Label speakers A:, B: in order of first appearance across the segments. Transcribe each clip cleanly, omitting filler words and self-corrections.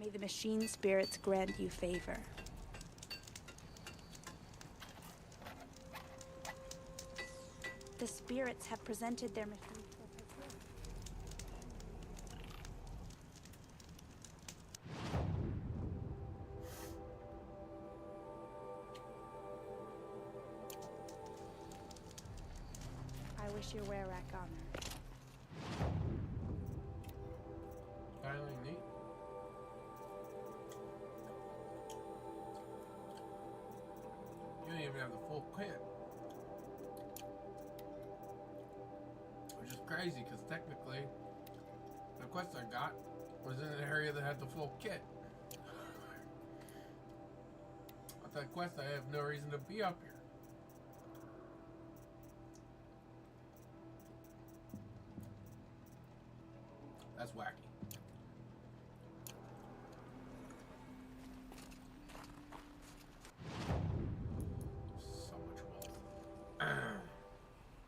A: May the machine spirits grant you favor. The spirits have presented their machines for pursuit. I wish your Werak honor.
B: Finally neat. You don't even have the full kit. Which is crazy, because technically, the quest I got was in an area that had the full kit. With that quest, I have no reason to be up here. That's wacky. So much wealth.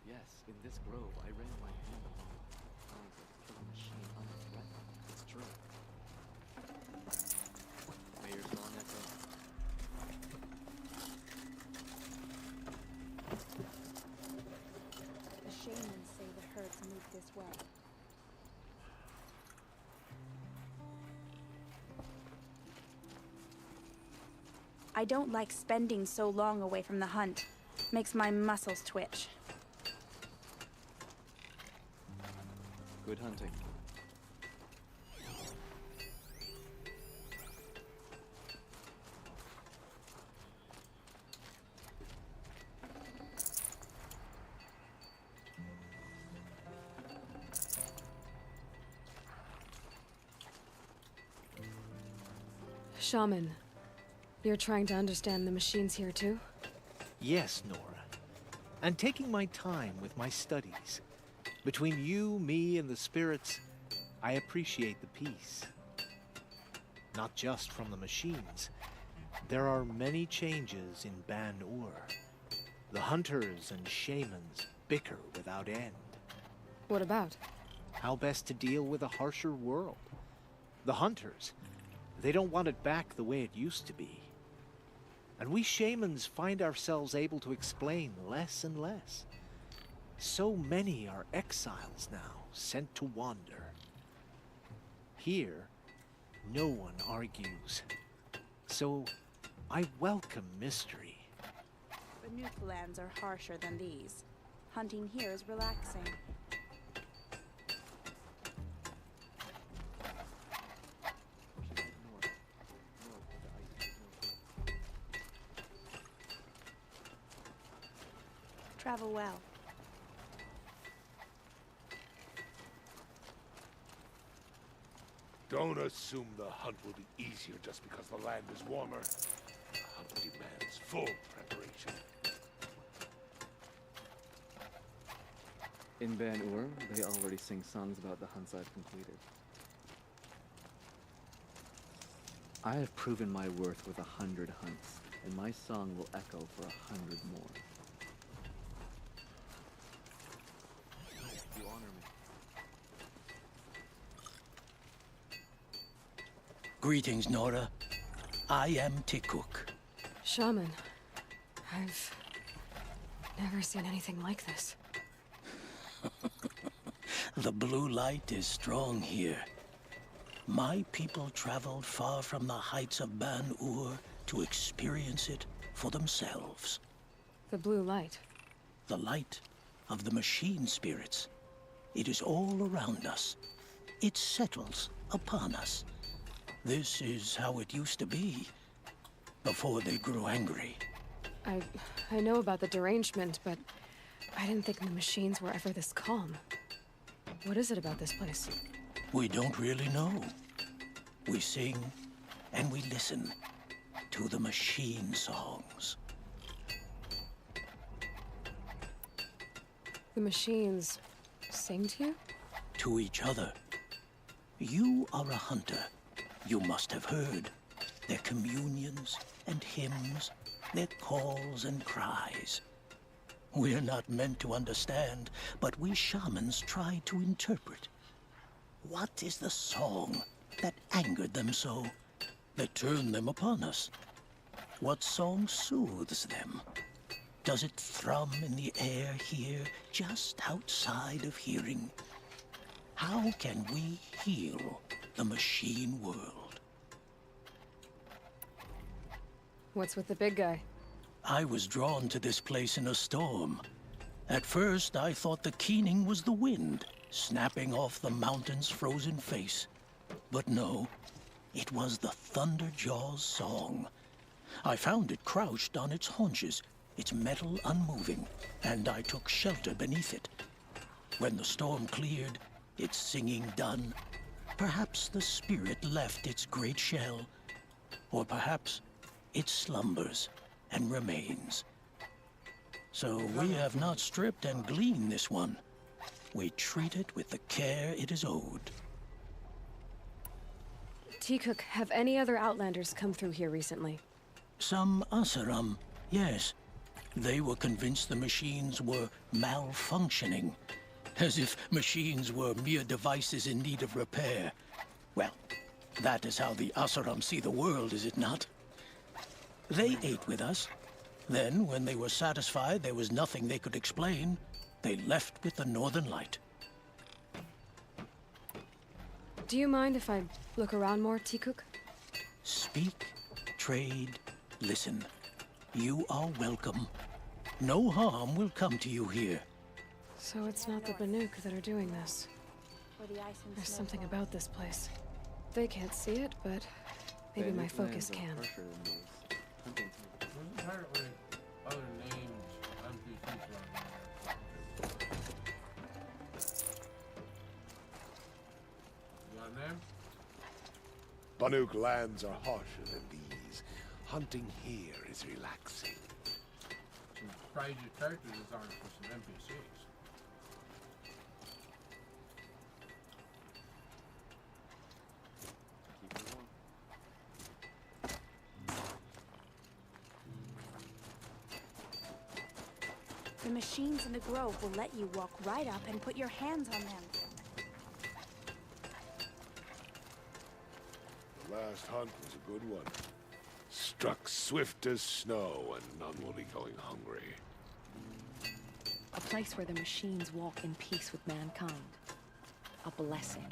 C: Yes, in this grove, I ran my hand along the lines of killing machine unthreatened. It's true. Mayor's long echo.
A: The shamans say the herds move this way. I don't like spending so long away from the hunt. Makes my muscles twitch.
C: Good hunting.
D: Shaman, you're trying to understand the machines here too?
E: Yes, Nora. And taking my time with my studies. Between you, me, and the spirits, I appreciate the peace. Not just from the machines. There are many changes in Ban-Ur. The hunters and shamans bicker without end.
D: What about?
E: How best to deal with a harsher world. The hunters, they don't want it back the way it used to be. And we shamans find ourselves able to explain less and less. So many are exiles now, sent to wander. Here, no one argues. So, I welcome mystery.
A: The Nuke lands are harsher than these. Hunting here is relaxing. Travel well.
F: Don't assume the hunt will be easier just because the land is warmer. The hunt demands full preparation.
C: In Ban-Ur, they already sing songs about the hunts I've completed. I have proven my worth with 100 hunts, and my song will echo for 100 more. You honor me.
G: Greetings, Nora. I am Tikuk.
D: Shaman, I've never seen anything like this.
G: The blue light is strong here. My people traveled far from the heights of Ban-Ur to experience it for themselves.
D: The blue light.
G: The light of the machine spirits. It is all around us. It settles upon us. This is how it used to be, before they grew angry.
D: I know about the derangement, but I didn't think the machines were ever this calm. What is it about this place?
G: We don't really know. We sing and we listen to the machine songs.
D: The machines sing to you?
G: To each other. You are a hunter. You must have heard their communions and hymns, their calls and cries. We're not meant to understand, but we shamans try to interpret. What is the song that angered them so that turn them upon us? What song soothes them? Does it thrum in the air here, just outside of hearing? How can we heal the machine world?
D: What's with the big guy?
G: I was drawn to this place in a storm. At first, I thought the keening was the wind, snapping off the mountain's frozen face. But no, it was the Thunderjaw's song. I found it crouched on its haunches, its metal unmoving, and I took shelter beneath it. When the storm cleared, its singing done, perhaps the spirit left its great shell, or perhaps it slumbers and remains. So we have not stripped and gleaned this one. We treat it with the care it is owed.
D: T-Cook, have any other Outlanders come through here recently?
G: Some Asuram, yes. They were convinced the machines were malfunctioning, as if machines were mere devices in need of repair. Well, that is how the Asuram see the world, is it not? They ate with us. Then, when they were satisfied there was nothing they could explain, they left with the Northern Light.
D: Do you mind if I look around more, T-Cook?
G: Speak, trade, listen. You are welcome. No harm will come to you here.
D: So it's not the Banuk that are doing this.
A: Where the ice and
D: There's
A: snow
D: something
A: fall.
D: about this place. They can't see it, but maybe my
C: Bandit
D: focus
C: lands are
D: can.
C: harsher than these hunting.
B: There's apparently other named NPCs running around. You got a name?
F: Banuk lands are harsher than these. Hunting here is relaxing.
B: Some crazy character designs for some NPCs.
C: Keep it warm.
A: The machines in the grove will let you walk right up and put your hands on them.
F: The last hunt was a good one. Struck swift as snow, and none will be going hungry.
H: A place where the machines walk in peace with mankind. A blessing.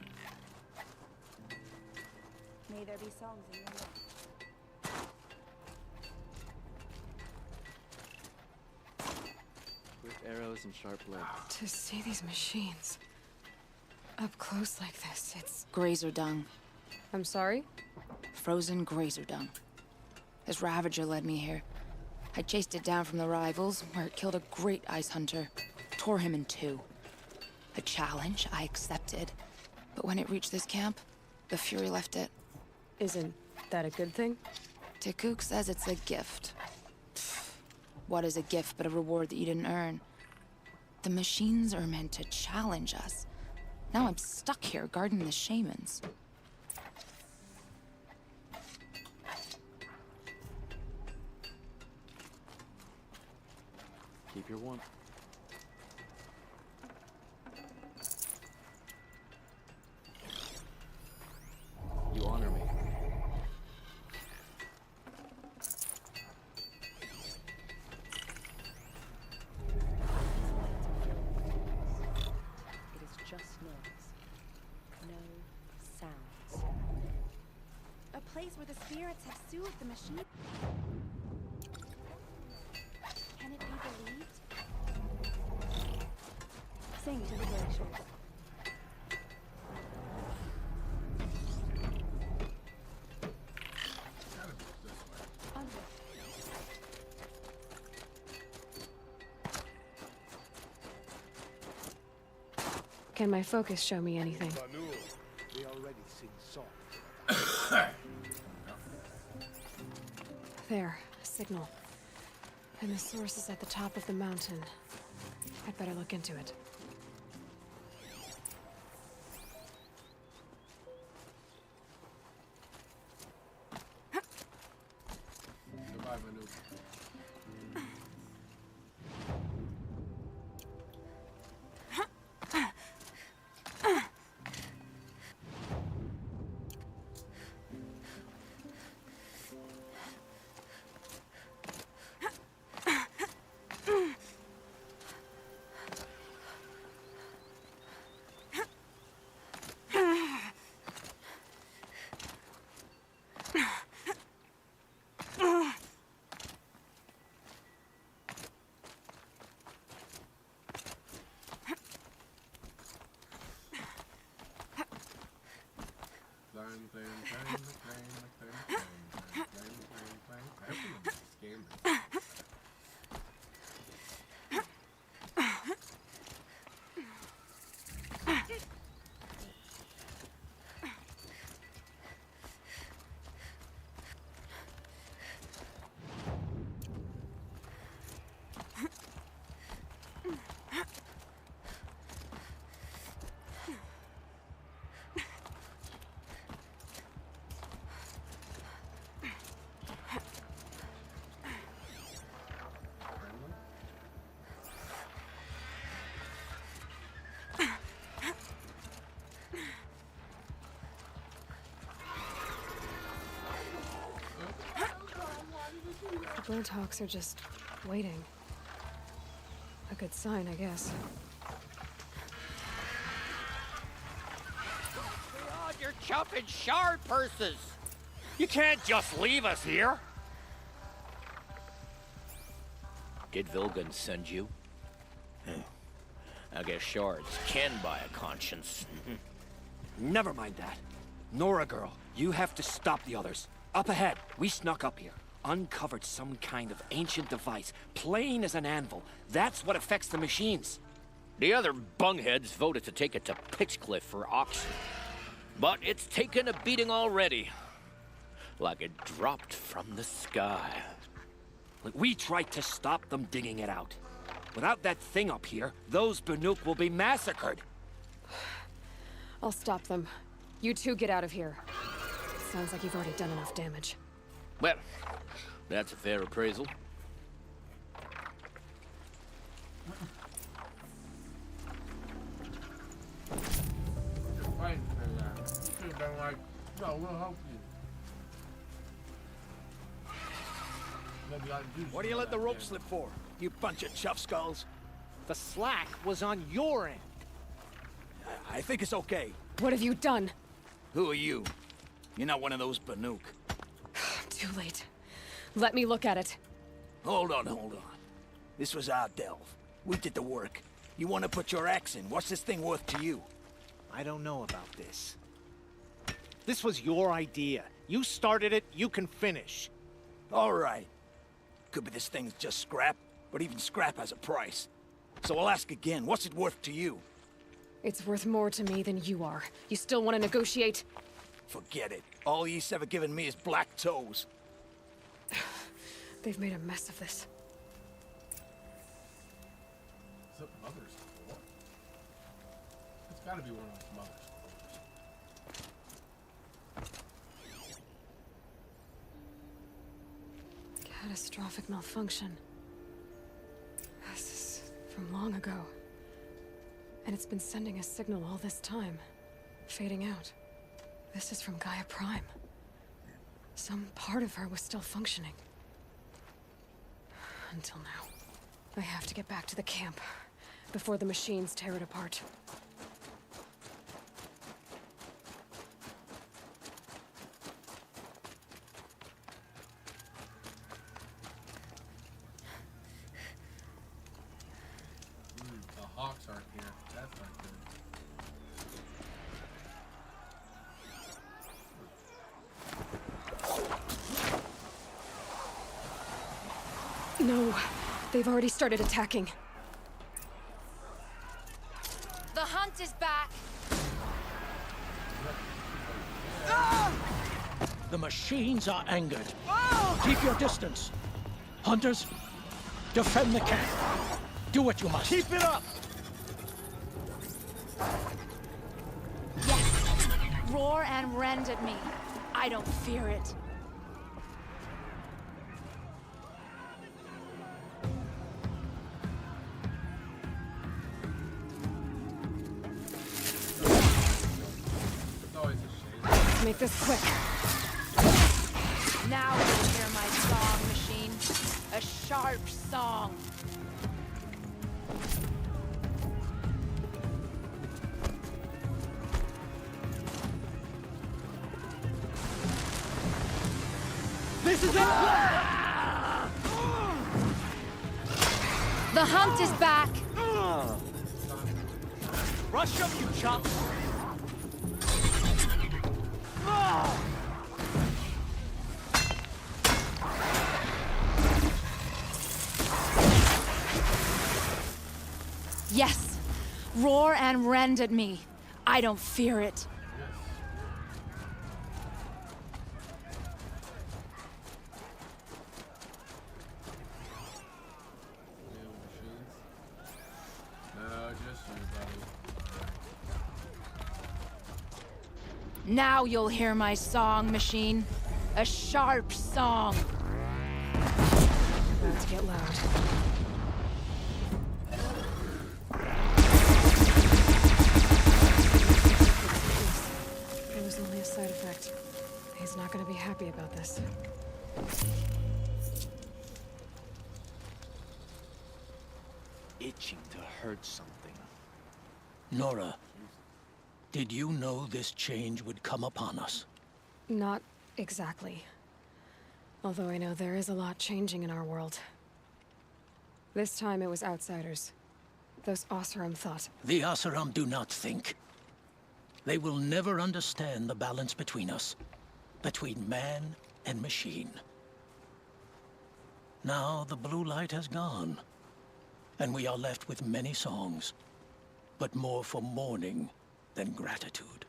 A: May there be songs in your mouth.
C: With arrows and sharp blades.
D: To see these machines up close like this, it's...
H: Grazer dung.
D: I'm sorry?
H: Frozen grazer dung. This Ravager led me here. I chased it down from the rivals, where it killed a great ice hunter. Tore him in two. A challenge I accepted. But when it reached this camp, the Fury left it.
D: Isn't that a good thing?
H: Tikuk says it's a gift. Pfft, what is a gift but a reward that you didn't earn? The machines are meant to challenge us. Now I'm stuck here guarding the shamans.
C: Keep your warmth. You honor me.
I: It is just noise. No sounds.
A: A place where the spirits have soothed the machine. Can it be believed? Sing to the glaciers.
B: Gotta be this way.
A: Onward.
D: Can my focus show me anything?
F: Banuk, they already sing songs.
D: There, a signal. And the source is at the top of the mountain. I'd better look into it.
B: Goodbye, Banuk.
D: Blinthawks are just waiting. A good sign, I guess.
J: God, you're chopping shard purses. You can't just leave us here.
K: Did Vilgun send you? I guess shards can buy a conscience.
L: Never mind that. Nora girl, you have to stop the others. Up ahead, we snuck up here. Uncovered some kind of ancient device, plain as an anvil. That's what affects the machines.
K: The other bungheads voted to take it to Pitchcliff for auction. But it's taken a beating already. Like it dropped from the sky.
L: We tried to stop them digging it out. Without that thing up here, those Banuk will be massacred.
D: I'll stop them. You two get out of here. Sounds like you've already done enough damage.
K: Well, that's a fair appraisal.
B: Fine for that. You should have been like, no, we'll help you. Maybe I'll do
E: What do you let the rope slip for, you bunch of chuff skulls? The slack was on your end.
J: I think it's okay.
D: What have you done?
J: Who are you? You're not one of those Banuk.
D: Too late. Let me look at it.
J: Hold on. This was our delve. We did the work. You want to put your axe in? What's this thing worth to you?
E: I don't know about this. This was your idea. You started it, you can finish.
J: All right. Could be this thing's just scrap, but even scrap has a price. So I'll ask again, what's it worth to you?
D: It's worth more to me than you are. You still want to negotiate?
J: Forget it. All Yeast's ever given me is black toes.
D: They've made a mess of this.
B: Is it Mother's Court? It's gotta be one of those Mother's Courts.
D: Catastrophic malfunction. This is from long ago. And it's been sending a signal all this time. Fading out. This is from Gaia Prime. Some part of her was still functioning. Until now. I have to get back to the camp before the machines tear it apart.
B: The hawks aren't here. That's not good.
D: No, they've already started attacking.
H: The hunt is back.
G: The machines are angered. Keep your distance. Hunters, defend the camp. Do what you must.
E: Keep it up!
A: Yes! Roar and rend at me. I don't fear it.
B: It's always a shame.
D: Make this quick.
A: Now you'll hear my song machine. A sharp song.
E: This is it!
H: The hunt is back.
E: Rush up, you chop!
A: Yes! Roar and rend at me. I don't fear it. Now you'll hear my song machine. A sharp song.
D: About to get loud. It was only a side effect. He's not gonna be happy about this.
E: itching to hurt something.
G: Nora, did you know this change would come upon us?
D: Not exactly. Although I know there is a lot changing in our world. This time it was outsiders. Those Oseram thought.
G: The Oseram do not think. They will never understand the balance between us. Between man and machine. Now the blue light has gone. And we are left with many songs. But more for mourning than gratitude.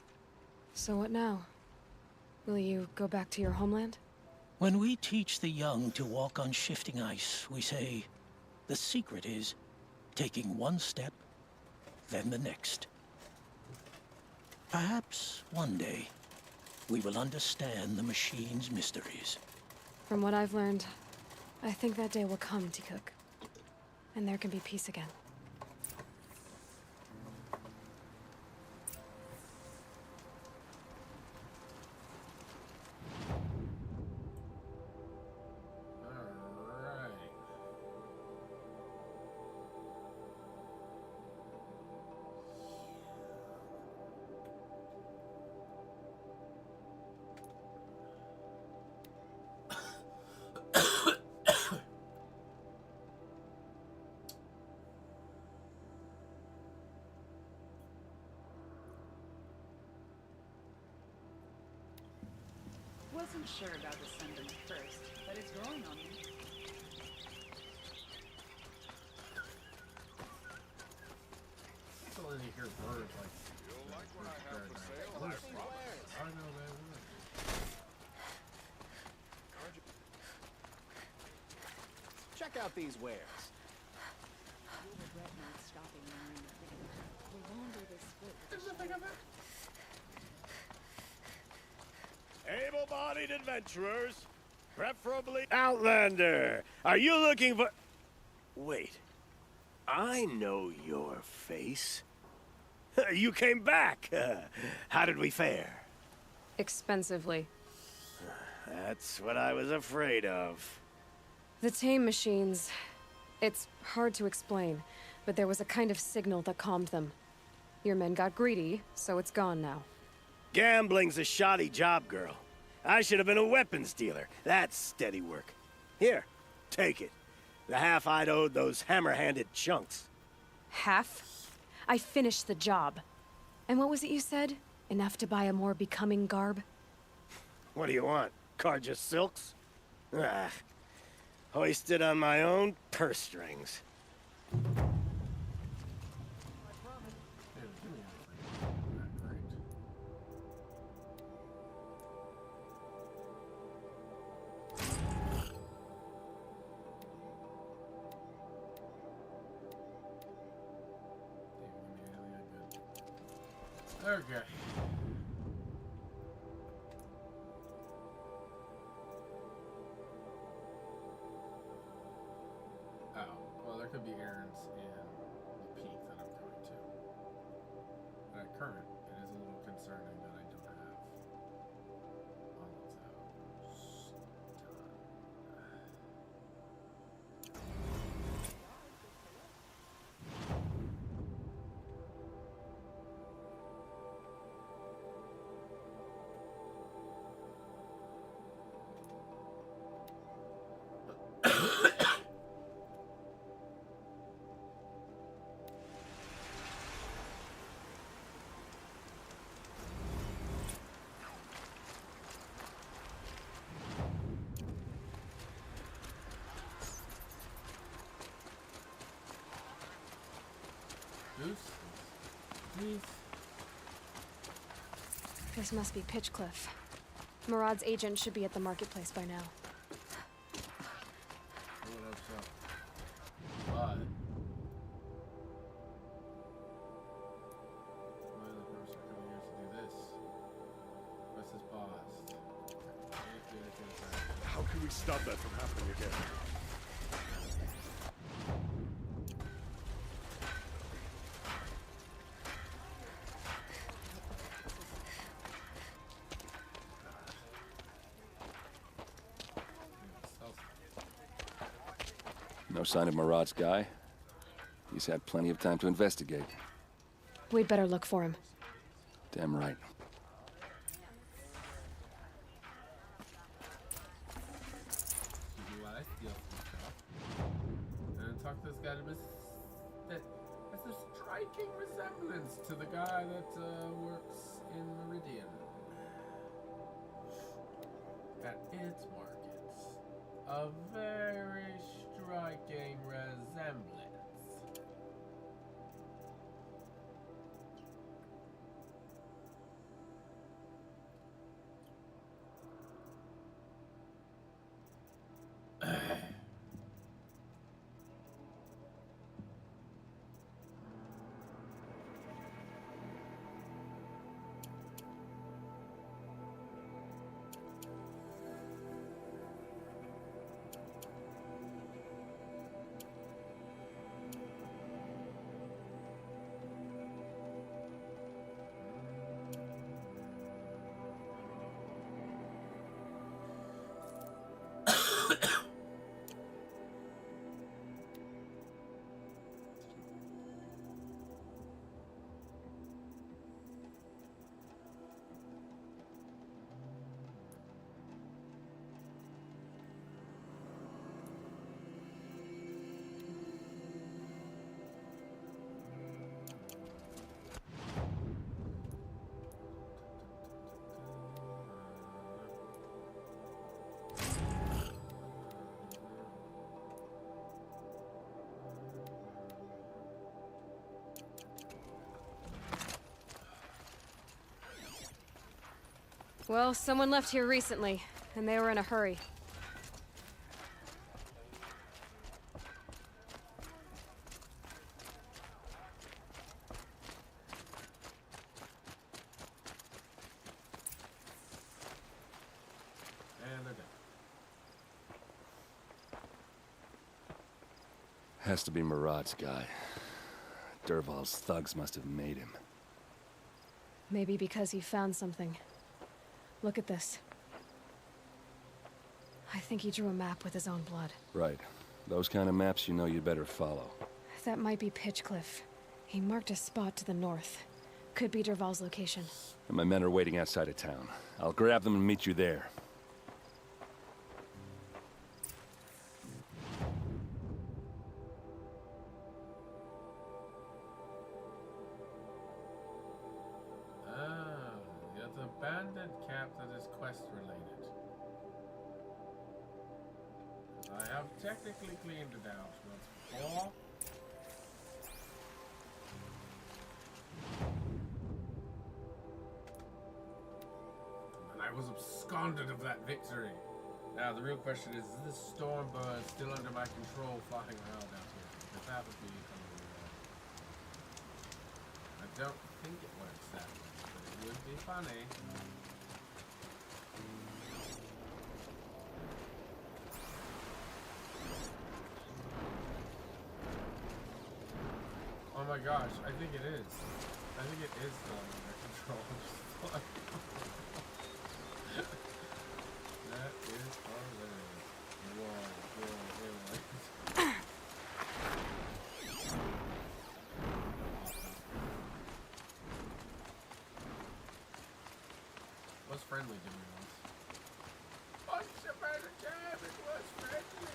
D: So what now? Will you go back to your homeland?
G: When we teach the young to walk on shifting ice, we say, the secret is taking one step, then the next. Perhaps one day, we will understand the machine's mysteries.
D: From what I've learned, I think that day will come, Tikuk. And there can be peace again.
I: Wasn't sure about the Sunburn at first, but it's growing on me.
B: So then you hear birds like. You'll like what I have for sale. I know that.
M: Check out these wares.
I: You'll regret not stopping when you're in the thing. The longer this split.
N: Able-bodied adventurers, preferably Outlander. Are you looking for... Wait. I know your face. You came back. How did we fare?
D: Expensively.
N: That's what I was afraid of.
D: The tame machines... It's hard to explain, but there was a kind of signal that calmed them. Your men got greedy, so it's gone now.
N: Gambling's a shoddy job, girl. I should have been a weapons dealer. That's steady work. Here, take it. The half I'd owed those hammer-handed chunks.
D: Half? I finished the job. And what was it you said? Enough to buy a more becoming garb?
N: What do you want? Carja silks? Ah, hoisted on my own purse strings.
B: Okay. Oh, well, there could be errands in the peak that I'm going to. But at current, it is a little concerning that I don't have all of those done. Please.
D: This must be Pitchcliff. Murad's agent should be at the marketplace by now.
B: I would hope so. But my other person coming here to do this. Press this pause.
F: How can we stop that from happening again?
O: No sign of Murad's guy? He's had plenty of time to investigate.
D: We'd better look for him.
O: Damn right.
B: And talk to this guy that has a striking resemblance to the guy that works in Meridian. At its markets. A very striking resemblance.
D: Well, someone left here recently, and they were in a hurry.
B: And they're dead.
O: Has to be Marat's guy. Dervahl's thugs must have made him.
D: Maybe because he found something. Look at this. I think he drew a map with his own blood.
O: Right. Those kind of maps you know you'd better follow.
D: That might be Pitchcliff. He marked a spot to the north. Could be Dervahl's location.
O: And my men are waiting outside of town. I'll grab them and meet you there.
B: Abandoned camp that is quest related. I have technically cleaned it out once before. And I was absconded of that victory. Now the real question is this storm bird still under my control flying around out here? Because that would be I don't think it works that way. Would be funny. Oh my gosh, I think it is. I think it is still under control. That is hilarious. Whoa. Was friendly to me once. Once upon a time it was friendly.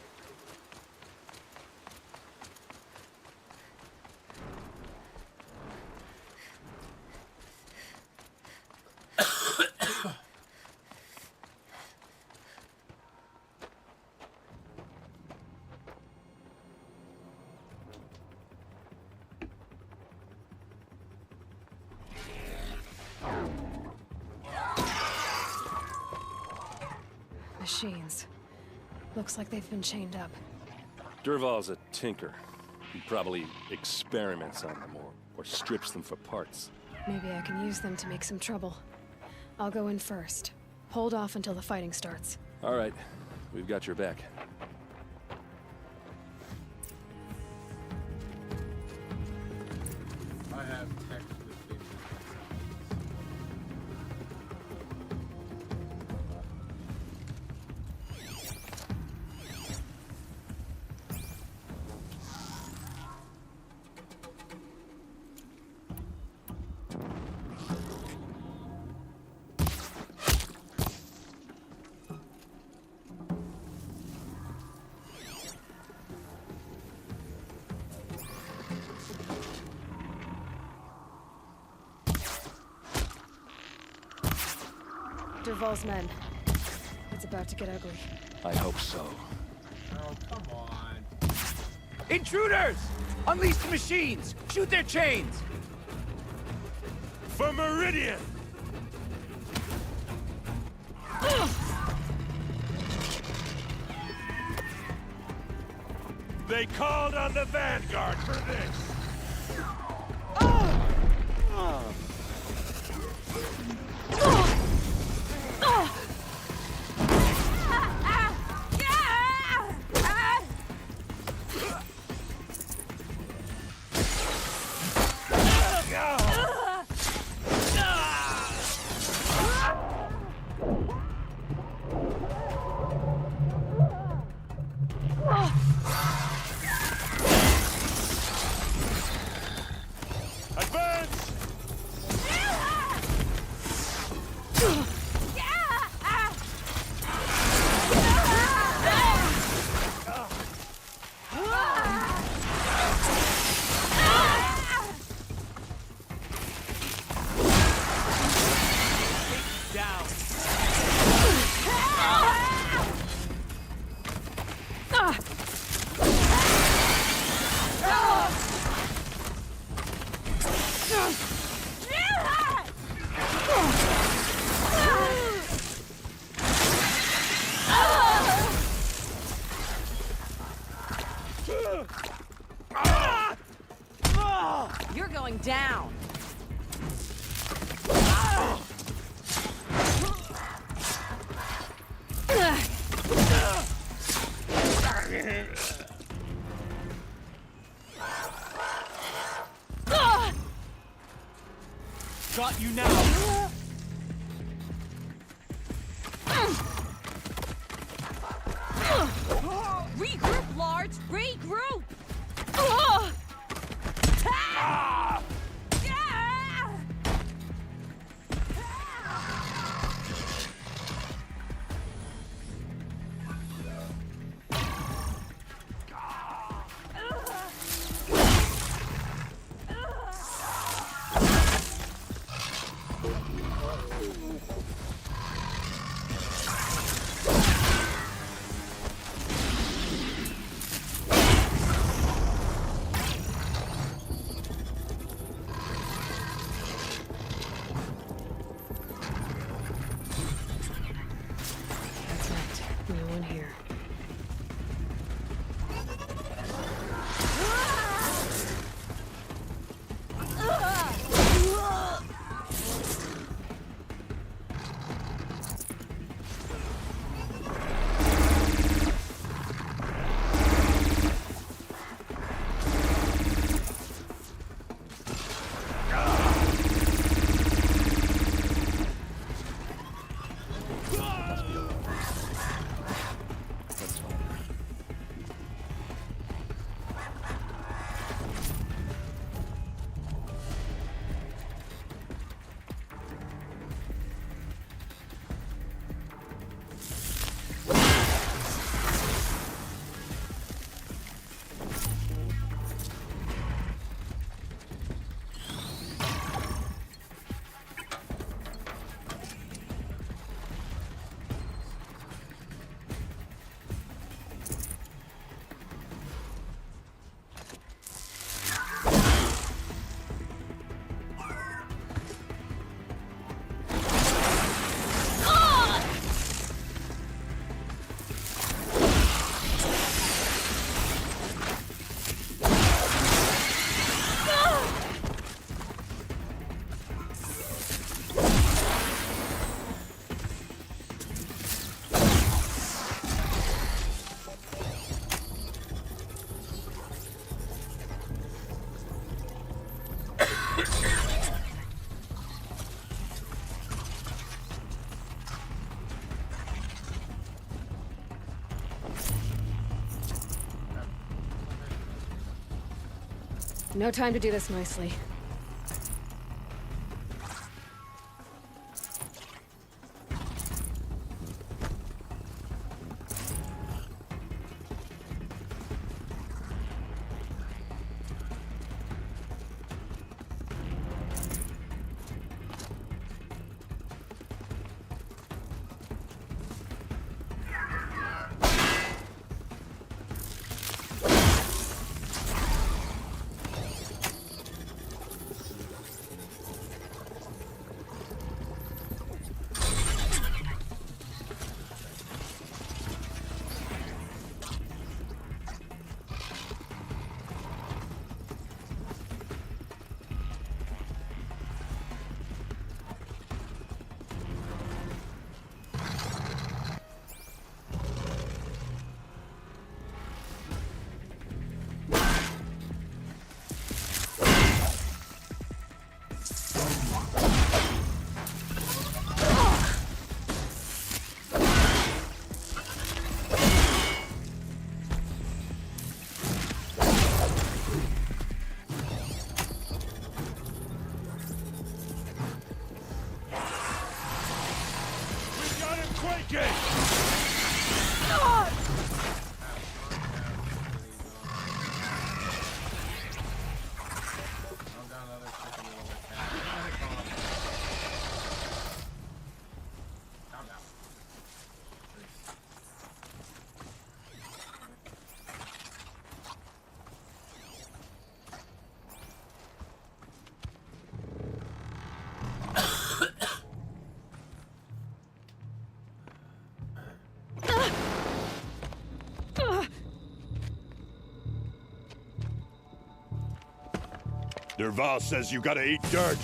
D: Machines. Looks like they've been chained up.
O: Dervahl's a tinker. He probably experiments on them or strips them for parts.
D: Maybe I can use them to make some trouble. I'll go in first. Hold off until the fighting starts.
O: All right. We've got your back.
B: I have text with people.
D: Dervahl's men. It's about to get ugly.
O: I hope so.
B: Oh, come on.
L: Intruders! Unleash the machines! Shoot their chains!
N: For Meridian! They called on the Vanguard for this!
I: You're going down.
L: Got you now!
I: Regroup, Large! Regroup!
D: No one here. No time to do this nicely.
F: Dervahl says you gotta eat dirt.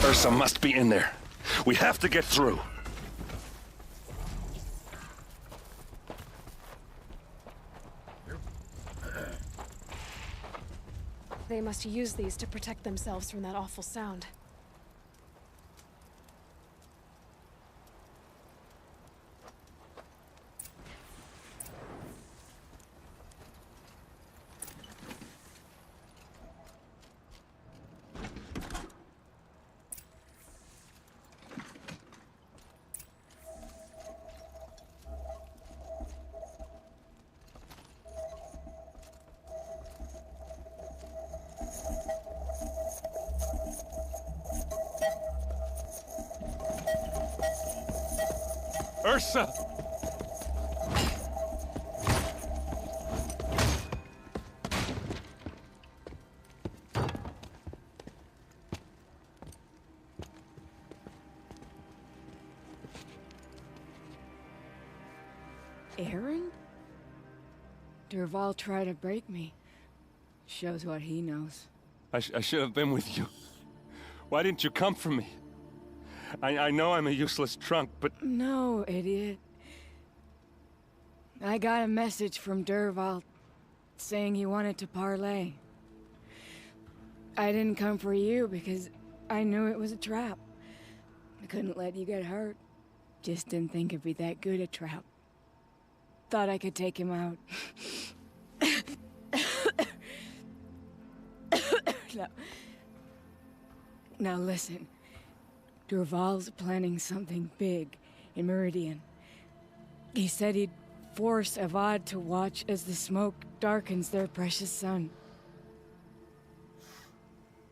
O: Ursa must be in there. We have to get through.
D: They must use these to protect themselves from that awful sound.
O: Ursa!
P: Aaron? Dervahl tried to break me. Shows what he knows.
O: I should have been with you. Why didn't you come for me? I know I'm a useless trunk, but...
P: No, idiot. I got a message from Dervahl saying he wanted to parlay. I didn't come for you because I knew it was a trap. I couldn't let you get hurt. Just didn't think it'd be that good a trap. Thought I could take him out. Now listen. Dervahl's planning something big in Meridian. He said he'd force Avad to watch as the smoke darkens their precious sun.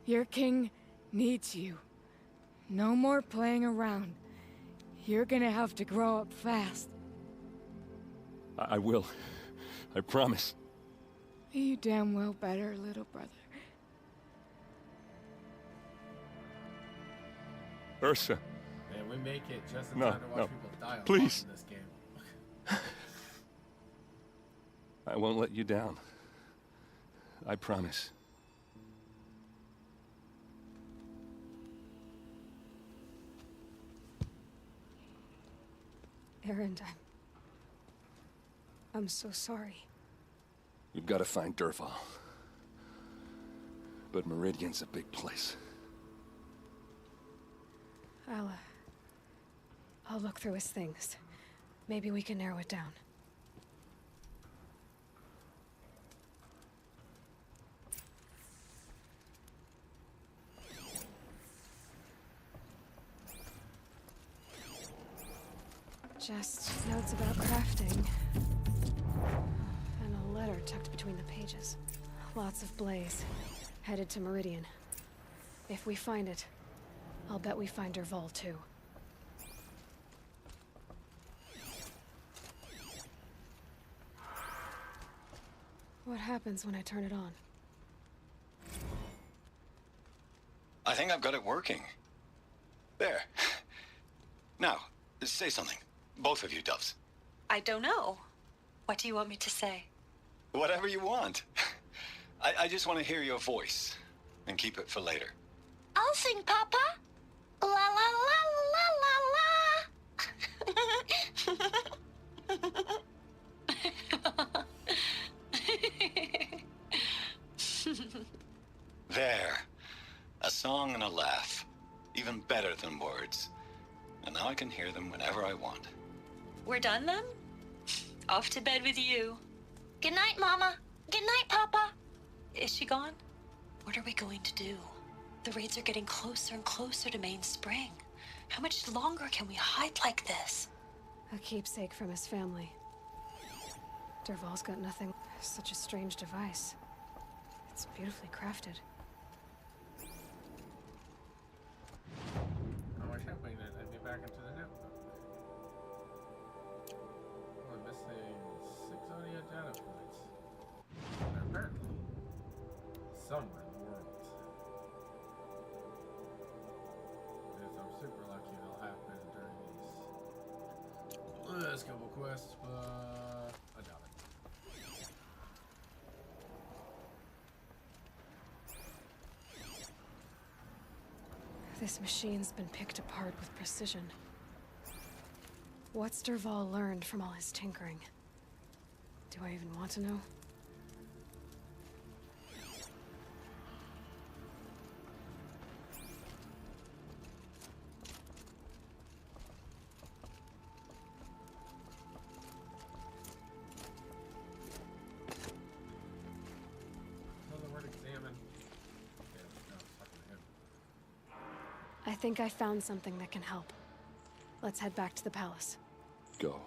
P: Your king needs you. No more playing around. You're gonna have to grow up fast.
O: I will. I promise.
P: You damn well better, little brother.
O: Ursa.
B: Man, we make it just in
O: No,
B: time to watch
O: no.
B: people die
O: Please.
B: in this game.
O: I won't let you down. I promise.
D: Aaron, I'm so sorry.
O: You've got to find Dervahl. But Meridian's a big place.
D: I'll look through his things. Maybe we can narrow it down. Just notes about crafting. And a letter tucked between the pages. Lots of blaze. Headed to Meridian. If we find it, I'll bet we find Dervahl too. What happens when I turn it on?
Q: I think I've got it working. There. Now, say something. Both of you, Doves.
R: I don't know. What do you want me to say?
Q: Whatever you want. I just want to hear your voice. And keep it for later.
R: I'll sing, Papa. La la la la la la.
Q: There. A song and a laugh. Even better than words. And now I can hear them whenever I want.
R: We're done then? Off to bed with you. Good night, Mama. Good night, Papa. Is she gone? What are we going to do? The raids are getting closer and closer to Main Spring. How much longer can we hide like this?
D: A keepsake from his family. Dervahl's got nothing. Such a strange device. It's beautifully crafted.
B: I was hoping that I'd be back into the notebook. We're missing 6 audio data points. And apparently, somewhere in the world. If I'm super lucky, it'll happen during these couple quests, but I doubt it.
D: This machine's been picked apart with precision. What's Dervahl learned from all his tinkering? Do I even want to know?
B: Another word, examine. Okay, no, fucking him.
D: I think I found something that can help. Let's head back to the palace.
O: Go.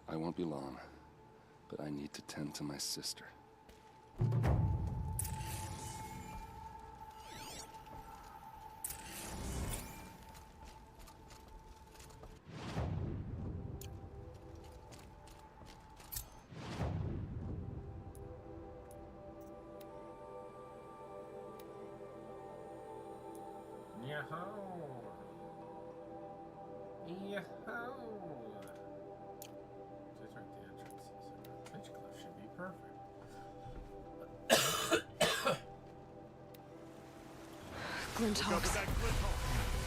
O: I won't be long, but I need to tend to my sister.
B: Yahoo! Yahoo! Just right the entrance. So Pitch Cliff should be perfect.
D: Glinthawks.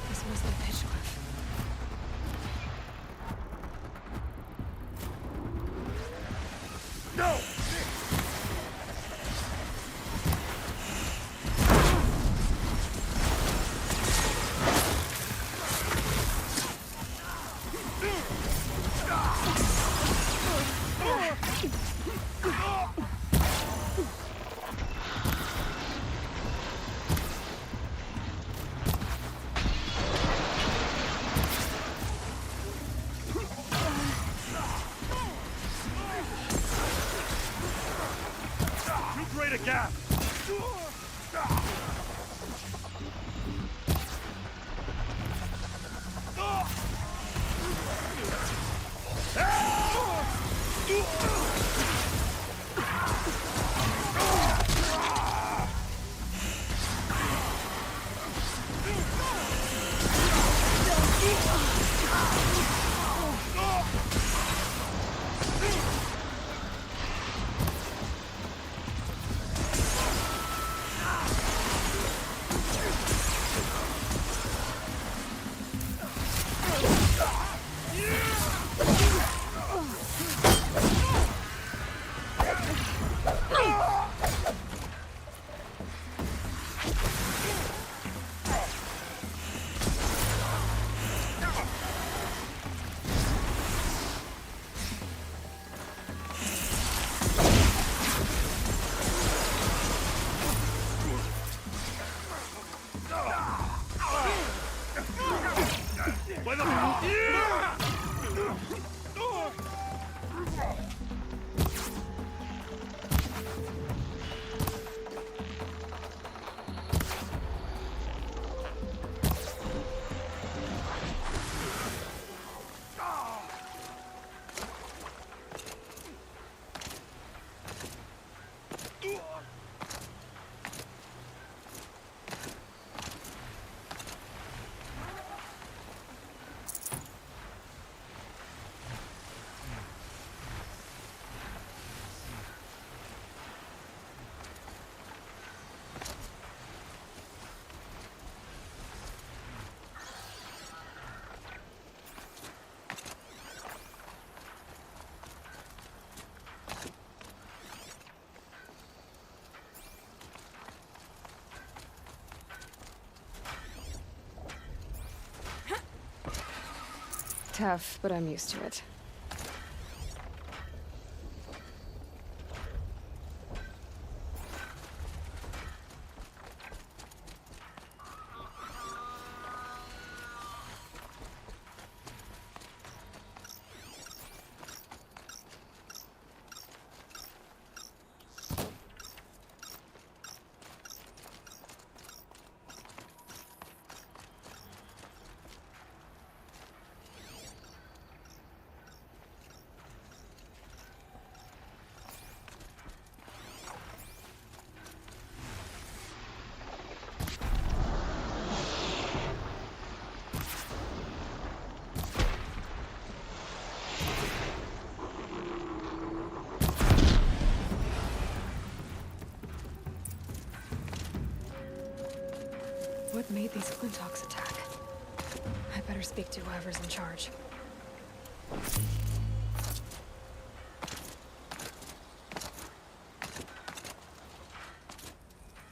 D: This must be Pitchcliff.
N: No! Too great a gap!
D: Tough, but I'm used to it. It's a Glintox attack. I better speak to whoever's in charge.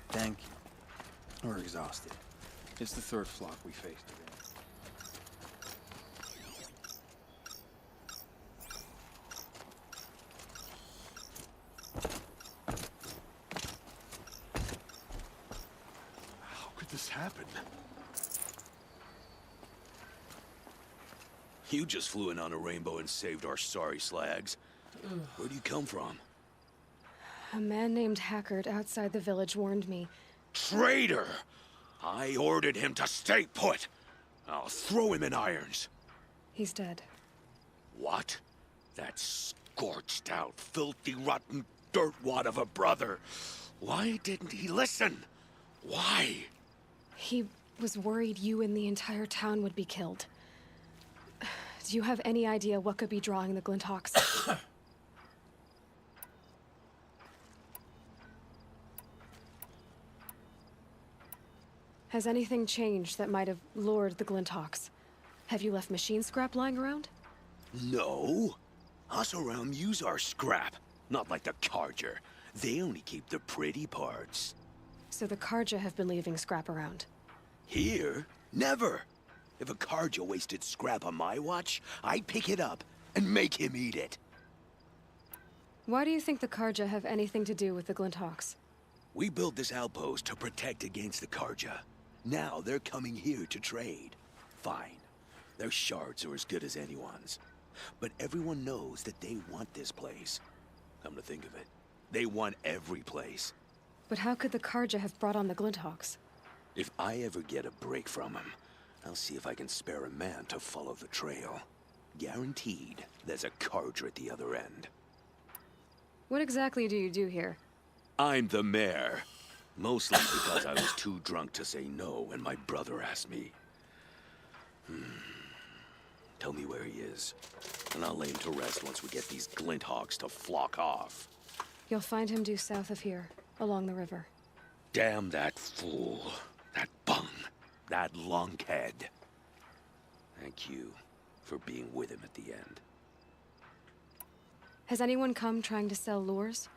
J: Thank you. We're exhausted. It's the third flock we faced today.
F: How could this happen?
S: You just flew in on a rainbow and saved our sorry slags. Where do you come from?
D: A man named Hackard outside the village warned me.
S: Traitor! I ordered him to stay put. I'll throw him in irons.
D: He's dead.
S: What? That scorched out, filthy, rotten dirtwad of a brother. Why didn't he listen? Why?
D: He was worried you and the entire town would be killed. Do you have any idea what could be drawing the Glinthawks? Has anything changed that might have lured the Glinthawks? Have you left machine scrap lying around?
S: No. Us around use our scrap. Not like the Carja. They only keep the pretty parts.
D: So the Carja have been leaving scrap around?
S: Here? Never. If a Carja wasted scrap on my watch, I'd pick it up and make him eat it.
D: Why do you think the Carja have anything to do with the Glinthawks?
S: We built this outpost to protect against the Carja. Now they're coming here to trade. Fine. Their shards are as good as anyone's. But everyone knows that they want this place. Come to think of it, they want every place.
D: But how could the Carja have brought on the Glinthawks?
S: If I ever get a break from them, I'll see if I can spare a man to follow the trail. Guaranteed, there's a Carja at the other end.
D: What exactly do you do here?
S: I'm the mayor. Mostly because I was too drunk to say no when my brother asked me. Tell me where he is, and I'll lay him to rest once we get these Glinthawks to flock off.
D: You'll find him due south of here, along the river.
S: Damn that fool. That bung. That lunkhead. Thank you for being with him at the end.
D: Has anyone come trying to sell lures?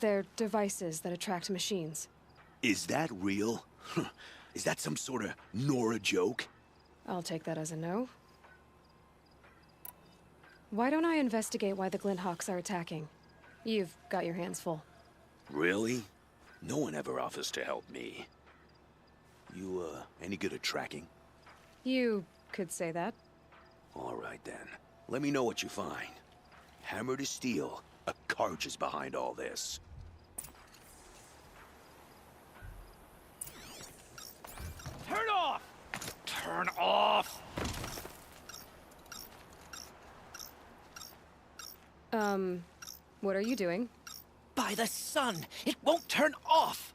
D: They're devices that attract machines.
S: Is that real? Is that some sort of Nora joke?
D: I'll take that as a no. Why don't I investigate why the Glinthawks are attacking? You've got your hands full.
S: Really? No one ever offers to help me. You, any good at tracking?
D: You could say that.
S: All right, then. Let me know what you find. Hammer to steel, a Carja is behind all this.
L: Turn off! Turn off!
D: What are you doing?
L: By the sun! It won't turn off!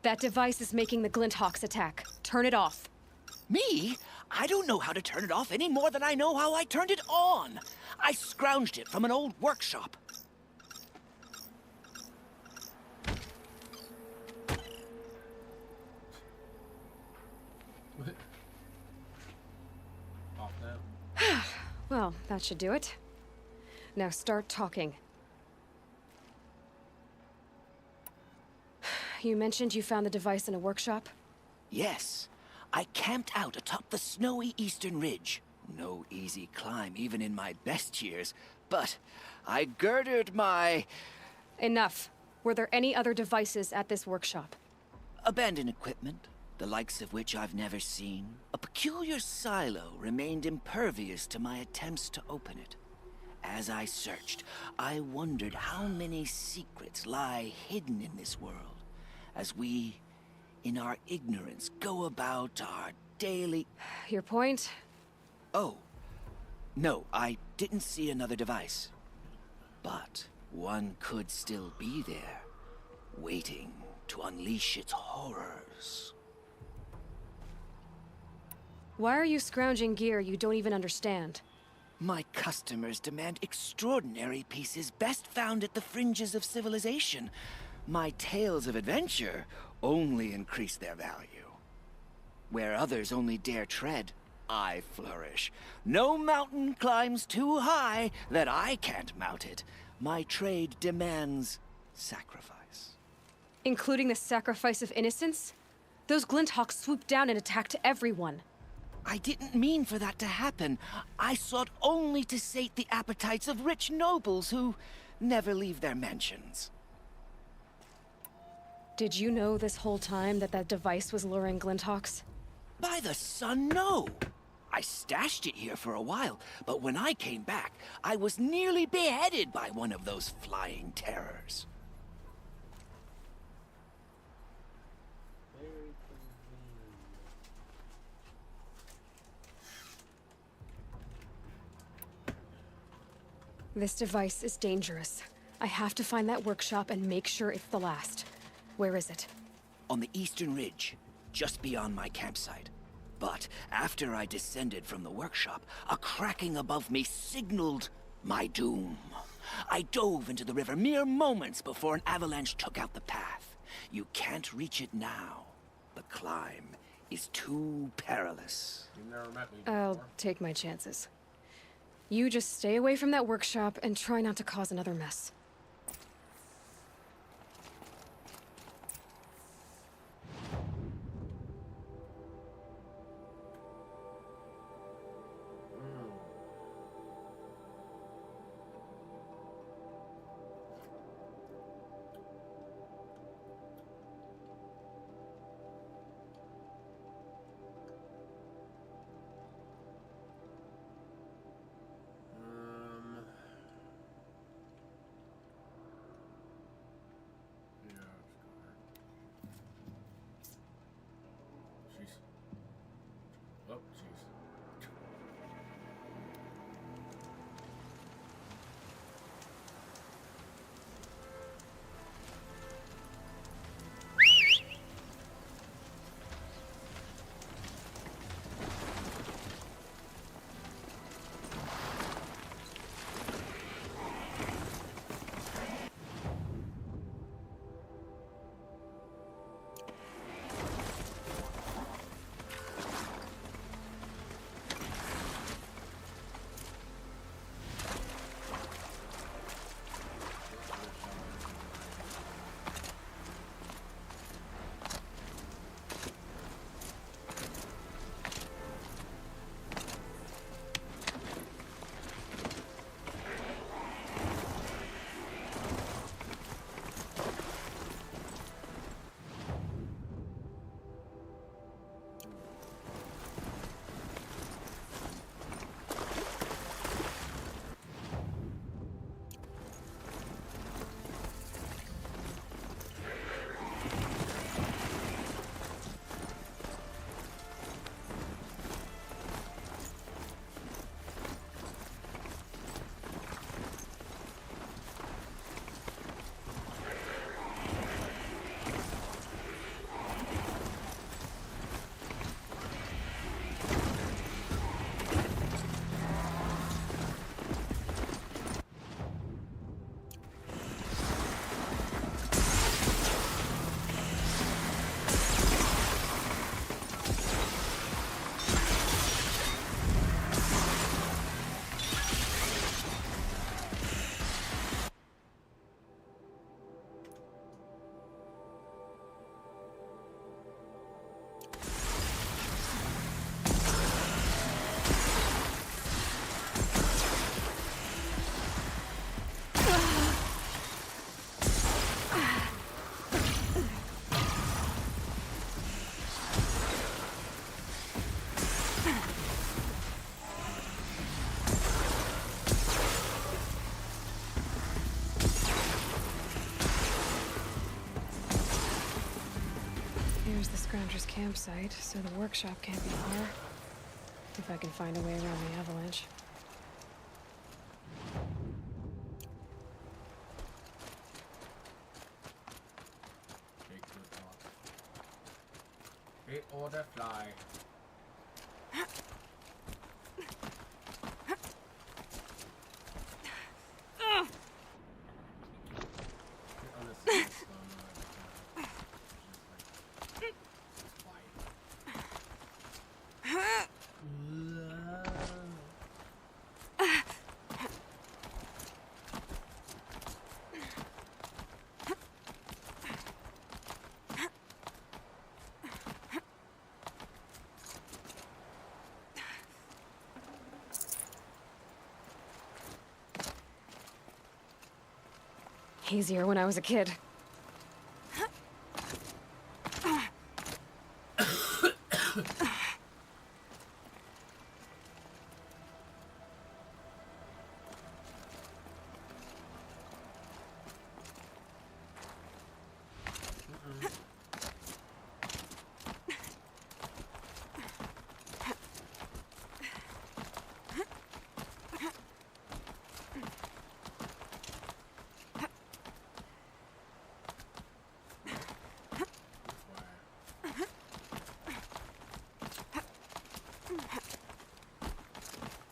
D: That device is making the Glinthawks attack. Turn it off.
L: Me? I don't know how to turn it off any more than I know how I turned it on. I scrounged it from an old workshop.
B: Off now.
D: Well, that should do it. Now start talking. You mentioned you found the device in a workshop?
L: Yes. I camped out atop the snowy eastern ridge. No easy climb, even in my best years. But I girded my...
D: Enough. Were there any other devices at this workshop?
L: Abandoned equipment, the likes of which I've never seen. A peculiar silo remained impervious to my attempts to open it. As I searched, I wondered how many secrets lie hidden in this world, as we, in our ignorance, go about our daily...
D: Your point?
L: Oh. No, I didn't see another device. But one could still be there, waiting to unleash its horrors.
D: Why are you scrounging gear you don't even understand?
L: My customers demand extraordinary pieces best found at the fringes of civilization. My tales of adventure only increase their value. Where others only dare tread, I flourish. No mountain climbs too high that I can't mount it. My trade demands sacrifice.
D: Including the sacrifice of innocence? Those Glinthawks swooped down and attacked everyone.
L: I didn't mean for that to happen. I sought only to sate the appetites of rich nobles who never leave their mansions.
D: Did you know this whole time that device was luring Glinthawks?
L: By the sun, no! I stashed it here for a while, but when I came back, I was nearly beheaded by one of those flying terrors.
D: This device is dangerous. I have to find that workshop and make sure it's the last. Where is it?
L: On the eastern ridge, just beyond my campsite. But after I descended from the workshop, a cracking above me signaled my doom. I dove into the river mere moments before an avalanche took out the path. You can't reach it now. The climb is too perilous.
B: You've never met me before.
D: I'll take my chances. You just stay away from that workshop and try not to cause another mess.
B: Oh, jeez.
D: Here's the Scrounger's campsite, so the workshop can't be far. If I can find a way around the avalanche.
B: Hit order fly.
D: Easier when I was a kid.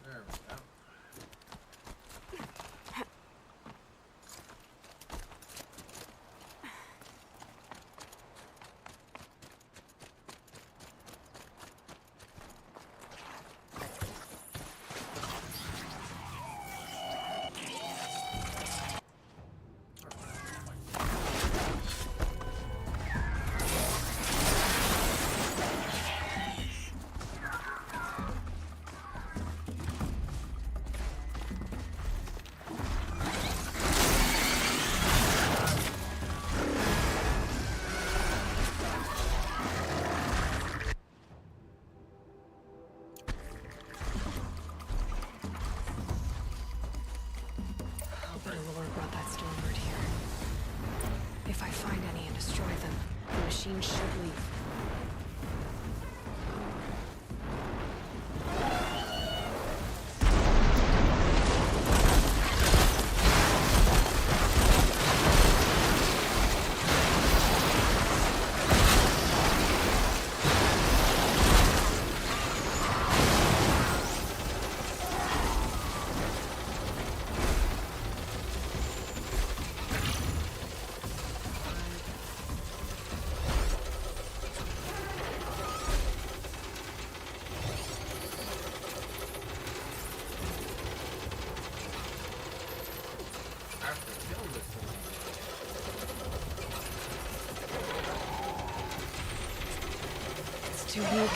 B: There we go.
D: I'll bet Allure brought that Stormbird here. If I find any and destroy them, the machine should leave. It's too weak.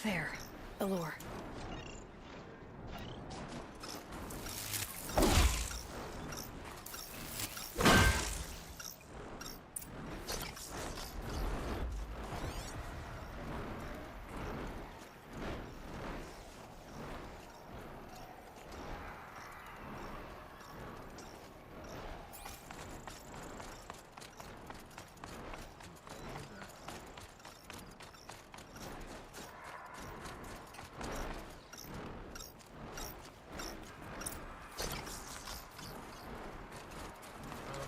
D: There, Allure.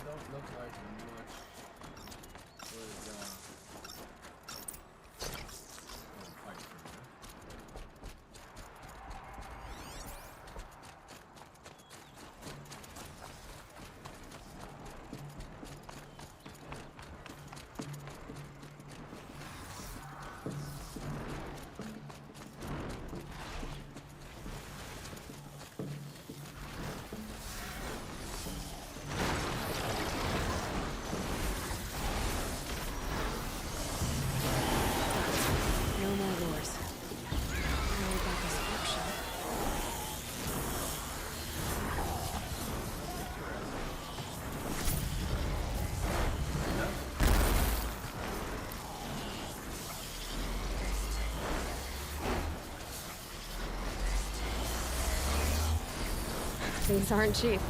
B: Don't look like much was fight for me.
D: No more lures. How about this workshop? These aren't cheap.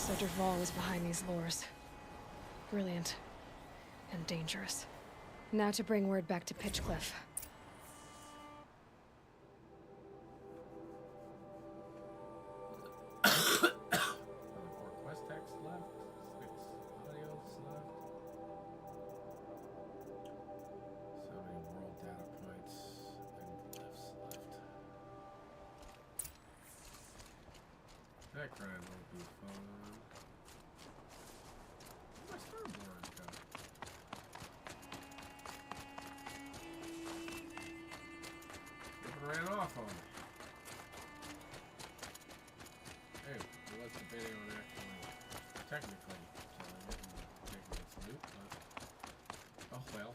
D: So Dervahl is behind these lures. Brilliant. And dangerous. Now to bring word back to Pitchcliff.
B: Quest text left, 6 audios left. So many world data points and glyphs left. That grind will be fun. Where'd my starboard go? It ran off on me. Hey, I was debating on actually, technically, killing it and taking its loot, but oh well.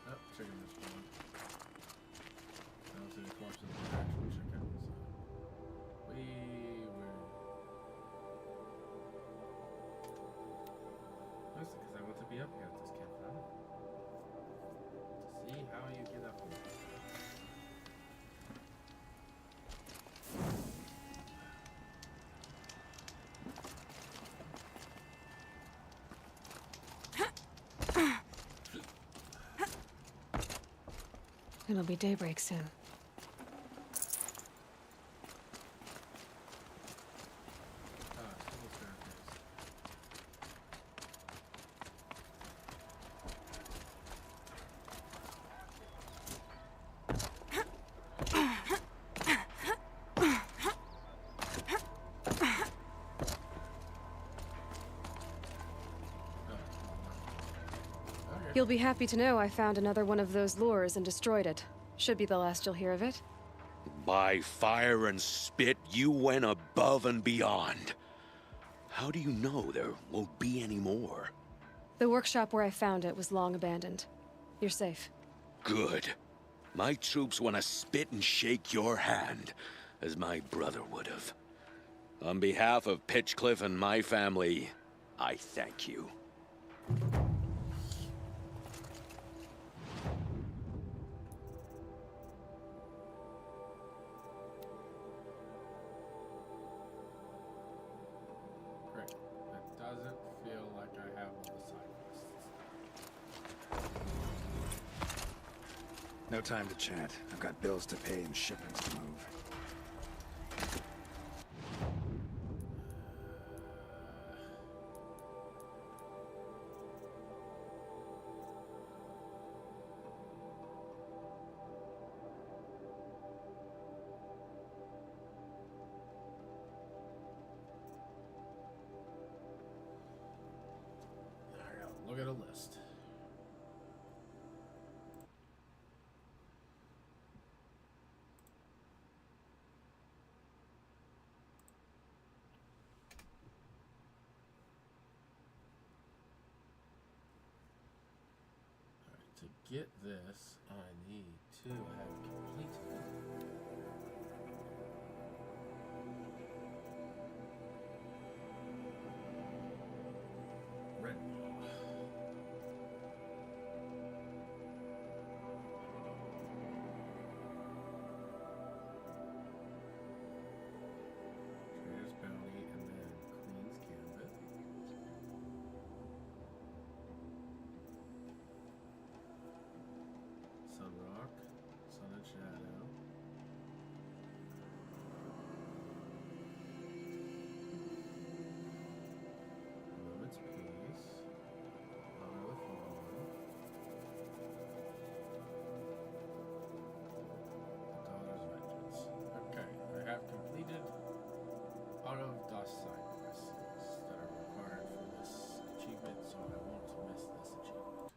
B: Oh, chicken is gone. I don't see the corpses of the actual chicken, so we were. Mostly because I want to be up against this campfire. See how you get up here.
D: It'll be daybreak soon. You'll be happy to know I found another one of those lures and destroyed it. Should be the last you'll hear of it.
S: By fire and spit, you went above and beyond. How do you know there won't be any more?
D: The workshop where I found it was long abandoned. You're safe.
S: Good. My troops want to spit and shake your hand, as my brother would have. On behalf of Pitchcliff and my family, I thank you.
B: Great. It doesn't feel like I have all the side quests.
M: No time to chat. I've got bills to pay and shipments to move.
B: Look at a list. Alright, to get this, I need to have completed Red. Trader's Bounty and then Queen's Gambit. Sunrock, Sun and Shadow. Moment's Peace. Honor the Fallen. The Daughter's Vengeance. Okay, I have completed Out of Dust side quests that are required for this achievement, so I won't miss this achievement.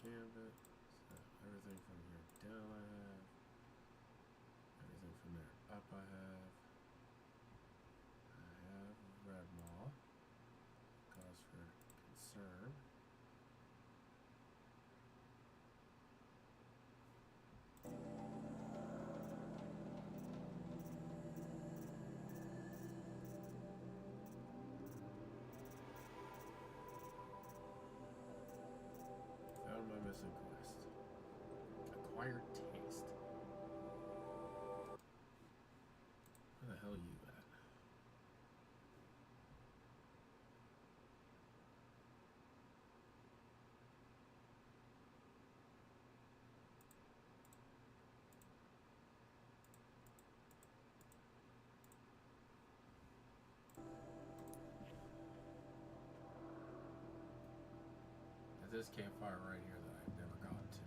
B: Gambit. So everything from here down I have. Everything from there up I have. I have Red Maw. Cause for concern. Found my missing quest. Acquired taste. Where the hell are you at? This campfire right here that I've never gotten to.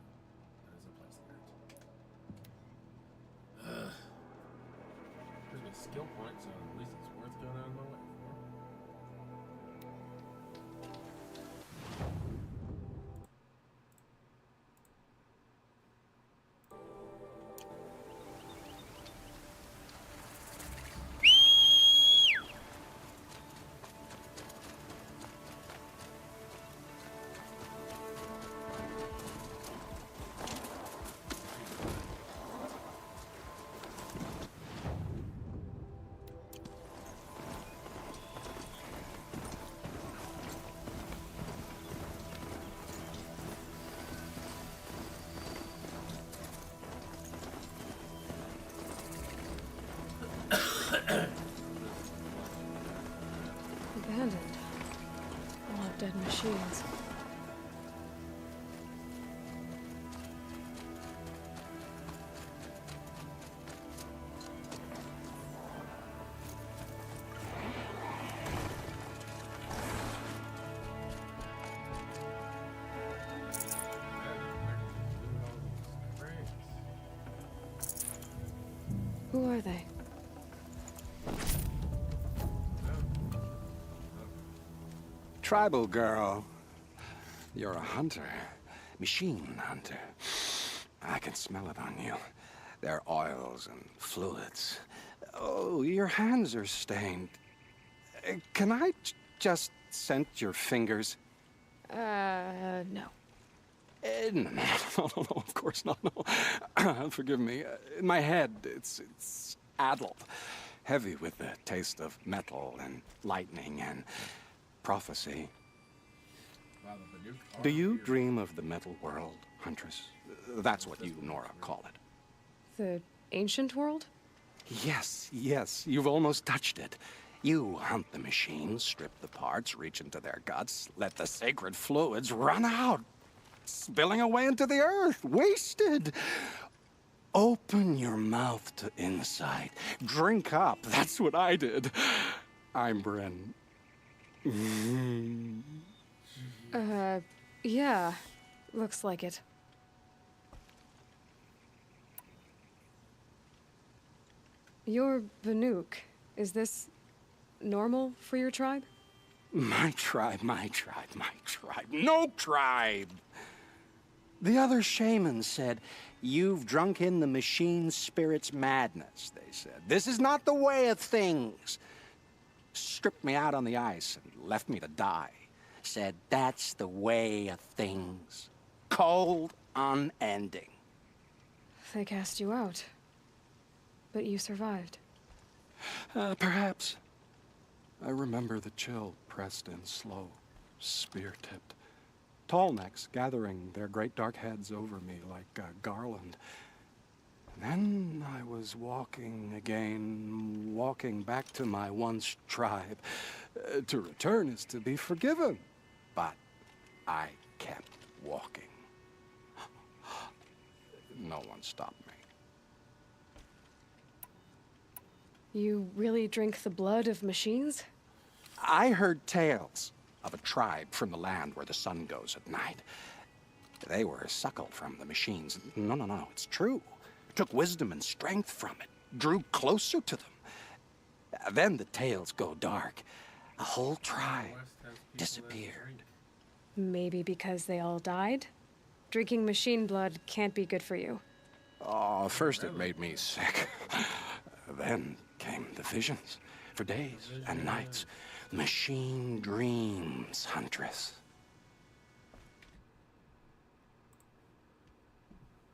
B: That is a place there. Gives me a skill point, so at least it's worth going out of my way for.
D: Abandoned. A lot of dead machines. Who are they?
M: Tribal girl. You're a hunter. Machine hunter. I can smell it on you. Their oils and fluids. Oh, your hands are stained. Can I just scent your fingers?
D: No.
M: No, of course not, no. Forgive me. My head, it's addled. Heavy with the taste of metal and lightning and prophecy. Do you dream of the metal world, Huntress? That's what you, Nora, call it.
D: The ancient world?
M: Yes, you've almost touched it. You hunt the machines, strip the parts, reach into their guts, let the sacred fluids run out, spilling away into the earth, wasted. Open your mouth to insight. Drink up. That's what I did. I'm Bren.
D: Yeah. Looks like it. You're Banuk. Is this normal for your tribe?
M: My tribe. No tribe! The other shamans said, you've drunk in the machine spirit's madness, they said. This is not the way of things. Stripped me out on the ice and left me to die. Said, that's the way of things. Cold, unending.
D: They cast you out. But you survived.
M: Perhaps. I remember the chill pressed in slow, spear-tipped. Tall necks gathering their great dark heads over me like a garland. And then I was walking again, walking back to my once tribe. To return is to be forgiven. But I kept walking. No one stopped me.
D: You really drink the blood of machines?
M: I heard tales of a tribe from the land where the sun goes at night. They were suckled from the machines. No, it's true. Took wisdom and strength from it. Drew closer to them. Then the tales go dark. A whole tribe disappeared.
D: Maybe because they all died? drinking machine blood can't be good for you.
M: Oh, first it made me sick. Then came the visions. For days and nights. Machine dreams, Huntress.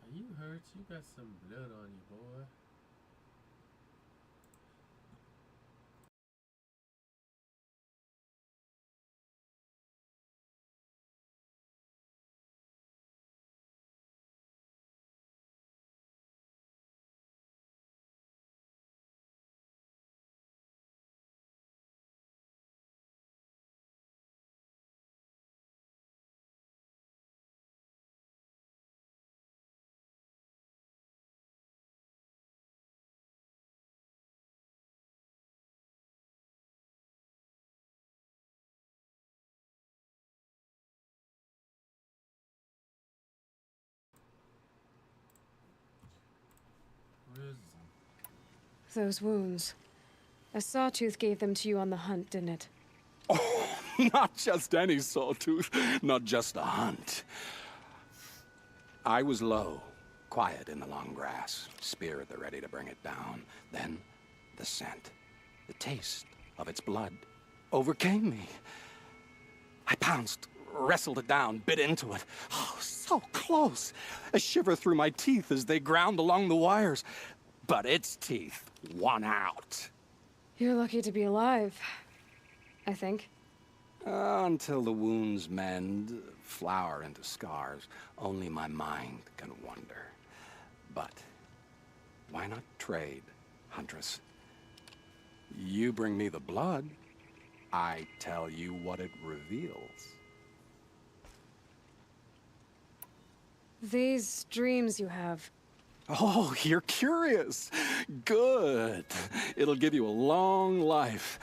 B: Are you hurt? You got some blood on you, boy.
D: Those wounds. A sawtooth gave them to you on the hunt, didn't it?
M: Oh, not just any sawtooth. Not just a hunt. I was low, quiet in the long grass, spear at the ready to bring it down. Then, the scent, the taste of its blood overcame me. I pounced, wrestled it down, bit into it. Oh, so close. A shiver through my teeth as they ground along the wires. But its teeth won out.
D: You're lucky to be alive, I think.
M: Until the wounds mend, flower into scars, only my mind can wonder. But why not trade, Huntress? You bring me the blood, I tell you what it reveals.
D: These dreams you have.
M: Oh, you're curious. Good. It'll give you a long life.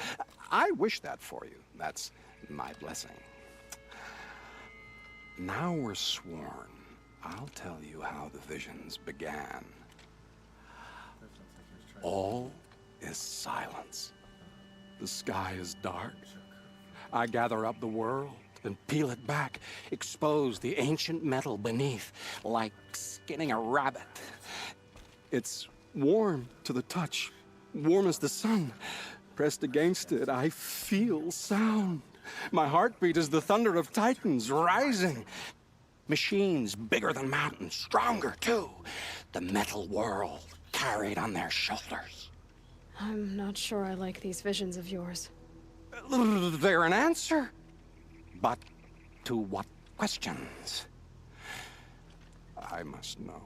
M: I wish that for you. That's my blessing. Now we're sworn. I'll tell you how the visions began. All is silence. The sky is dark. I gather up the world and peel it back, expose the ancient metal beneath, like skinning a rabbit. It's warm to the touch, warm as the sun. Pressed against it, I feel sound. My heartbeat is the thunder of titans rising. Machines bigger than mountains, stronger too. The metal world carried on their shoulders.
D: I'm not sure I like these visions of yours.
M: They're an answer. But to what questions? I must know.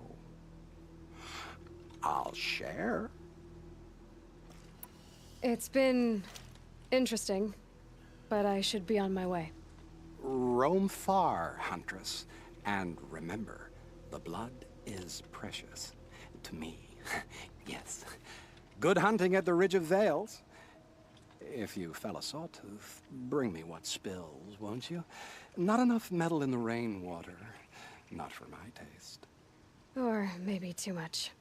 M: I'll share.
D: It's been interesting, but I should be on my way.
M: Roam far, Huntress. And remember, the blood is precious. To me, yes. Good hunting at the Ridge of Vales. If you fell a sawtooth, bring me what spills, won't you? Not enough metal in the rainwater. Not for my taste.
D: Or maybe too much.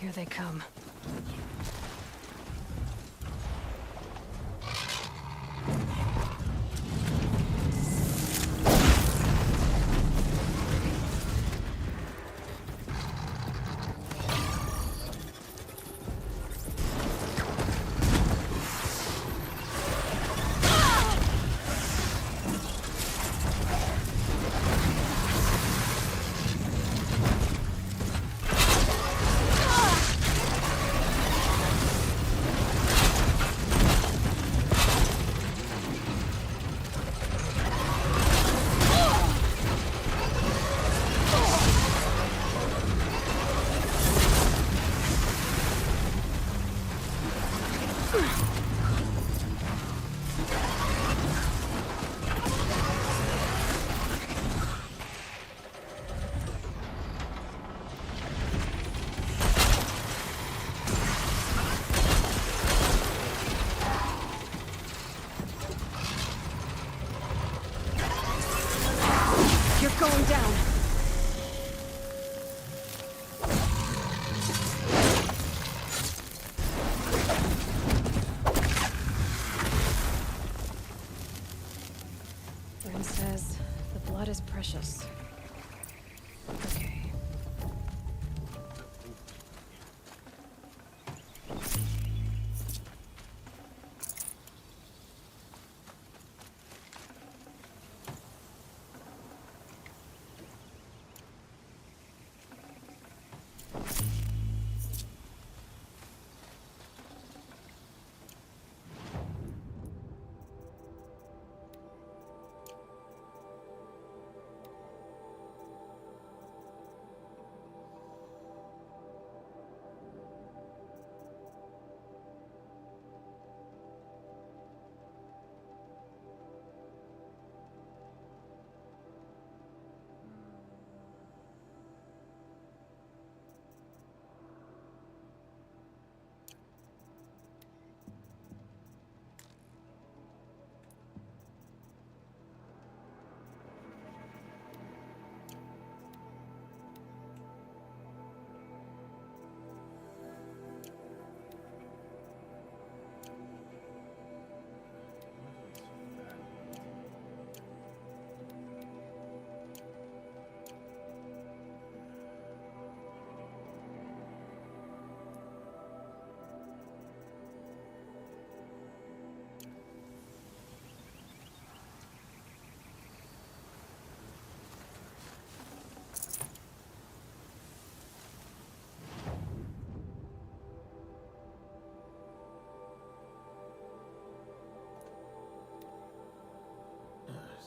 D: Here they come. going down. Ren says the blood is precious. Okay.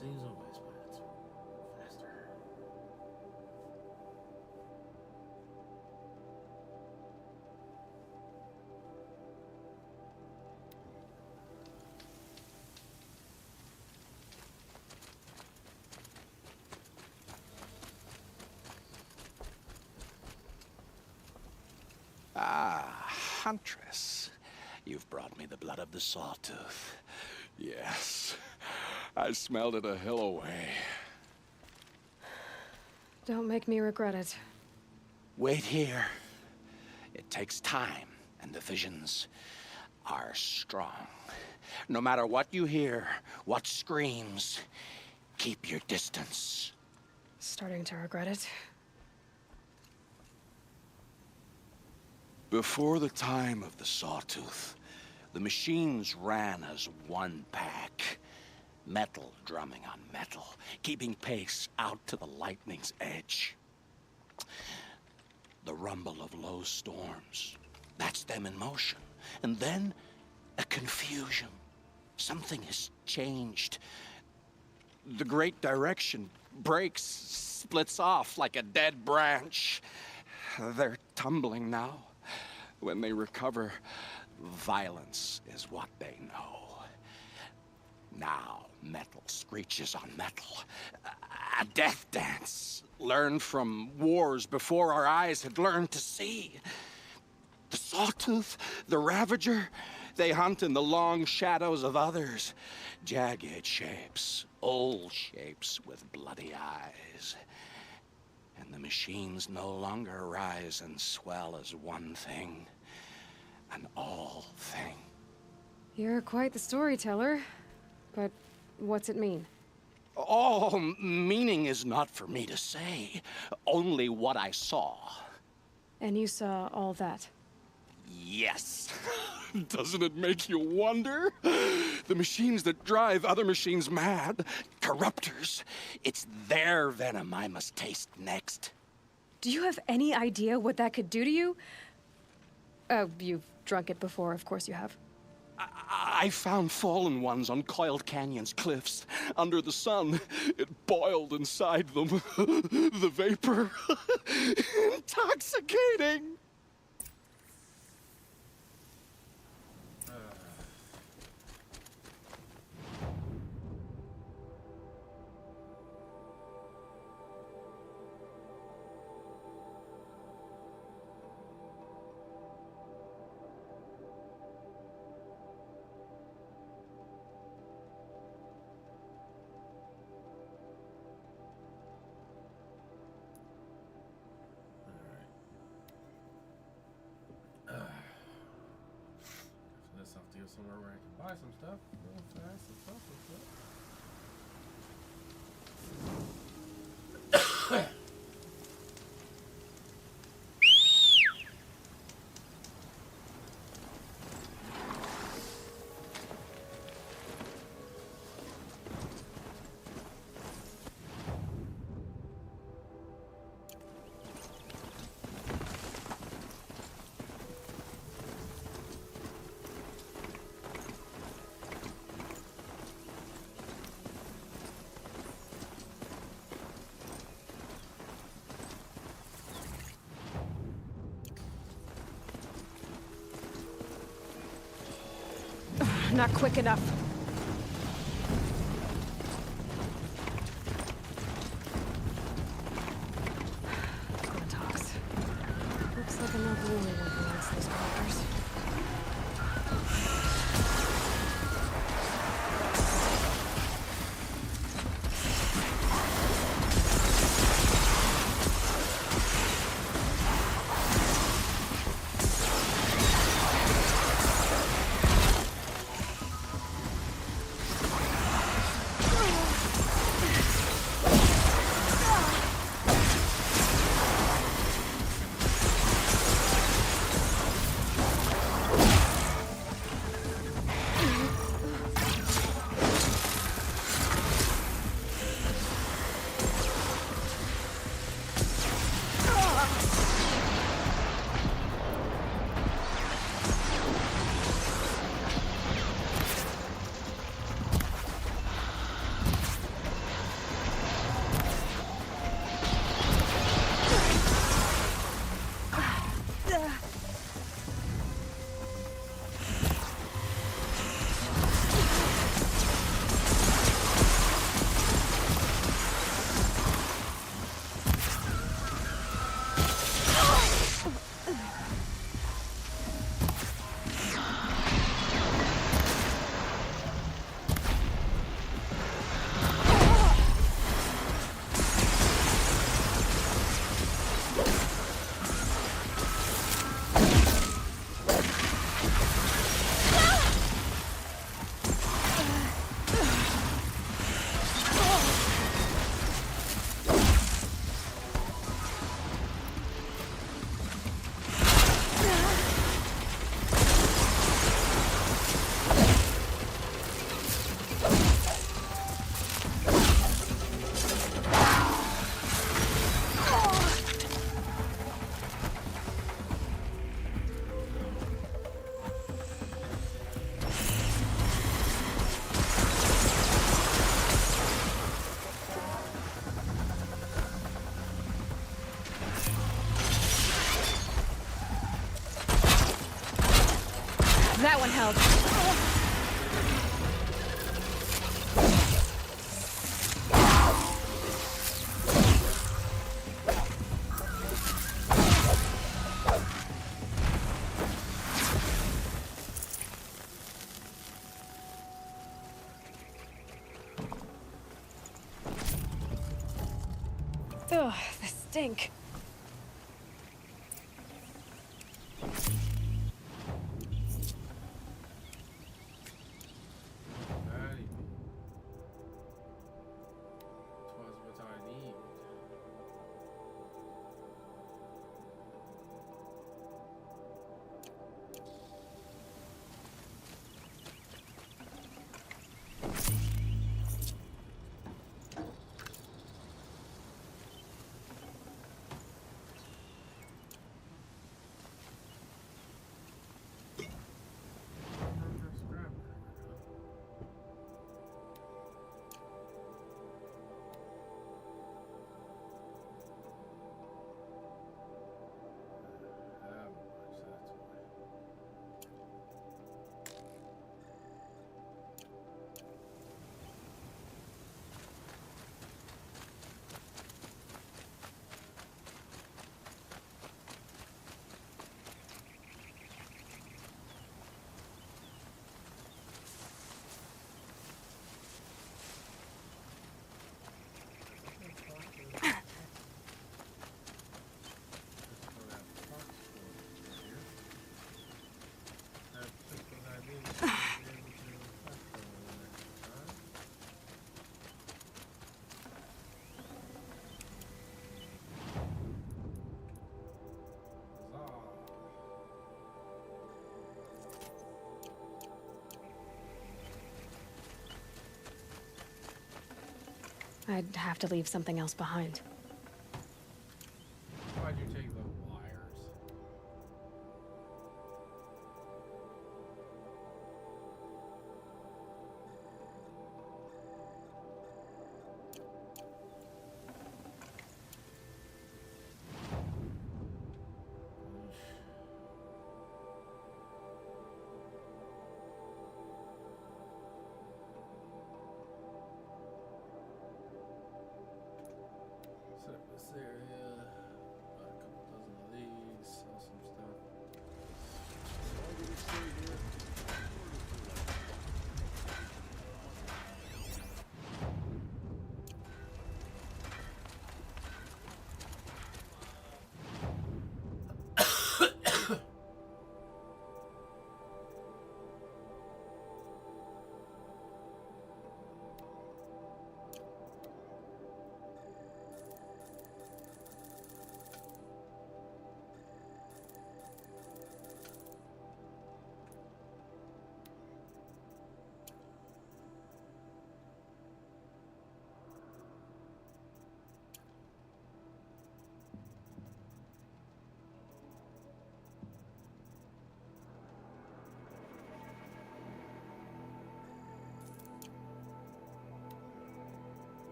B: Seems always, but it's faster.
J: Ah, Huntress. You've brought me the blood of the Sawtooth.
M: Yes. I smelled it a hill away.
D: Don't make me regret it.
J: Wait here. It takes time, and the visions are strong. No matter what you hear, what screams, keep your distance.
D: Starting to regret it.
J: Before the time of the Sawtooth, the machines ran as one pack. Metal drumming on metal, keeping pace out to the lightning's edge. The rumble of low storms, that's them in motion. And then, a confusion. Something has changed. The great direction breaks, splits off like a dead branch. They're tumbling now. When they recover, violence is what they know. Now, metal screeches on metal. A death dance, learned from wars before our eyes had learned to see. The Sawtooth, the Ravager, they hunt in the long shadows of others. Jagged shapes, old shapes with bloody eyes. And the machines no longer rise and swell as one thing, an all thing.
D: You're quite the storyteller. But what's it mean?
J: Oh, meaning is not for me to say. Only what I saw.
D: And you saw all that?
J: Yes.
M: Doesn't it make you wonder? The machines that drive other machines mad.
J: Corruptors. It's their venom I must taste next.
D: Do you have any idea what that could do to you? Oh, you've drunk it before, of course you have.
M: I found fallen ones on Coiled Canyon's cliffs. Under the sun, it boiled inside them. The vapor. Intoxicating.
B: somewhere where I can buy some stuff real fast and sell some stuff.
D: Not quick enough. Contacts. Looks like I'm not the only one who likes those characters. That one held. Ugh, the stink. I'd have to leave something else behind.
B: Why'd you take the wires? Set up this area, about a couple dozen of these, sell some stuff.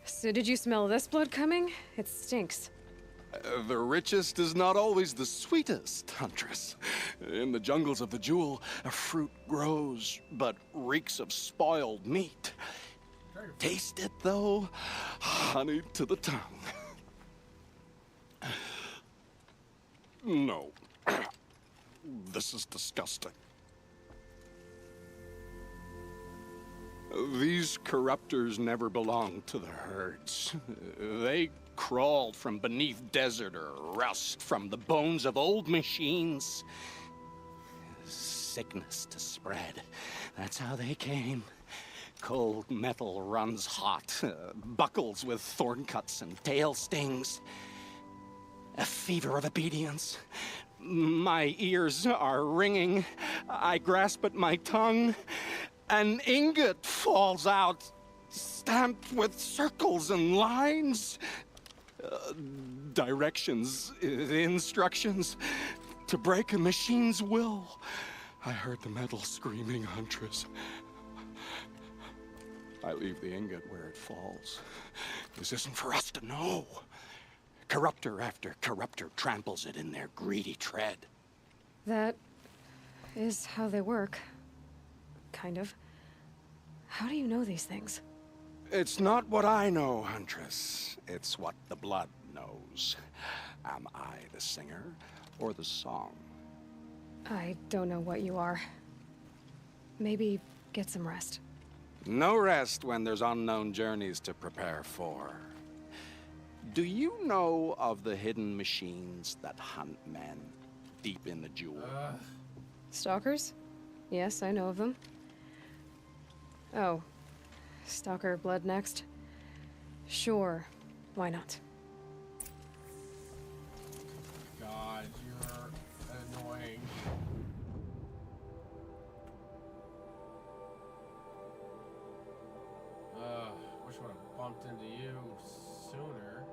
D: So did you smell this blood coming? It stinks.
J: The richest is not always the sweetest, Huntress. In the jungles of the Jewel, a fruit grows, but reeks of spoiled meat. Taste it, though, honey to the tongue. No. This is disgusting. These corruptors never belonged to the herds. They crawled from beneath desert or rust, from the bones of old machines. Sickness to spread. That's how they came. Cold metal runs hot, buckles with thorn cuts and tail stings. A fever of obedience. My ears are ringing. I grasp at my tongue. An ingot falls out, stamped with circles and lines. Directions, instructions to break a machine's will. I heard the metal screaming, Huntress. I leave the ingot where it falls. This isn't for us to know. Corruptor after corruptor tramples it in their greedy tread.
D: That is how they work. Kind of. How do you know these things?
J: It's not what I know, Huntress. It's what the blood knows. Am I the singer or the song?
D: I don't know what you are. Maybe get some rest.
J: No rest when there's unknown journeys to prepare for. Do you know of the hidden machines that hunt men deep in the Jewel?
D: Stalkers? Yes, I know of them. Oh. Stalker blood next? Sure. Why not?
B: God, you're annoying. Wish I would have bumped into you sooner.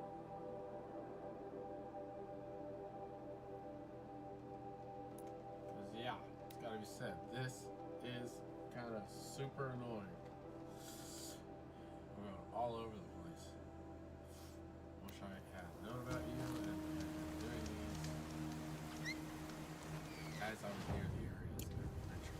B: Cause yeah, it's gotta be said. This is kind of super annoying. We're going all over the place. Wish I had known about you and doing these as I was near the areas of adventure.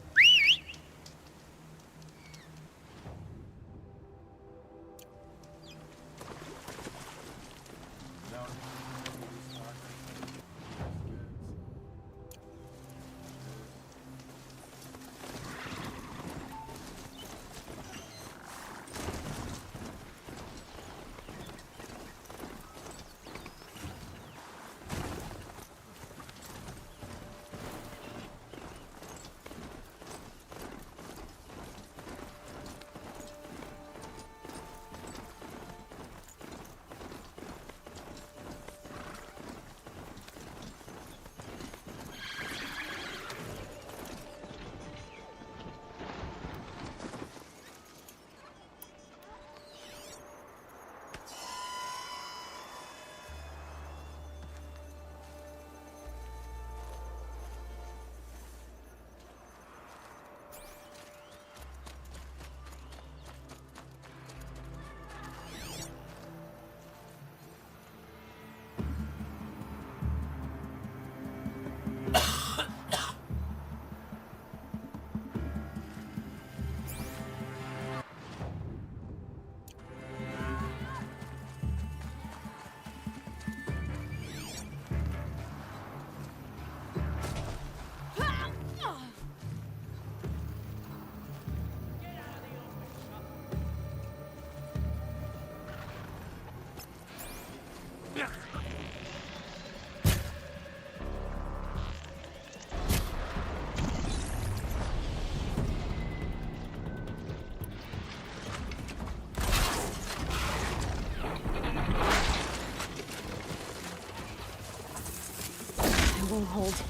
D: won't hold.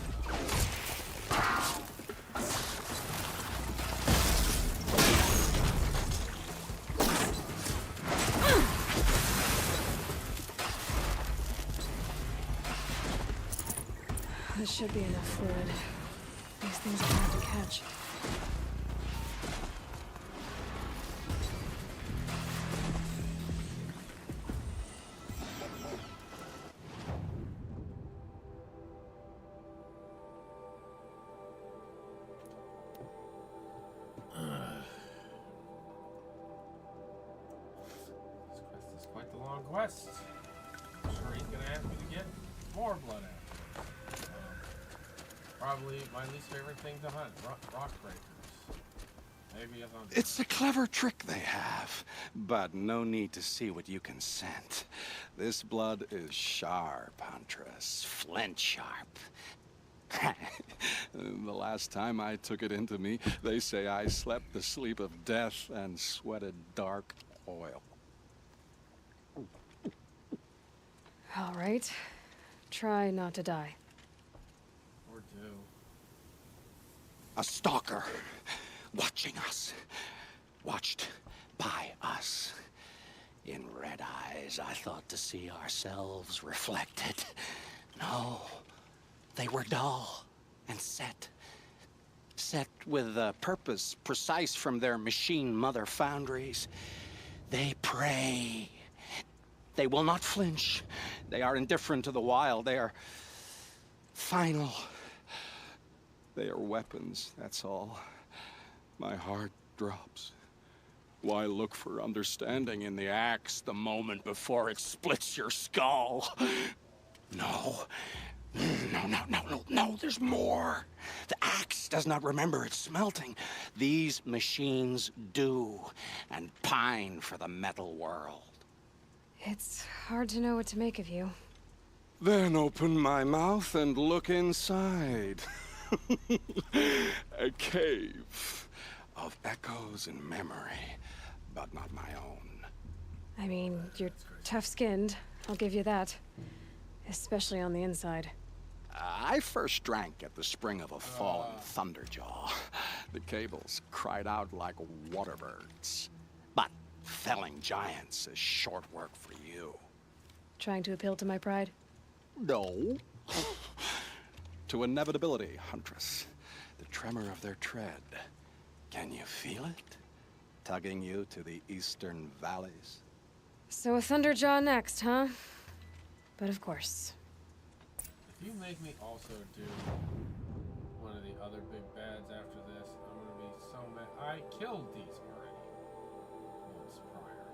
D: This should be enough fluid. These things are hard to catch.
B: This quest is quite the long quest. I'm sure he's gonna ask me to get more blood after. Probably my least favorite thing to hunt, rock breakers. Maybe a hunter.
J: It's a clever trick they have, but no need to see what you can scent. This blood is sharp, Huntress. Flint sharp. The last time I took it into me, they say I slept the sleep of death and sweated dark oil.
D: All right. Try not to die.
B: Or do.
J: A stalker, watching us, watched by us. In red eyes, I thought to see ourselves reflected. No, they were dull and set with a purpose precise from their machine mother foundries. They prey. They will not flinch. They are indifferent to the wild. They are final. They are weapons, that's all. My heart drops. Why look for understanding in the axe the moment before it splits your skull? No. No, there's more. The axe does not remember its smelting. These machines do, and pine for the metal world.
D: It's hard to know what to make of you.
J: Then open my mouth and look inside. A cave of echoes and memory, but not my own.
D: I mean, you're tough-skinned. I'll give you that. Especially on the inside.
J: I first drank at the spring of a fallen thunderjaw. The cables cried out like waterbirds. But felling giants is short work for you.
D: Trying to appeal to my pride?
J: No. To inevitability, Huntress. The tremor of their tread. Can you feel it? Tugging you to the eastern valleys?
D: So a Thunderjaw next, huh? But of course.
B: If you make me also do one of the other big bads after this, I'm gonna be so mad. I killed these already once prior.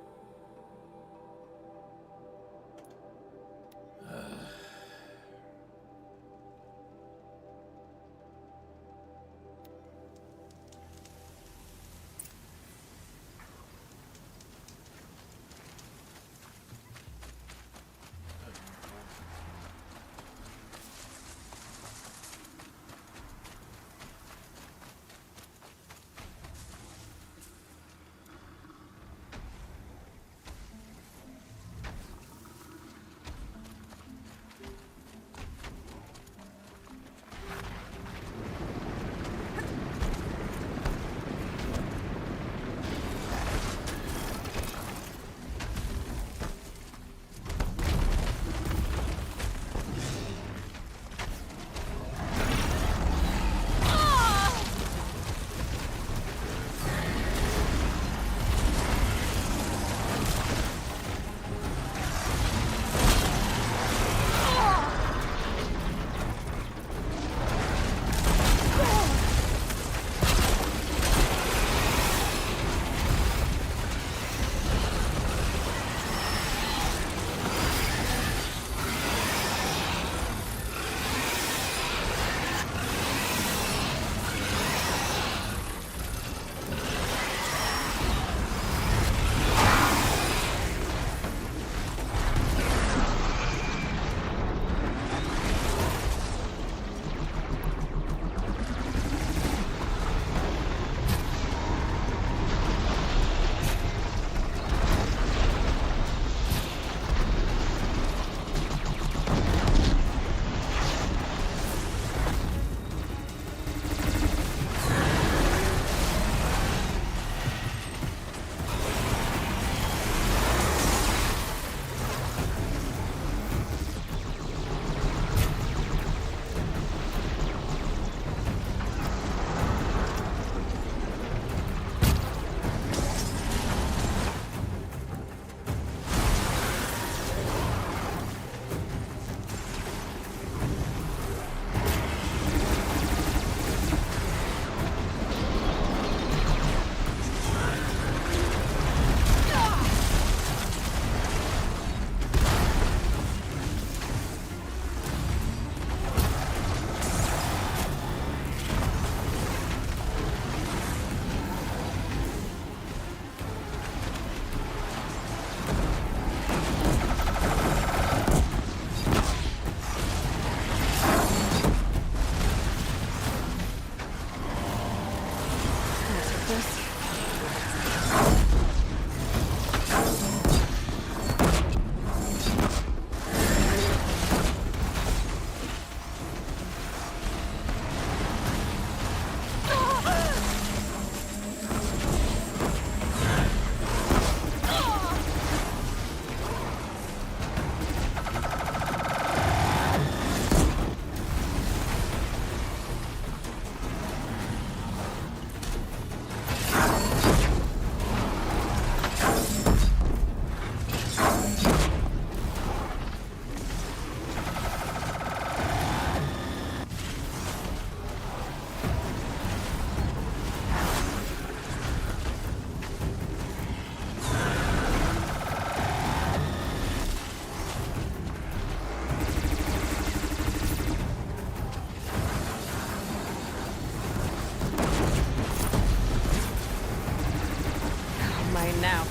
D: Fine, now.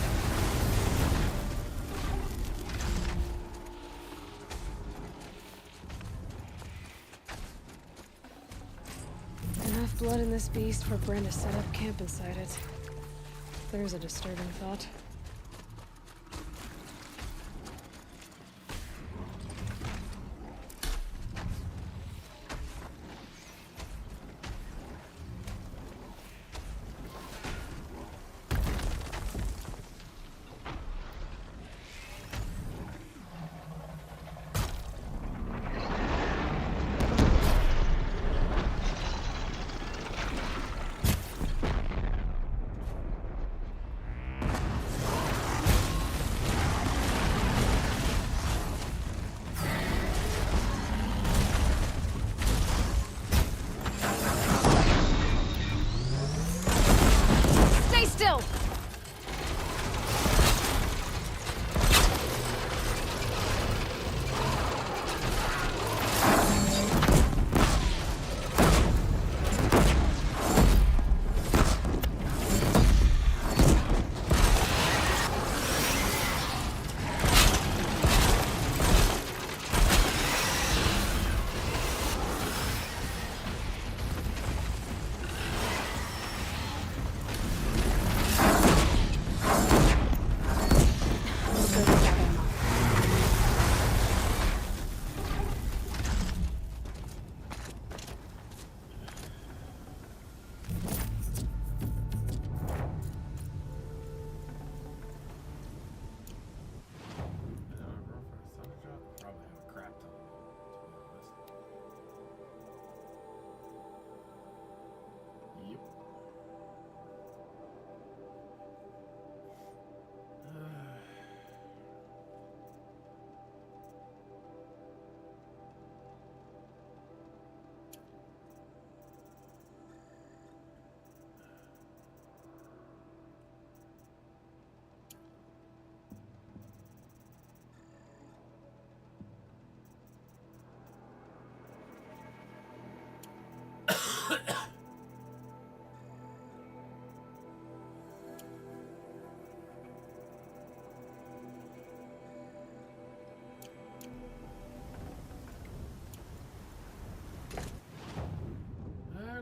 D: Enough blood in this beast for Bren to set up camp inside it. There's a disturbing thought. Stay still!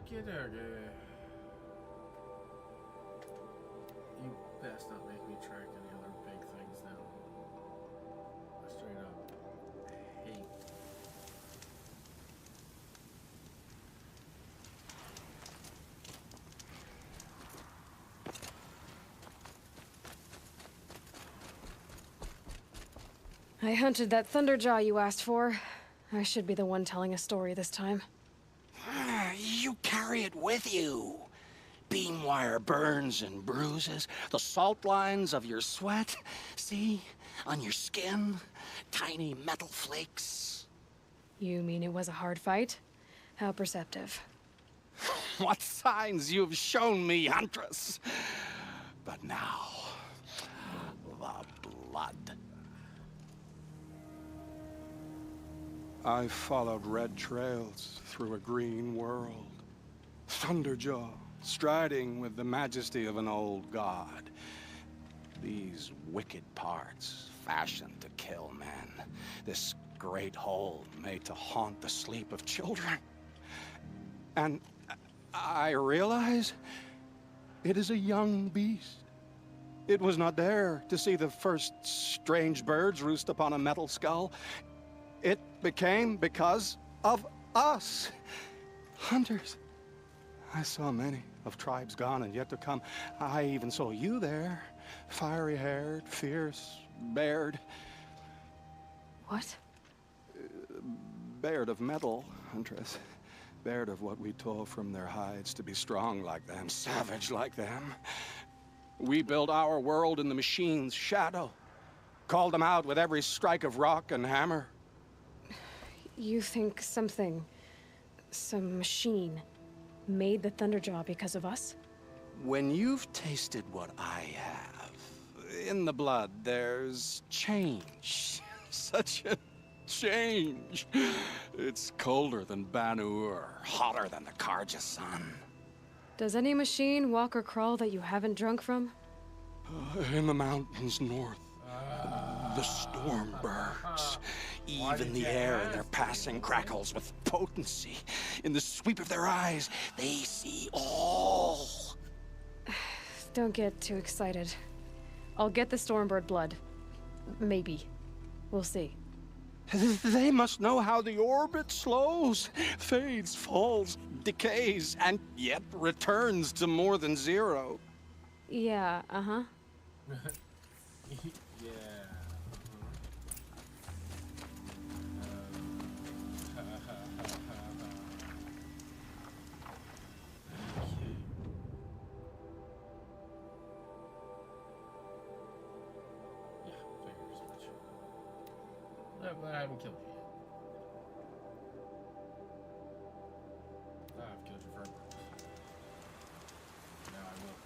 B: Okay, you best not make me track any other big things now. I straight up hate.
D: I hunted that Thunderjaw you asked for. I should be the one telling a story this time.
J: You carry it with you. Beam wire burns and bruises, the salt lines of your sweat. See? On your skin, tiny metal flakes.
D: You mean it was a hard fight? How perceptive.
J: What signs you've shown me, Huntress. But now, the blood.
M: I followed red trails through a green world. Thunderjaw, striding with the majesty of an old god.
J: These wicked parts, fashioned to kill men. This great hole made to haunt the sleep of children.
M: And I realize it is a young beast. It was not there to see the first strange birds roost upon a metal skull. It became because of us, hunters. I saw many of tribes gone and yet to come. I even saw you there, fiery-haired, fierce, bared.
D: What?
M: Bared of metal, Huntress. Bared of what we tore from their hides to be strong like them, savage like them. We built our world in the machine's shadow. Called them out with every strike of rock and hammer.
D: You think something, some machine, made the Thunderjaw because of us?
J: When you've tasted what I have, in the blood there's change. Such a change. It's colder than Banu-Ur, hotter than the Karja sun.
D: Does any machine walk or crawl that you haven't drunk from?
J: In the mountains north, the storm burns. Even the air in their passing crackles with potency. In the sweep of their eyes, they see all.
D: Don't get too excited. I'll get the Stormbird blood. Maybe. We'll see.
J: They must know how the orbit slows, fades, falls, decays, and yet returns to more than zero.
D: Yeah, uh-huh.
B: Yeah. But I haven't killed you yet. I've killed you for a purpose. Now I will.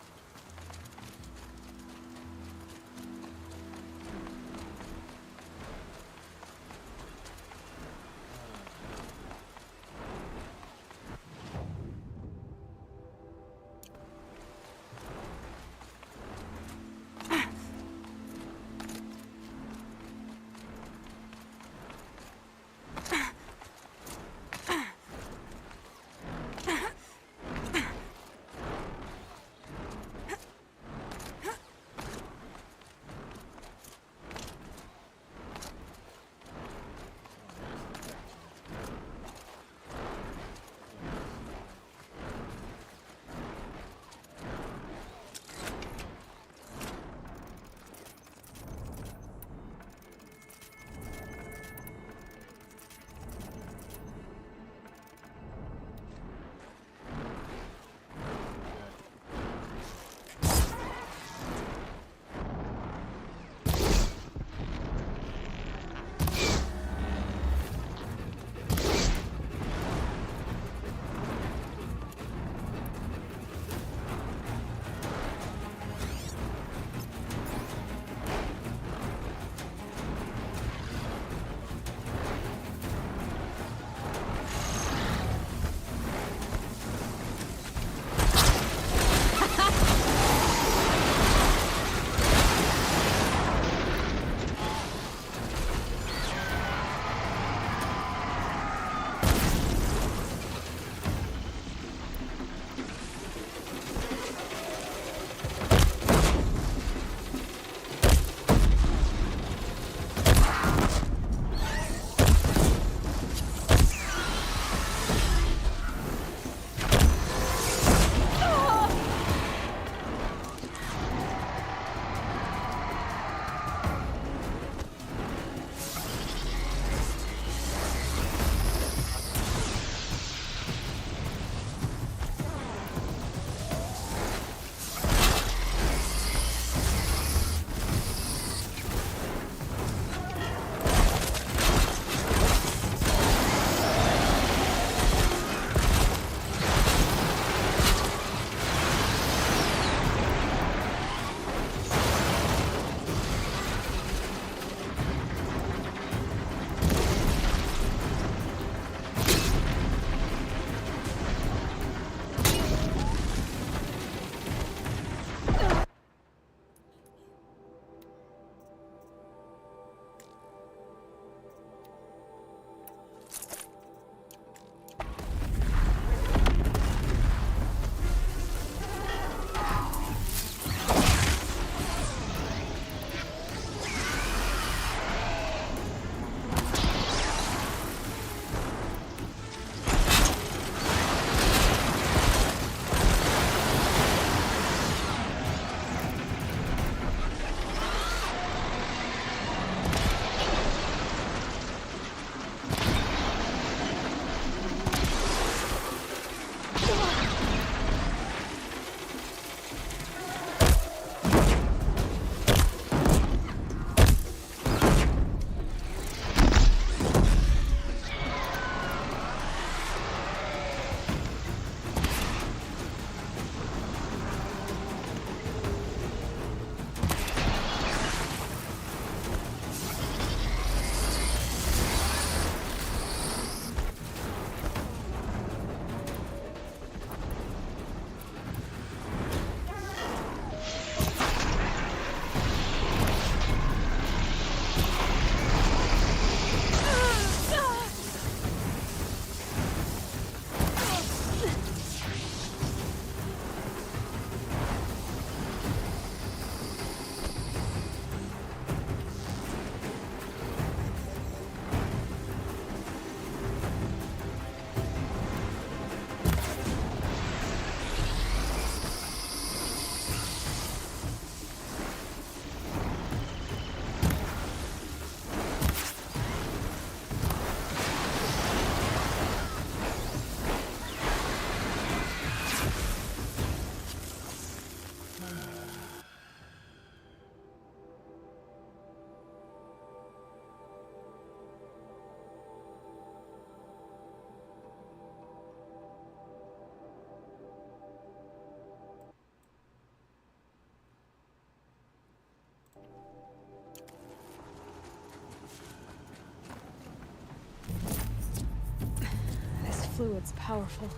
D: fluid's powerful.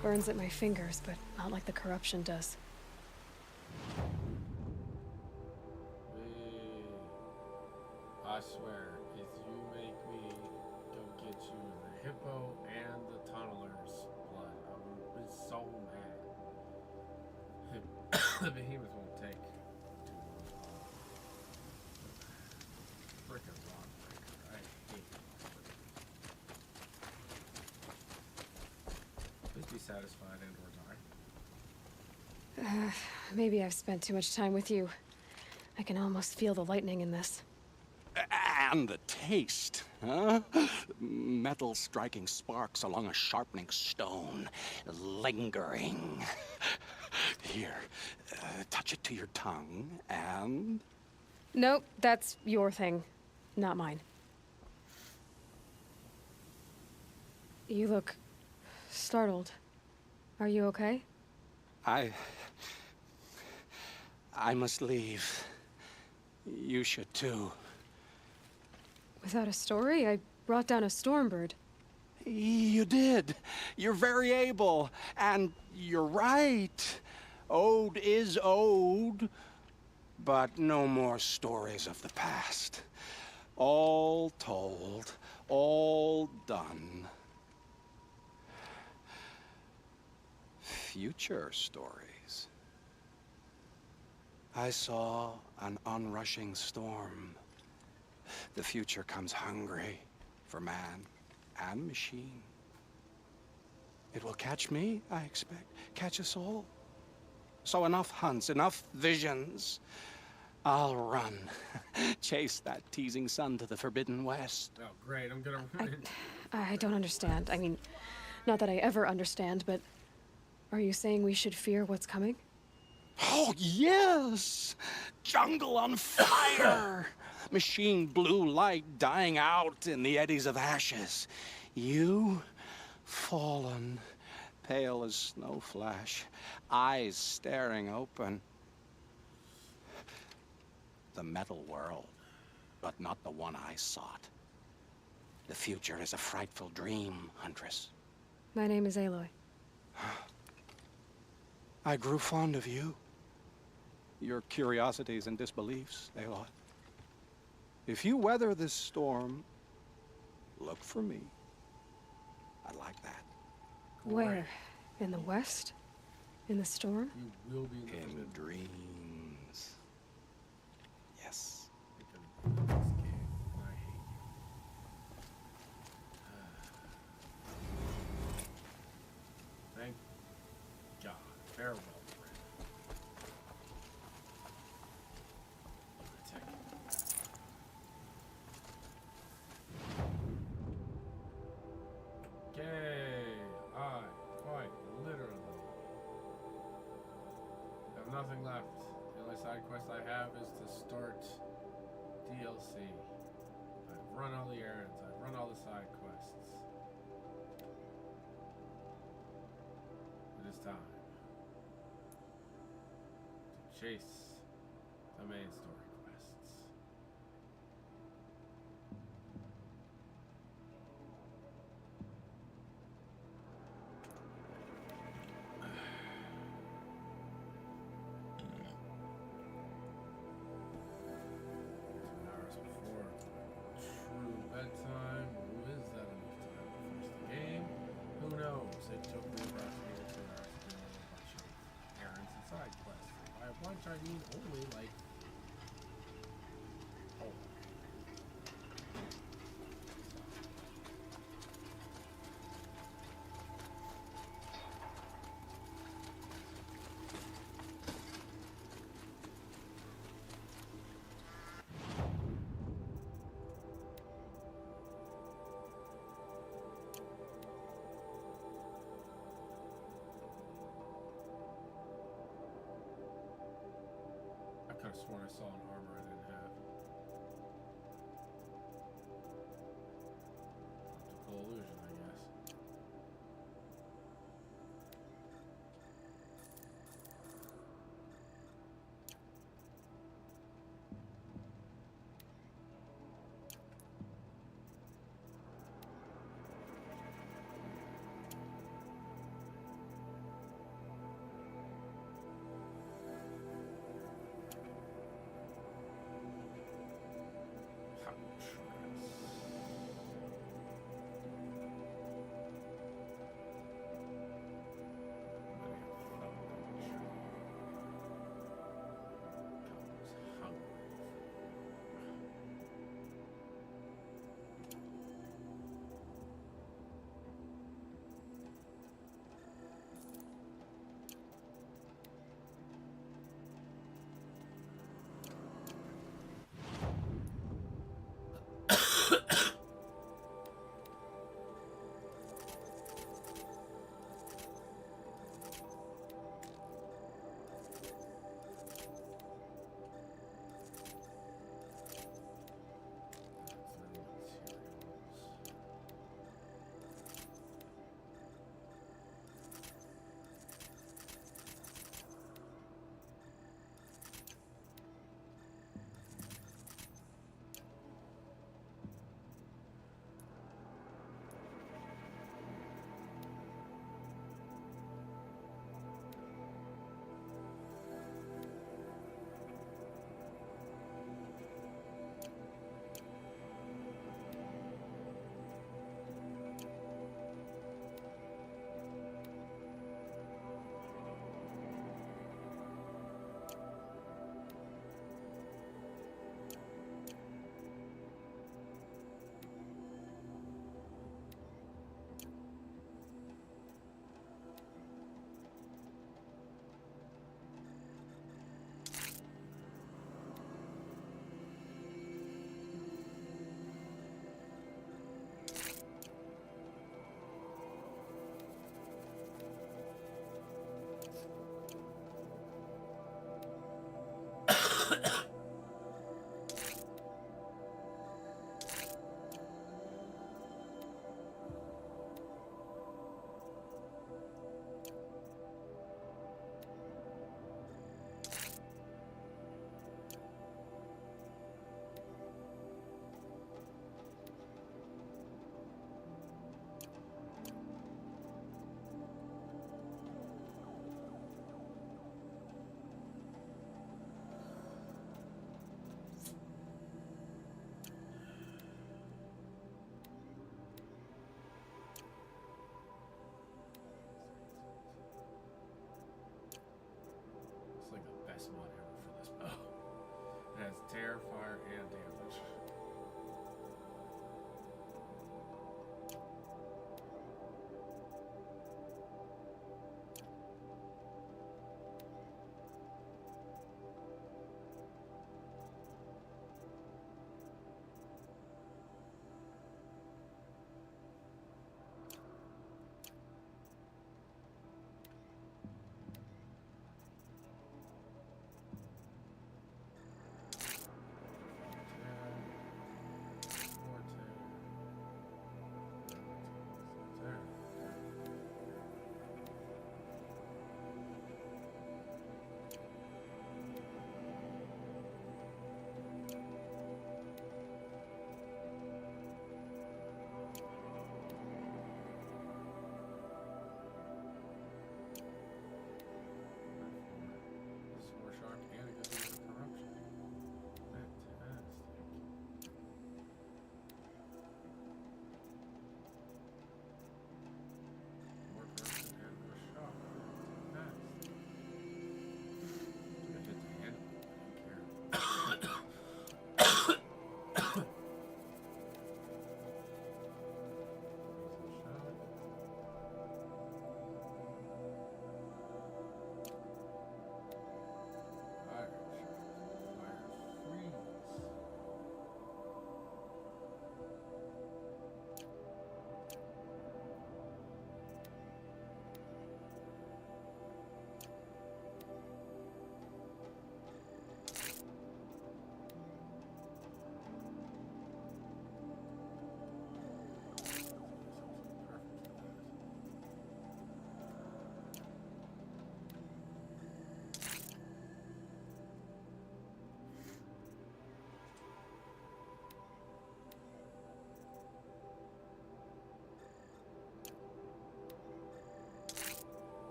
D: Burns at my fingers, but not like the corruption does.
B: I swear, if you make me go get you the hippo and the tunneler's blood, I will be so mad. The behemoth won't take too long. Frickin' rock breaker. I hate it. Please be satisfied and or die.
D: Maybe I've spent too much time with you. I can almost feel the lightning in this.
J: And the taste, huh? Metal striking sparks along a sharpening stone, lingering. Here, touch it to your tongue, and...
D: Nope, that's your thing, not mine. You look startled. Are you okay?
J: I must leave. You should too.
D: Without a story? I brought down a Stormbird.
J: You did. You're very able. And you're right. Ode is ode. But no more stories of the past. All told. All done. Future stories. I saw an onrushing storm. The future comes hungry for man and machine. It will catch me, I expect. Catch us all. So enough hunts, enough visions. I'll run. Chase that teasing sun to the forbidden west.
B: Oh, great. I'm gonna run.
D: I don't understand. I mean, not that I ever understand, but are you saying we should fear what's coming?
J: Oh, yes! Jungle on fire! Machine blue light dying out in the eddies of ashes. You, fallen, pale as snow flash, eyes staring open. The metal world, but not the one I sought. The future is a frightful dream, Huntress.
D: My name is Aloy.
J: I grew fond of you. Your curiosities and disbeliefs, Aloy. If you weather this storm, look for me. I like that.
D: Where? In the west? In the storm?
B: You will be
J: in dreams. Yes.
B: Thank God. Farewell, friend. Okay, I quite literally have nothing left. The only side quest I have is to start DLC. I've run all the errands, I've run all the side quests. It is time to chase the main story quests. Bedtime. Who is that enough time to finish the game? Who knows? It took me about 3 to 2 hours to do a bunch of errands and side quests. By a bunch, I mean only like. Oh. I could have sworn I saw an armor I didn't have. Optical illusion, I guess. has tear, fire, and damage.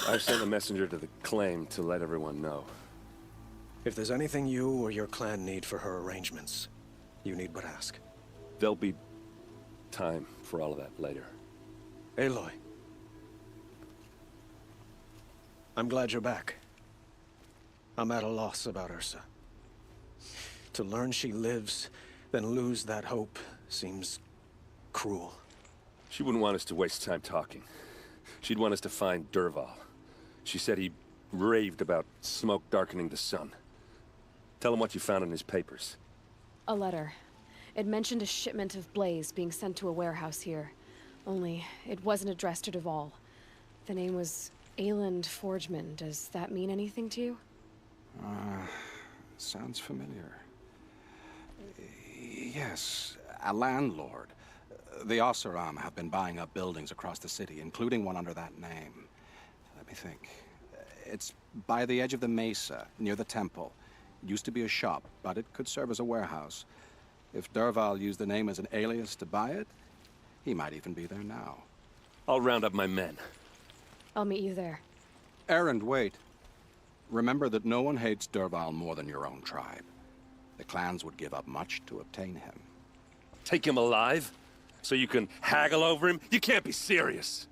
O: I've sent a messenger to the claim to let everyone know.
T: If there's anything you or your clan need for her arrangements, you need but ask.
O: There'll be time for all of that later.
T: Aloy. I'm glad you're back. I'm at a loss about Ursa. To learn she lives, then lose that hope, seems cruel.
O: She wouldn't want us to waste time talking. She'd want us to find Dervahl. She said he raved about smoke darkening the sun. Tell him what you found in his papers.
D: A letter. It mentioned a shipment of blaze being sent to a warehouse here. Only, it wasn't addressed to Dervahl. The name was Ayland Forgeman. Does that mean anything to you?
M: Sounds familiar. Yes, a landlord. The Oseram have been buying up buildings across the city, including one under that name. Let me think. It's by the edge of the mesa, near the temple. It used to be a shop, but it could serve as a warehouse. If Dervahl used the name as an alias to buy it, he might even be there now.
O: I'll round up my men.
D: I'll meet you there.
M: Erend, wait. Remember that no one hates Dervahl more than your own tribe. The clans would give up much to obtain him.
O: Take him alive? So you can haggle over him? You can't be serious.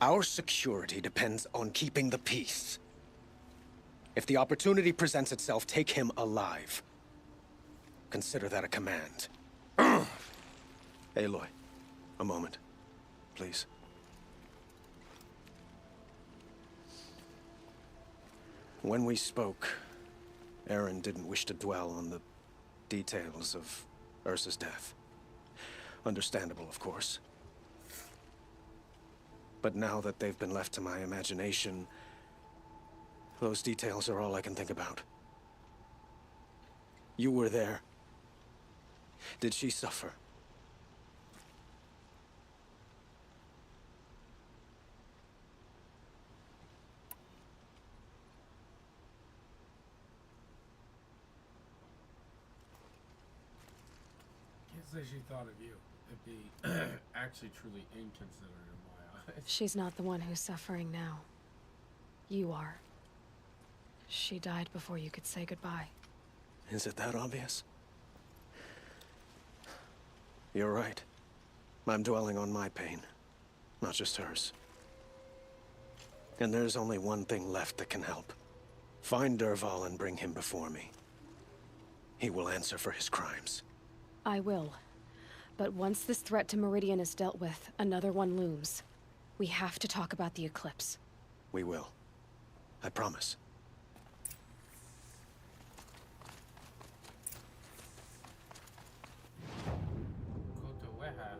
T: Our security depends on keeping the peace. If the opportunity presents itself, take him alive. Consider that a command. Aloy, a moment, please. When we spoke, Erend didn't wish to dwell on the details of Ursa's death. Understandable, of course. But now that they've been left to my imagination, those details are all I can think about. You were there. Did she suffer?
B: Can't say she thought of you. It'd be actually truly inconsiderate in my eyes.
D: She's not the one who's suffering now. You are. She died before you could say goodbye.
T: Is it that obvious? You're right. I'm dwelling on my pain, not just hers. And there's only one thing left that can help. Find Dervahl and bring him before me. He will answer for his crimes.
D: I will. But once this threat to Meridian is dealt with, another one looms. We have to talk about the eclipse.
T: We will. I promise.
B: Go to warehouse.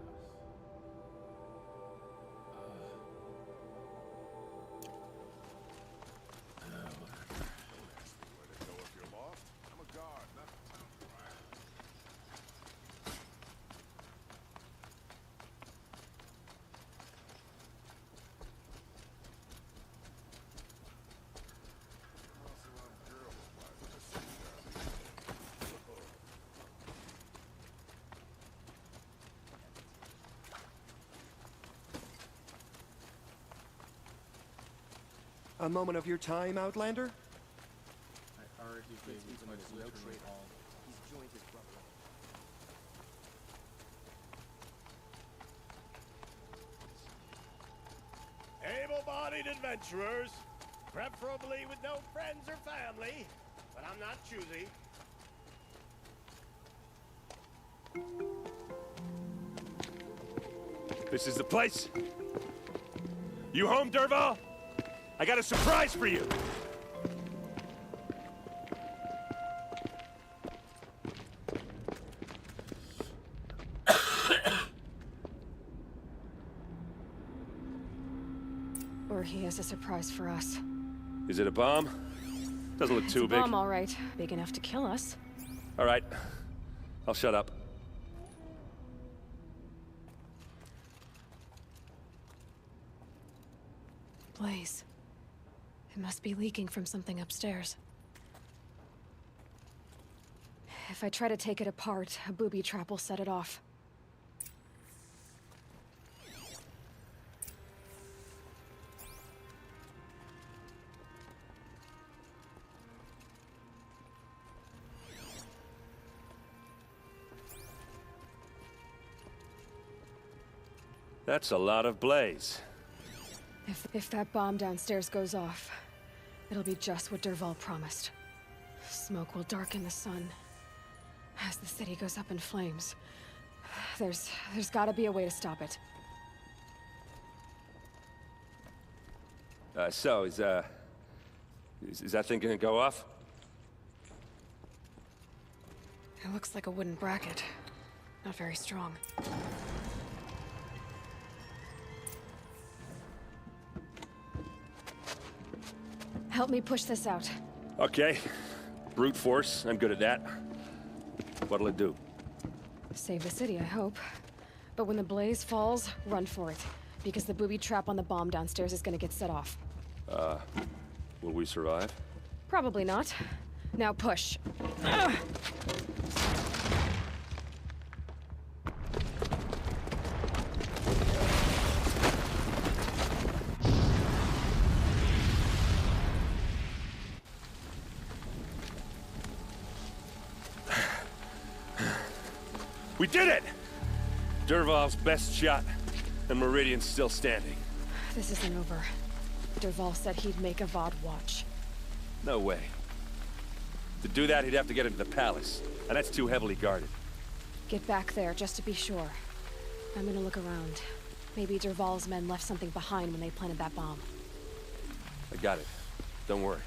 U: A moment of your time, Outlander?
B: I already gave you my literally all.
U: He's joined his brother.
N: Able-bodied adventurers, preferably with no friends or family, but I'm not choosy.
O: This is the place? You home, Dervahl? I got a surprise for you!
D: Or he has a surprise for us.
O: Is it a bomb? Doesn't look too
D: It's a
O: big.
D: bomb, all right. Big enough to kill us.
O: All right. I'll shut up.
D: Blaze. It must be leaking from something upstairs. If I try to take it apart, a booby trap will set it off.
O: That's a lot of blaze.
D: If that bomb downstairs goes off, it'll be just what Dervahl promised. Smoke will darken the sun. As the city goes up in flames, there's gotta be a way to stop it.
O: So, is that thing gonna go off?
D: It looks like a wooden bracket. Not very strong. Help me push this out.
O: Okay. Brute force, I'm good at that. What'll it do?
D: Save the city, I hope. But when the blaze falls, run for it. Because the booby trap on the bomb downstairs is gonna get set off.
O: Will we survive?
D: Probably not. Now push. Ugh.
O: We did it! Dervahl's best shot, and Meridian's still standing.
D: This isn't over. Dervahl said he'd make Avad watch.
O: No way. To do that, he'd have to get into the palace, and that's too heavily guarded.
D: Get back there, just to be sure. I'm gonna look around. Maybe Dervahl's men left something behind when they planted that bomb.
O: I got it. Don't worry.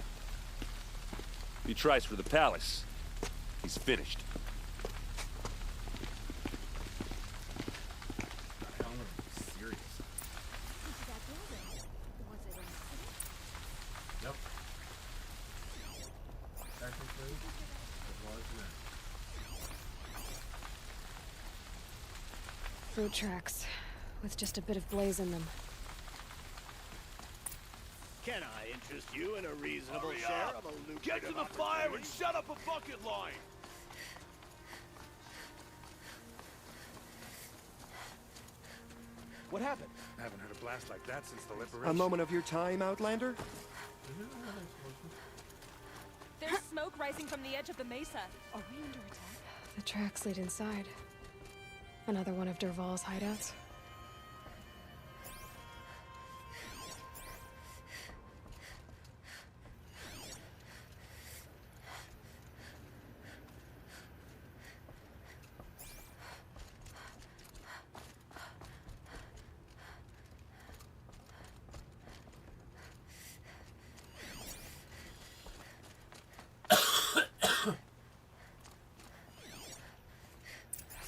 O: If he tries for the palace, he's finished.
D: Fruit tracks, with just a bit of blaze in them.
N: Can I interest you in a reasonable
F: Hurry
N: share
F: up.
N: of a lucrative
F: Get to the fire and set up a bucket line!
U: What happened?
F: I haven't heard a blast like that since the liberation.
U: A moment of your time, Outlander?
I: There's smoke rising from the edge of the mesa. Are we under attack?
D: The tracks lead inside. Another one of Dervahl's hideouts.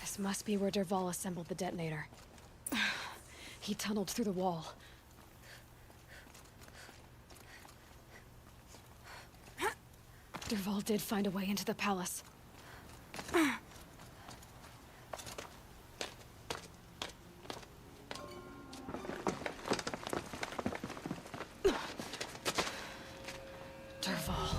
D: This must be where Dervahl assembled the detonator. He tunneled through the wall. Dervahl did find a way into the palace. Dervahl.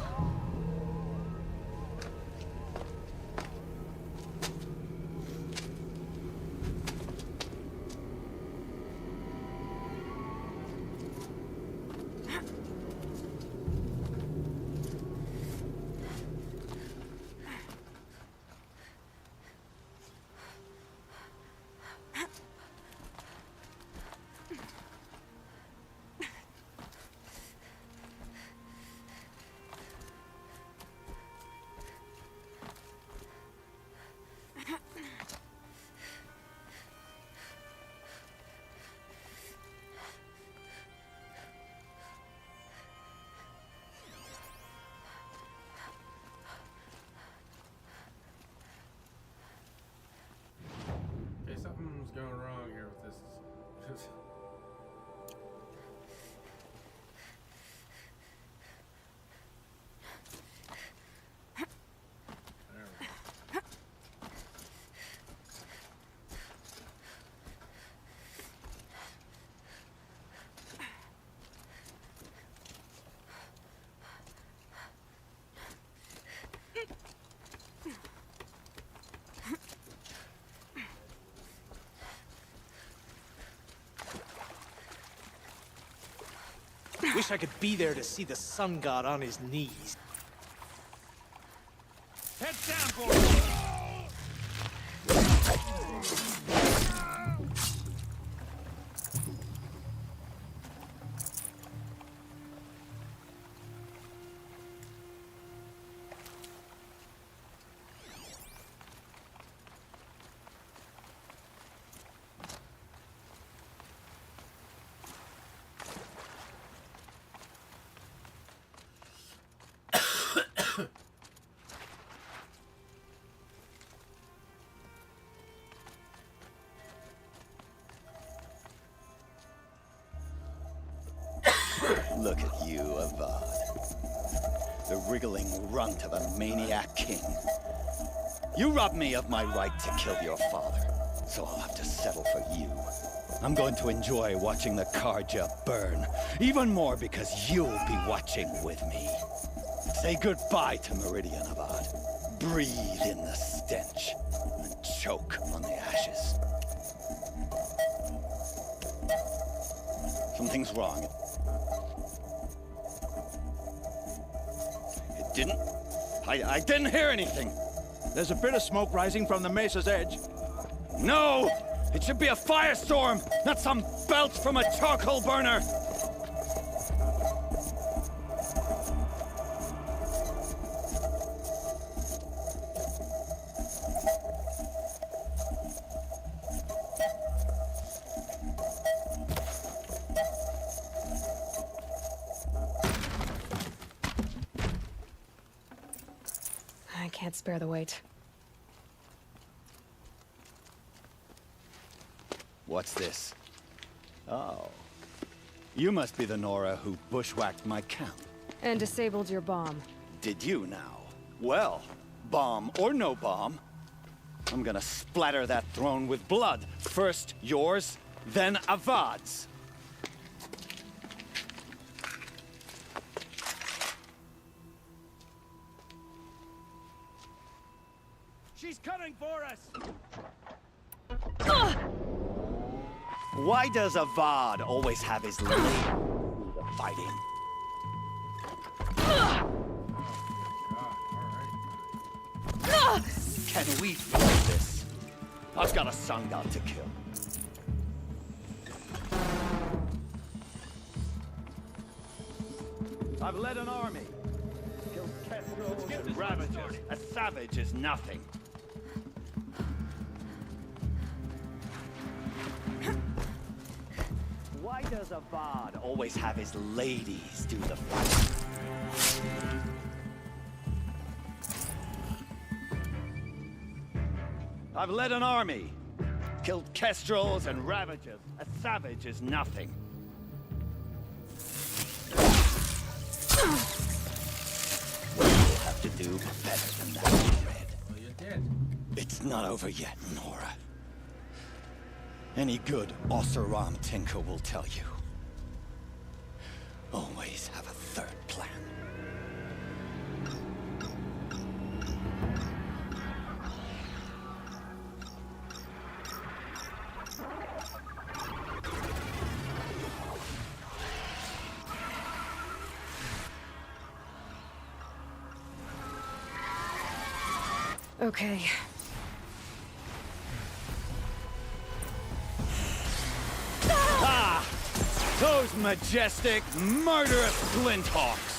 B: Okay, something's going wrong here with this. There we go.
E: Wish I could be there to see the sun god on his knees.
F: Head down, boys!
Q: Look at you, Avad. The wriggling runt of a maniac king. You robbed me of my right to kill your father, so I'll have to settle for you. I'm going to enjoy watching the Karja burn, even more because you'll be watching with me. Say goodbye to Meridian, Avad. Breathe in the stench, and choke on the ashes. Something's wrong. It didn't... I didn't hear anything.
C: There's a bit of smoke rising from the mesa's edge.
Q: No! It should be a firestorm, not some belch from a charcoal burner!
D: I can't spare the weight.
Q: What's this? Oh. You must be the Nora who bushwhacked my camp.
D: And disabled your bomb.
Q: Did you now? Well, bomb or no bomb, I'm gonna splatter that throne with blood. First yours, then Avad's.
C: She's coming for us!
Q: Why does Avad always have his lady fighting? Can we finish this? I've got a sun god to kill. I've led an army. Killed Kestrels and Ravagers. A savage is nothing. Why does Avad always have his ladies do the fighting? I've led an army. Killed Kestrels and Ravagers. A savage is nothing. We'll have to do better than that, Red.
B: Well, you did.
Q: It's not over yet, Nora. Any good Oseram tinker will tell you. Always have a third plan.
D: Okay.
Q: Ah! Those majestic, murderous Flinthawks!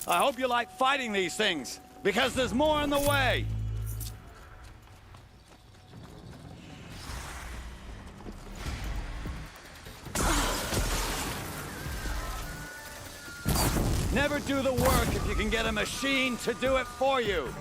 Q: I hope you like fighting these things, because there's more on the way! Never do the work if you can get a machine to do it for you!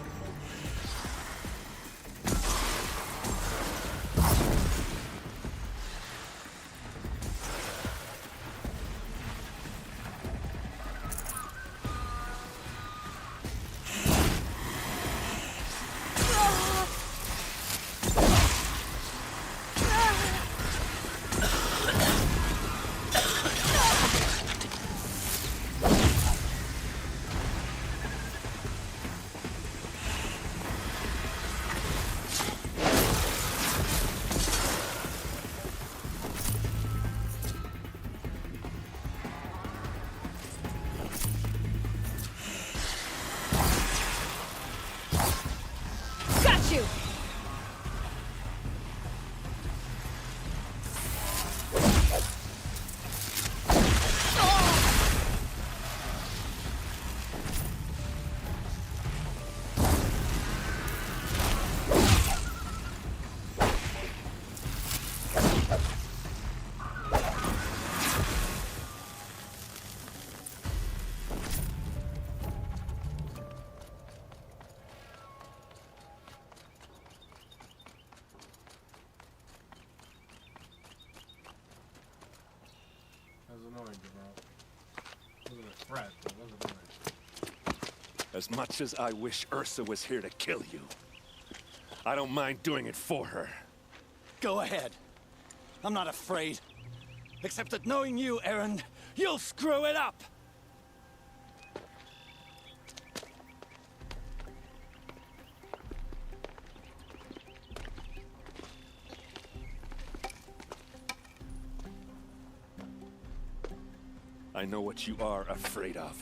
B: annoying, bro. It wasn't a threat, but it was annoying.
O: As much as I wish Ursa was here to kill you, I don't mind doing it for her.
Q: Go ahead. I'm not afraid. Except that knowing you, Erend, you'll screw it up!
O: I know what you are afraid of.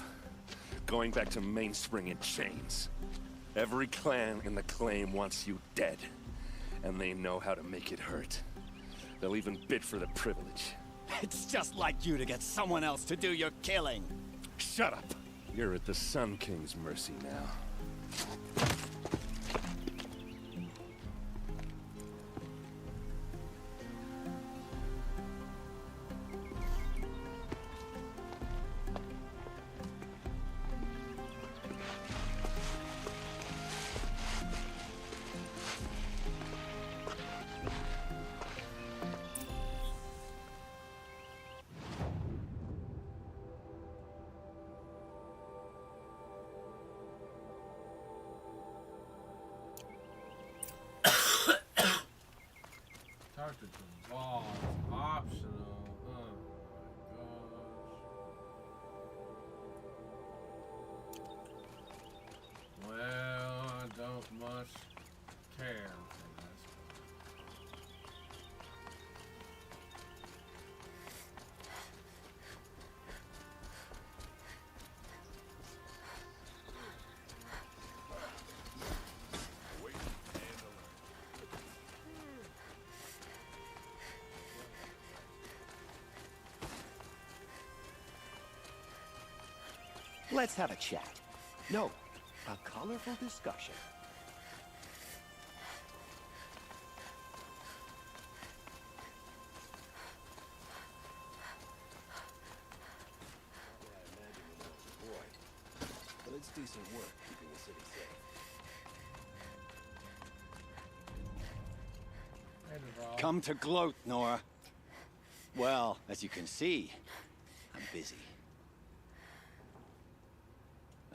O: Going back to Mainspring in chains. Every clan in the claim wants you dead. And they know how to make it hurt. They'll even bid for the privilege.
Q: It's just like you to get someone else to do your killing.
O: Shut up! You're at the Sun King's mercy now.
B: Talk to Dervahl. It's optional. Oh my gosh. Well, I don't much care.
S: Let's have a chat. No, a colorful discussion.
T: But it's decent work keeping the city safe.
Q: Come to gloat, Nora. Well, as you can see, I'm busy.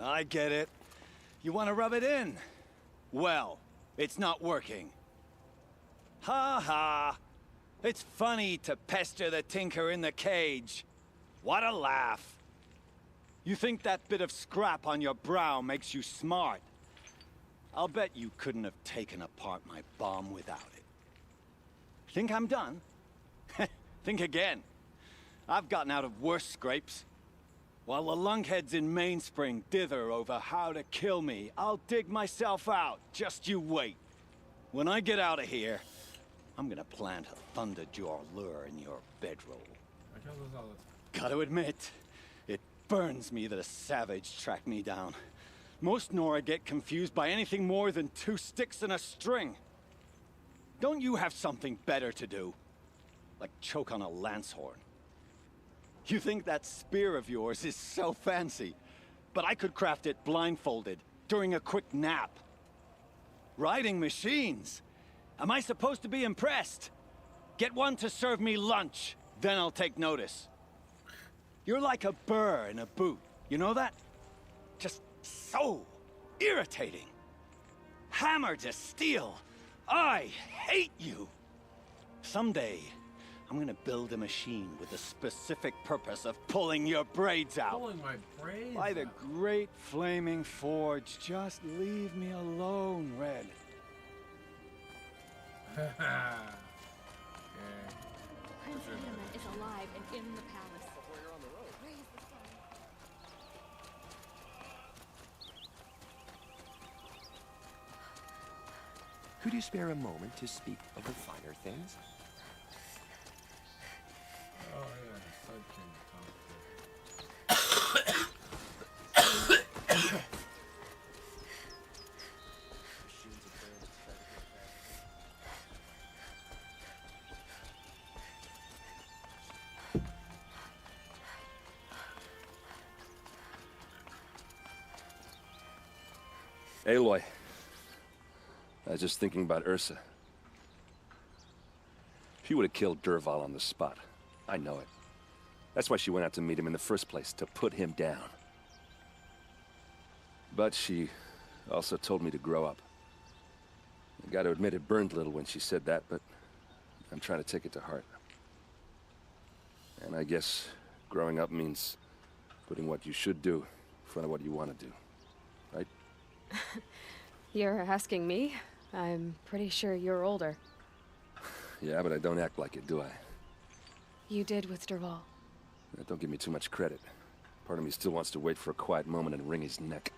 Q: I get it. You want to rub it in? Well, it's not working. Ha ha! It's funny to pester the tinker in the cage. What a laugh. You think that bit of scrap on your brow makes you smart? I'll bet you couldn't have taken apart my bomb without it. Think I'm done? Think again. I've gotten out of worse scrapes. While the lunkheads in Mainspring dither over how to kill me, I'll dig myself out. Just you wait. When I get out of here, I'm gonna plant a Thunderjaw lure in your bedroll.
B: I kill those all the time.
Q: Gotta admit, it burns me that a savage tracked me down. Most Nora get confused by anything more than 2 sticks and a string. Don't you have something better to do? Like choke on a lance horn. You think that spear of yours is so fancy, but I could craft it blindfolded during a quick nap. Riding machines? Am I supposed to be impressed? Get one to serve me lunch, then I'll take notice. You're like a burr in a boot, you know that? Just so irritating. Hammer to steel. I hate you. Someday, I'm gonna build a machine with the specific purpose of pulling your braids out.
B: Pulling my braids
Q: By the
B: out.
Q: great flaming forge, just leave me alone, Red.
B: Okay.
I: Prince Eamon is alive and in the palace. Raise the sun.
K: Could you spare a moment to speak of the finer things?
B: Oh yeah, Sun King
O: Aloy. I was just thinking about Ursa. She would have killed Dervahl on the spot. I know it. That's why she went out to meet him in the first place, to put him down. But she also told me to grow up. I gotta admit it burned a little when she said that, but I'm trying to take it to heart. And I guess growing up means putting what you should do in front of what you want to do, right?
D: You're asking me? I'm pretty sure you're older.
O: Yeah, but I don't act like it, do I?
D: You did with Dervahl.
O: Don't give me too much credit. Part of me still wants to wait for a quiet moment and wring his neck.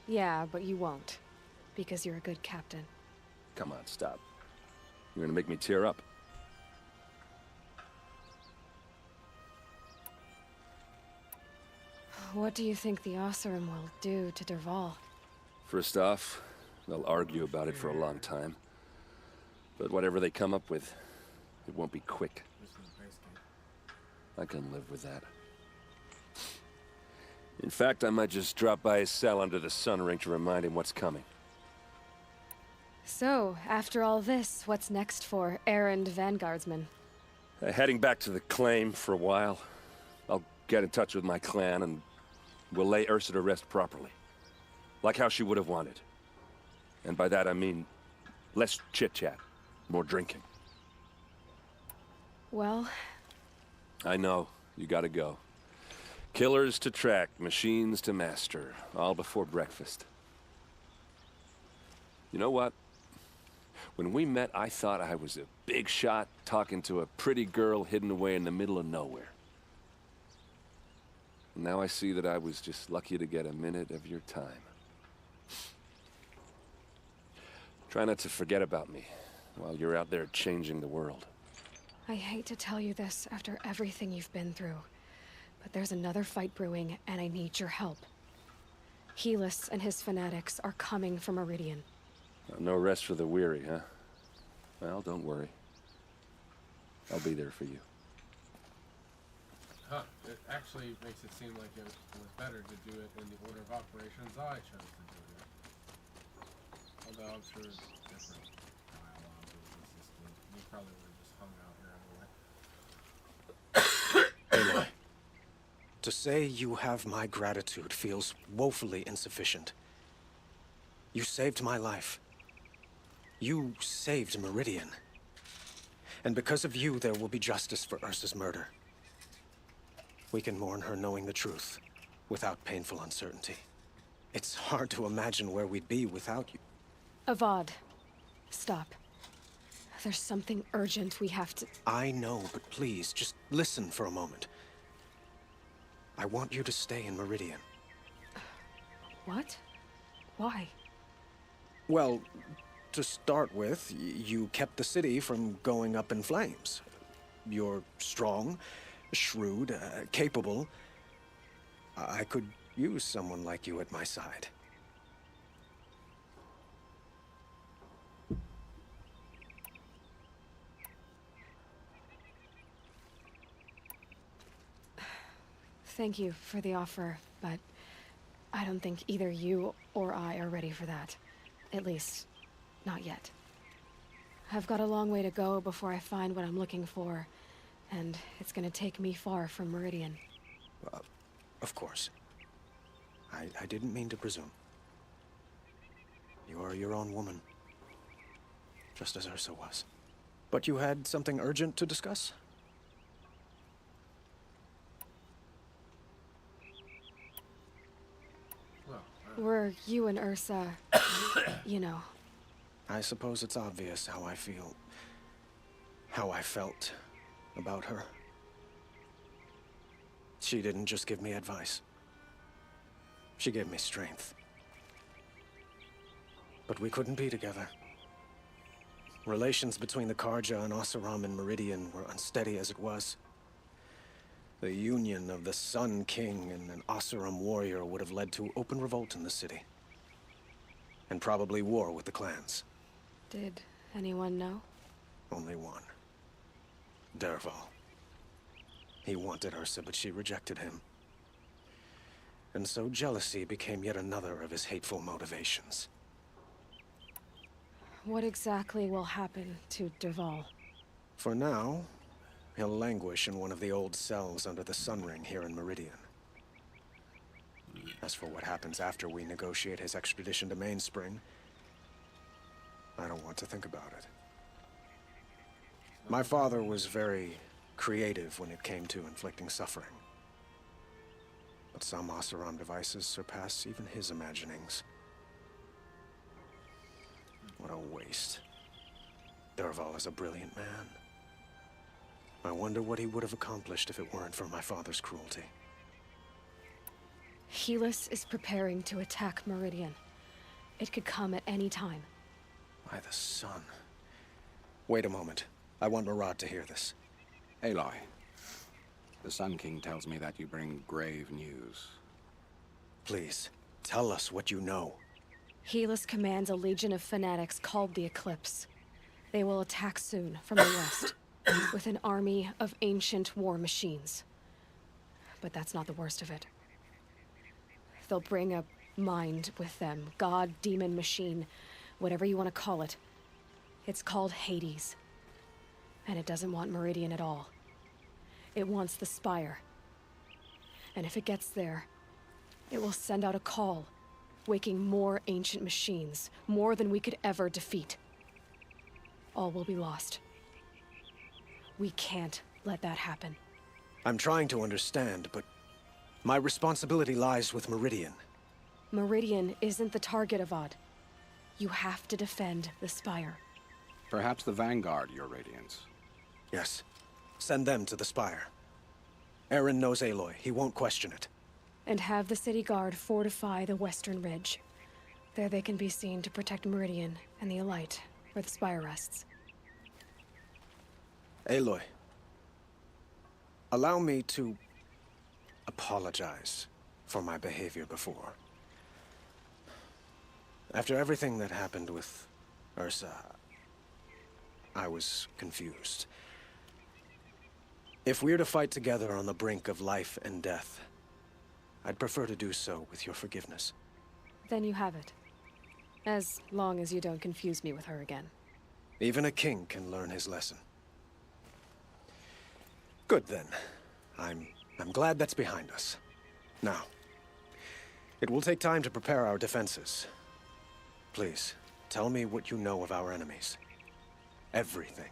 D: Yeah, but you won't. Because you're a good captain.
O: Come on, stop. You're gonna make me tear up.
D: What do you think the Oseram will do to Dervahl?
O: First off, they'll argue about it for a long time. But whatever they come up with, it won't be quick. I can live with that. In fact, I might just drop by his cell under the sun ring to remind him what's coming.
D: So, after all this, what's next for errand vanguardsman?
O: Heading back to the claim for a while. I'll get in touch with my clan and we'll lay Ursa to rest properly. Like how she would have wanted. And by that I mean less chit-chat, more drinking.
D: Well...
O: I know, you gotta go. Killers to track, machines to master, all before breakfast. You know what? When we met, I thought I was a big shot talking to a pretty girl hidden away in the middle of nowhere. And now I see that I was just lucky to get a minute of your time. Try not to forget about me while you're out there changing the world.
D: I hate to tell you this after everything you've been through, but there's another fight brewing, and I need your help. Helis and his fanatics are coming for Meridian.
O: No rest for the weary, huh? Well, don't worry. I'll be there for you.
B: Huh. It actually makes it seem like it was better to do it in the order of operations I chose to do it. Although I'm sure it's different dialogue with the system. We probably would have just hung out here anyway.
T: Aloy, to say you have my gratitude feels woefully insufficient. You saved my life. You saved Meridian. And because of you, there will be justice for Ursa's murder. We can mourn her knowing the truth, without painful uncertainty. It's hard to imagine where we'd be without you.
D: Avad, stop. There's something urgent we have to...
T: I know, but please, just listen for a moment. I want you to stay in Meridian.
D: What? Why?
T: Well, to start with, you kept the city from going up in flames. You're strong, shrewd, capable. I could use someone like you at my side.
D: Thank you for the offer, but I don't think either you or I are ready for that. At least, not yet. I've got a long way to go before I find what I'm looking for, and it's gonna take me far from Meridian.
T: Of course. I didn't mean to presume. You are your own woman. Just as Ursa was. But you had something urgent to discuss?
D: Were you and Ursa, you know.
T: I suppose it's obvious how I feel. How I felt about her. She didn't just give me advice. She gave me strength. But we couldn't be together. Relations between the Carja and Oseram and Meridian were unsteady as it was. The union of the Sun King and an Oseram warrior would have led to open revolt in the city. And probably war with the clans.
D: Did anyone know?
T: Only one. Dervahl. He wanted Ursa, but she rejected him. And so jealousy became yet another of his hateful motivations.
D: What exactly will happen to Dervahl?
T: For now, he'll languish in one of the old cells under the Sun Ring here in Meridian. As for what happens after we negotiate his extradition to Mainspring, I don't want to think about it. My father was very creative when it came to inflicting suffering. But some Oseram devices surpass even his imaginings. What a waste. Dervahl is a brilliant man. I wonder what he would have accomplished if it weren't for my father's cruelty.
D: Helis is preparing to attack Meridian. It could come at any time.
T: By the sun. Wait a moment. I want Murad to hear this.
M: Aloy, the Sun King tells me that you bring grave news.
T: Please, tell us what you know.
D: Helis commands a legion of fanatics called the Eclipse. They will attack soon from the west, with an army of ancient war machines. But that's not the worst of it. They'll bring a mind with them, god, demon, machine, whatever you want to call it. It's called Hades. And it doesn't want Meridian at all. It wants the Spire. And if it gets there, it will send out a call, waking more ancient machines, more than we could ever defeat. All will be lost. We can't let that happen.
T: I'm trying to understand, but my responsibility lies with Meridian.
D: Meridian isn't the target, Avad. You have to defend the Spire.
M: Perhaps the Vanguard, Your Radiance.
T: Yes. Send them to the Spire. Eren knows Aloy. He won't question it.
D: And have the City Guard fortify the Western Ridge. There they can be seen to protect Meridian and the Elite, where the Spire rests.
T: Aloy. Allow me to apologize for my behavior before. After everything that happened with Ursa, I was confused. If we're to fight together on the brink of life and death, I'd prefer to do so with your forgiveness.
D: Then you have it. As long as you don't confuse me with her again.
T: Even a king can learn his lesson. Good then. I'm glad that's behind us. Now, it will take time to prepare our defenses. Please, tell me what you know of our enemies. Everything.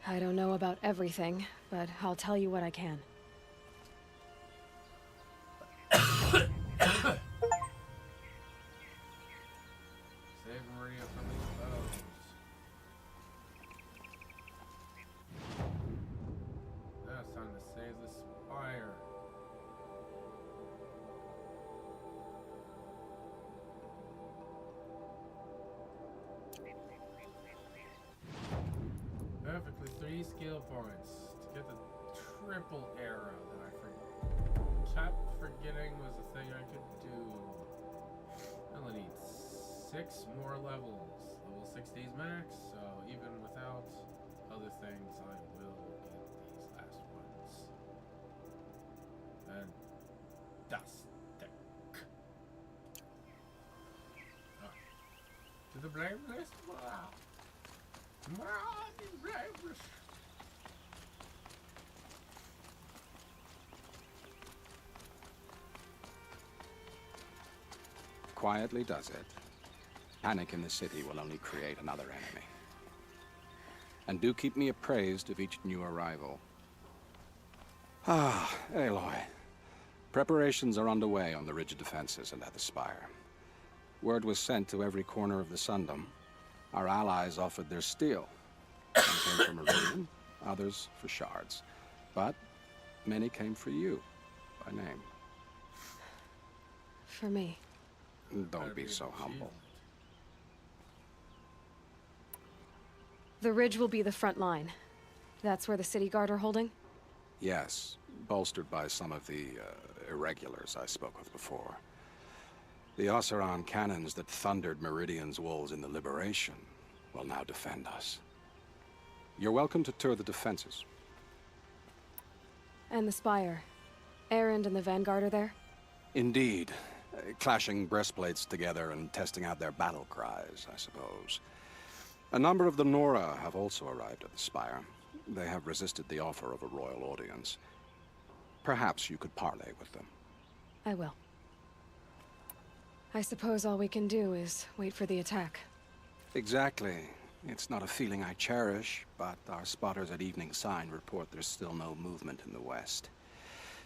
D: I don't know about everything, but I'll tell you what I can.
B: Save Maria from these foes. Now it's time to save the Spire. Perfectly 3 skill points to get the triple arrow that I kept forgetting was a thing I could do. I'll need 6 more levels. Level 60's max, so even without other things, I will get these last ones. Fantastic. To the blameless? Wow. Blameless.
M: Quietly does it. Panic in the city will only create another enemy. And do keep me appraised of each new arrival. Ah, Aloy. Preparations are underway on the ridge of defenses and at the Spire. Word was sent to every corner of the Sundom. Our allies offered their steel. Some came for Meridian, others for shards. But many came for you, by name.
D: For me.
M: Don't be so humble.
D: The ridge will be the front line. That's where the City Guard are holding?
M: Yes, bolstered by some of the irregulars I spoke with before. The Oseram cannons that thundered Meridian's walls in the Liberation will now defend us. You're welcome to tour the defenses.
D: And the Spire. Erend and the Vanguard are there?
M: Indeed. Clashing breastplates together and testing out their battle cries, I suppose. A number of the Nora have also arrived at the Spire. They have resisted the offer of a royal audience. Perhaps you could parley with them.
D: I will. I suppose all we can do is wait for the attack.
M: Exactly. It's not a feeling I cherish, but our spotters at Evening Sign report there's still no movement in the west.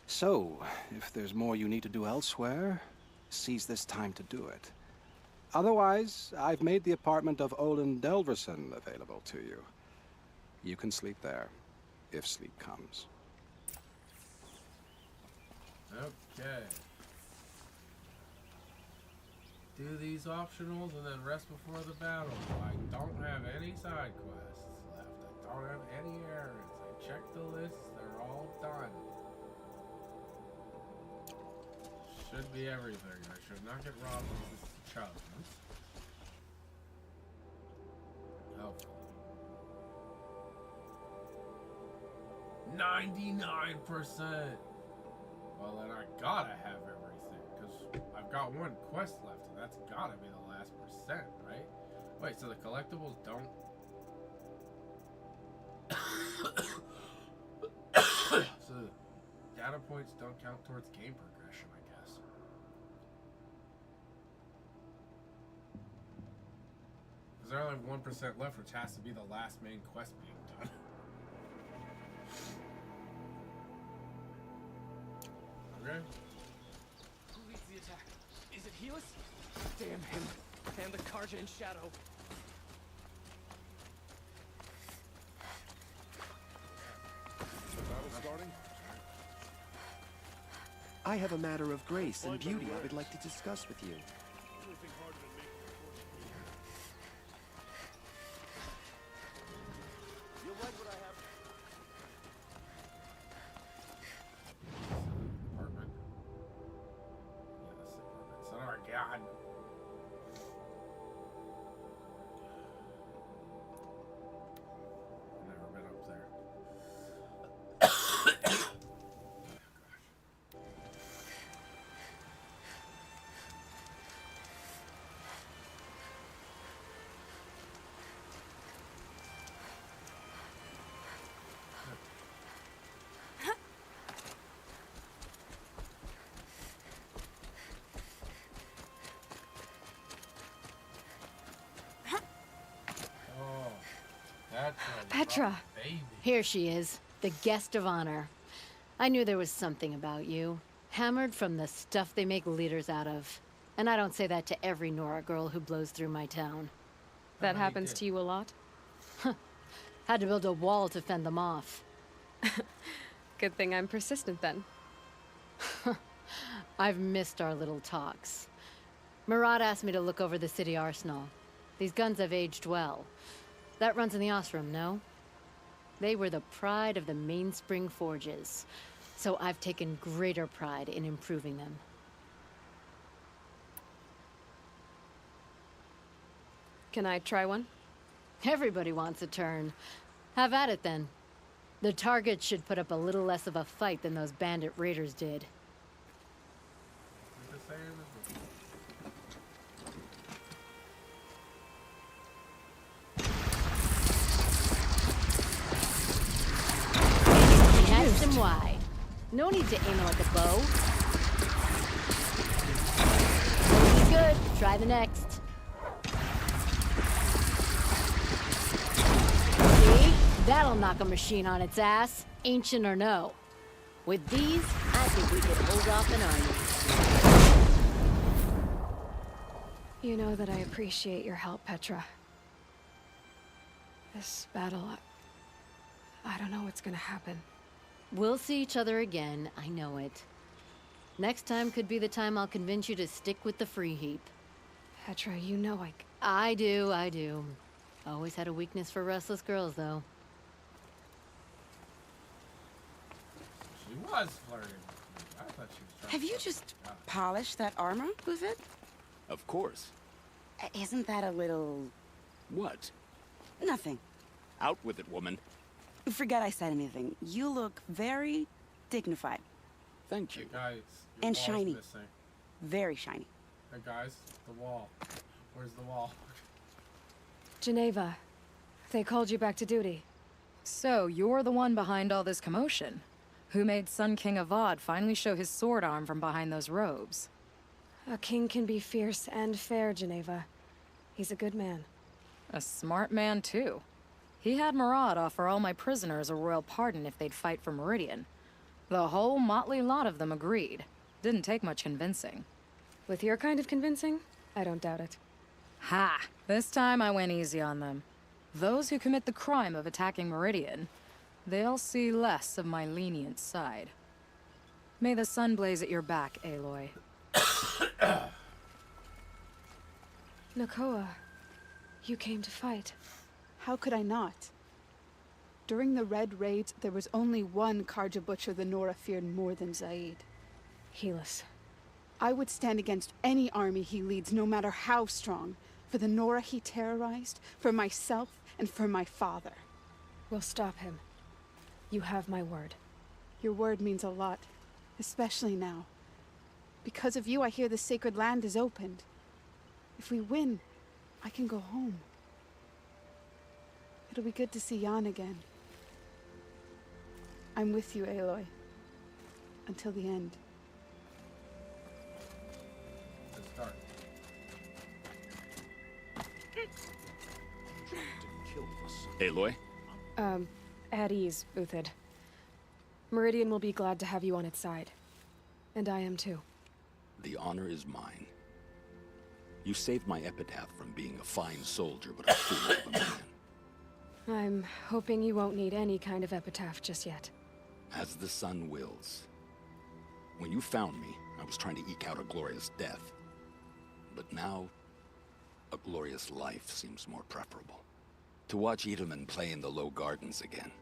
M: So, if there's more you need to do elsewhere, seize this time to do it. Otherwise, I've made the apartment of Olin Delverson available to you. You can sleep there, if sleep comes.
B: Okay. Do these optionals and then rest before the battle. I don't have any side quests left. I don't have any errands. I checked the list. They're all done. Should be everything. I should not get robbed of this challenge. Hopefully. 99%! Well, then I gotta have everything, because I've got one quest left, and that's gotta be the last percent, right? Wait, so the collectibles don't... So the data points don't count towards game progression, I guess. Because there's only 1% left, which has to be the last main quest being done. Okay.
L: Who leads the attack? Is it Helis? Damn him. And the Karja in shadow.
U: The battle starting? I have a matter of grace and beauty I would like to discuss with you.
N: You'll like what I have.
B: Apartment. Yeah, this apartment. Son of a god. I've never been up there.
H: Petra! Here she is, the guest of honor. I knew there was something about you. Hammered from the stuff they make leaders out of. And I don't say that to every Nora girl who blows through my town.
D: That happens to you a lot?
H: Had to build a wall to fend them off.
D: Good thing I'm persistent then.
H: I've missed our little talks. Murad asked me to look over the city arsenal. These guns have aged well. That runs in the Osram, no? They were the pride of the Mainspring Forges, so I've taken greater pride in improving them.
D: Can I try one?
H: Everybody wants a turn. Have at it, then. The target should put up a little less of a fight than those bandit raiders did. Catch them wide. No need to aim it like a bow. Looking good. Try the next. See? That'll knock a machine on its ass, ancient or no. With these, I think we could hold off an army.
D: You know that I appreciate your help, Petra. This battle, I don't know what's gonna happen.
H: We'll see each other again, I know it. Next time could be the time I'll convince you to stick with the free heap.
D: Petra, you know
H: I do. Always had a weakness for restless girls, though.
B: She was flirting with me. I thought she was trying
V: Have you just polished that armor, Bufit?
O: Of course.
V: Isn't that a little...
O: What?
V: Nothing.
O: Out with it, woman.
V: Forget I said anything. You look very dignified.
O: Thank you.
B: Hey guys, your
V: And
B: wall's
V: shiny.
B: missing.
V: Very shiny.
B: Hey guys, the wall. Where's the wall?
D: Geneva, they called you back to duty.
A: So, you're the one behind all this commotion. Who made Sun King Avad finally show his sword arm from behind those robes?
D: A king can be fierce and fair, Geneva. He's a good man.
A: A smart man, too. He had Murad offer all my prisoners a royal pardon if they'd fight for Meridian. The whole motley lot of them agreed. Didn't take much convincing.
D: With your kind of convincing, I don't doubt it.
A: Ha! This time I went easy on them. Those who commit the crime of attacking Meridian, they'll see less of my lenient side. May the sun blaze at your back, Aloy.
D: Nakoa, you came to fight.
G: How could I not? During the Red Raids, there was only one Karja butcher the Nora feared more than Zaid.
D: Helis.
G: I would stand against any army he leads, no matter how strong. For the Nora he terrorized, for myself, and for my father.
D: We'll stop him. You have my word.
G: Your word means a lot, especially now. Because of you, I hear the sacred land is opened. If we win, I can go home. It'll be good to see Jan again. I'm with you, Aloy. Until the end.
B: Let's start.
O: Aloy?
D: At ease, Uthid. Meridian will be glad to have you on its side. And I am too.
J: The honor is mine. You saved my epitaph from being a fine soldier, but a fool of a man.
D: I'm hoping you won't need any kind of epitaph just yet.
J: As the sun wills. When you found me, I was trying to eke out a glorious death. But now, a glorious life seems more preferable. To watch Edelman play in the Low Gardens again.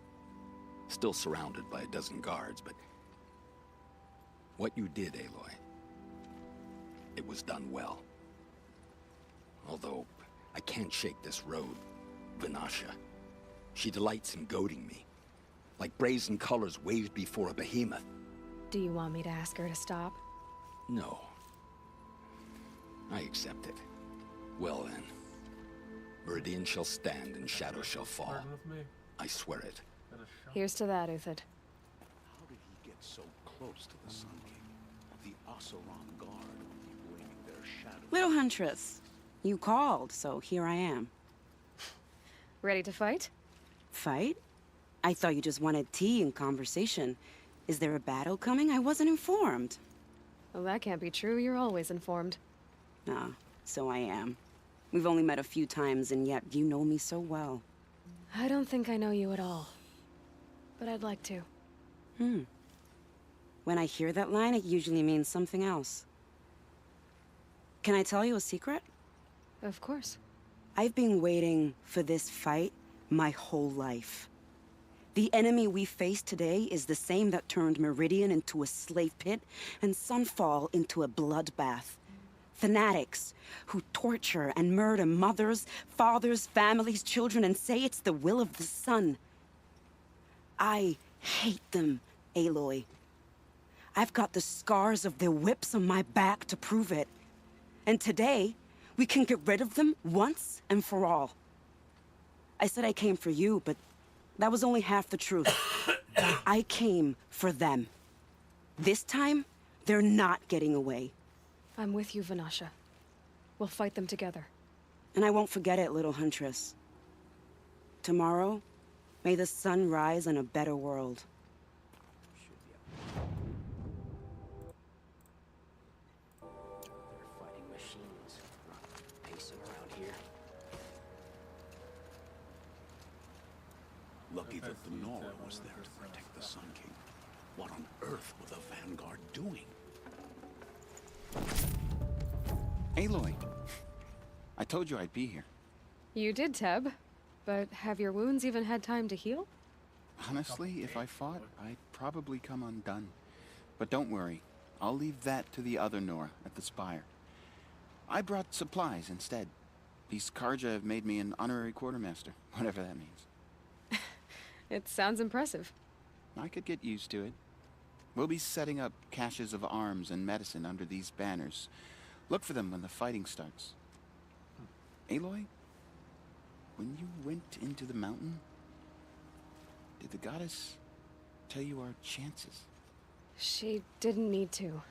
J: Still surrounded by a dozen guards, but... what you did, Aloy, it was done well. Although, I can't shake this road, Vanasha. She delights in goading me. Like brazen colors waved before a behemoth.
D: Do you want me to ask her to stop?
J: No. I accept it. Well then. Meridian shall stand and shadow shall fall. I swear it.
D: Here's to that, Uthid.
S: How did he get so close to the Sun King? The Oseram Guard will be waving their shadow.
V: Little Huntress, you called, so here I am.
D: Ready to fight?
V: Fight? I thought you just wanted tea and conversation. Is there a battle coming? I wasn't informed.
D: Well, that can't be true. You're always informed.
V: Ah, so I am. We've only met a few times, and yet you know me so well.
D: I don't think I know you at all. But I'd like to.
V: When I hear that line, it usually means something else. Can I tell you a secret?
D: Of course.
V: I've been waiting for this fight my whole life. The enemy we face today is the same that turned Meridian into a slave pit and Sunfall into a bloodbath. Fanatics who torture and murder mothers, fathers, families, children, and say it's the will of the sun. I hate them, Aloy. I've got the scars of their whips on my back to prove it. And today, we can get rid of them once and for all. I said I came for you, but that was only half the truth. I came for them. This time, they're not getting away.
D: I'm with you, Vanasha. We'll fight them together.
V: And I won't forget it, little Huntress. Tomorrow, may the sun rise in a better world.
L: They're fighting machines, not pacing around here.
S: Lucky that the Nora was there to protect the Sun King. What on earth were the Vanguard doing?
W: Aloy, I told you I'd be here.
D: You did, Teb. But have your wounds even had time to heal?
W: Honestly, if I fought, I'd probably come undone. But don't worry, I'll leave that to the other Nora at the Spire. I brought supplies instead. These Karja have made me an honorary quartermaster, whatever that means.
D: It sounds impressive.
W: I could get used to it. We'll be setting up caches of arms and medicine under these banners. Look for them when the fighting starts. Aloy, when you went into the mountain, Did the goddess tell you our chances?
D: She didn't need to.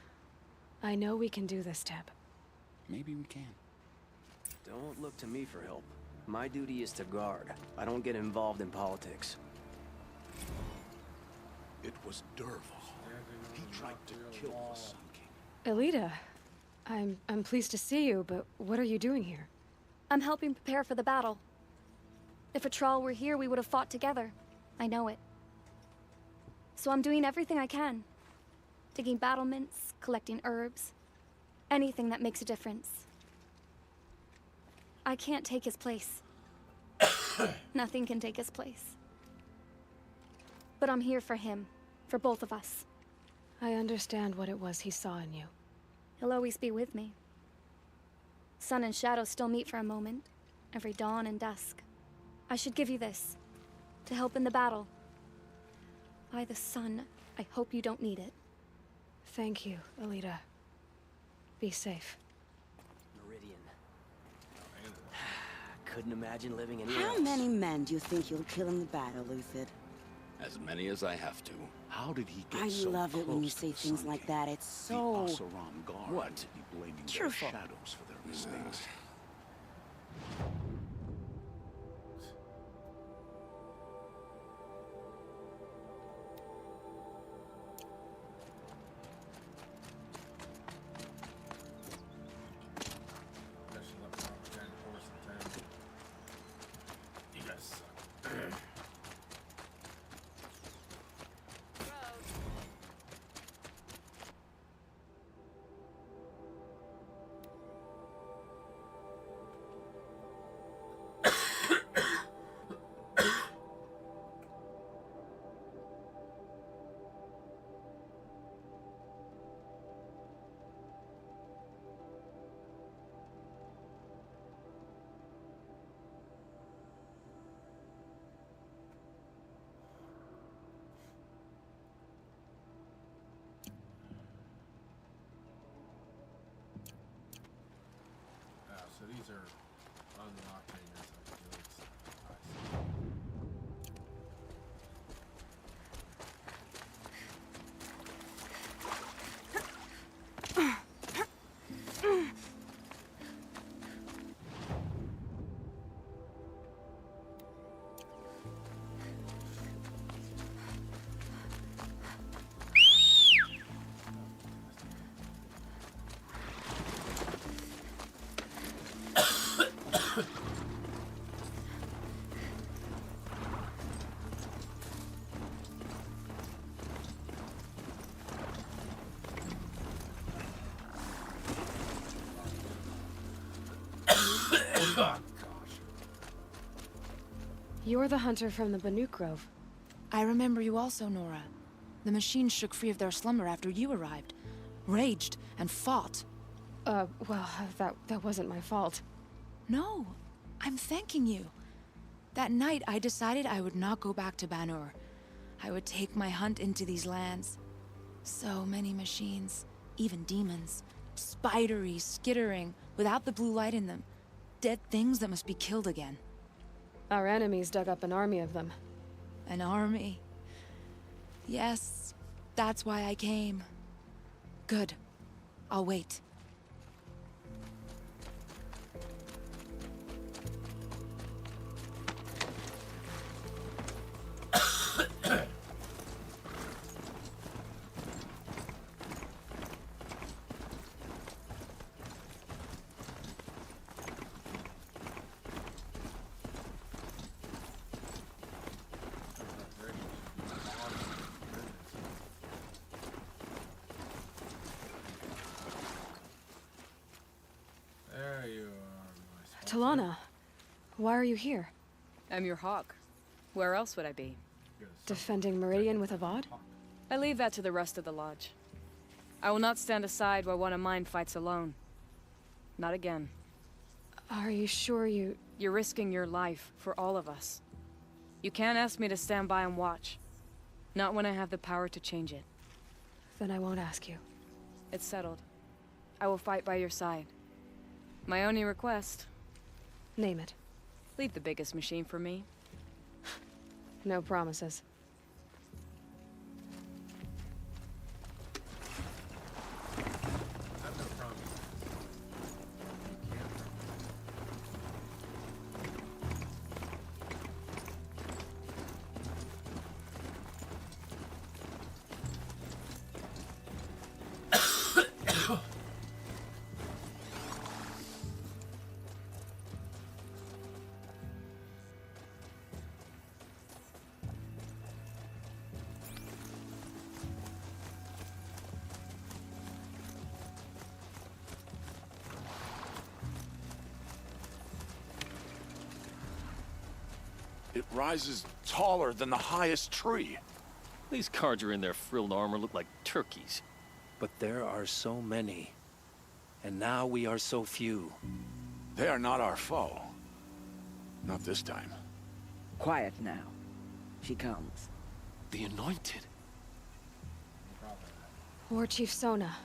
D: I know we can do this, Teb.
W: Maybe we can.
E: Don't look to me for help. My duty is to guard. I don't get involved in politics.
F: It was Dervahl. He tried to kill the Sun King.
D: Elita, I'm pleased to see you, but what are you doing here?
P: I'm helping prepare for the battle. If Atral were here, we would have fought together. I know it. So I'm doing everything I can. Digging battlements, collecting herbs. Anything that makes a difference. I can't take his place. Nothing can take his place. But I'm here for him. For both of us.
D: I understand what it was he saw in you.
P: He'll always be with me. Sun and shadow still meet for a moment. Every dawn and dusk. I should give you this. To help in the battle. By the sun, I hope you don't need it.
D: Thank you, Elita. Be safe.
E: Meridian. Couldn't imagine living anywhere
V: How
E: else.
V: many men do you think you'll kill in the battle, Luthid?
J: As many as I have to.
S: How did he get
V: I
S: so
V: love it when you
S: close to
V: say
S: the
V: things
S: Sun
V: like
S: King?
V: that. It's so...
S: The Oseram Guard
V: What?
S: to be blaming
V: Cheerful.
S: their shadows for their mistakes.
B: I should let Robert Van Horse in town. You guys suck. So these are unlocking as I do it. I see.
D: You're the hunter from the Banuk Grove.
R: I remember you also, Nora. The machines shook free of their slumber after you arrived. Raged and fought.
D: Well, that wasn't my fault.
R: No, I'm thanking you. That night, I decided I would not go back to Banur. I would take my hunt into these lands. So many machines, even demons. Spidery, skittering, without the blue light in them. Dead things that must be killed again.
D: Our enemies dug up an army of them.
R: An army? Yes, that's why I came. Good. I'll wait.
B: There you are, my
D: Talana, why are you here?
A: I'm your hawk. Where else would I be?
D: Defending Meridian with Avad?
A: I leave that to the rest of the Lodge. I will not stand aside while one of mine fights alone. Not again.
D: Are you sure you...
A: You're risking your life for all of us. You can't ask me to stand by and watch. Not when I have the power to change it.
D: Then I won't ask you.
A: It's settled. I will fight by your side. My only request...
D: Name it.
A: Leave the biggest machine for me.
D: No promises.
O: It rises taller than the highest tree.
C: These Carja in their frilled armor look like turkeys.
L: But there are so many. And now we are so few.
O: They are not our foe. Not this time.
I: Quiet now. She comes.
C: The Anointed.
D: War Chief Sona.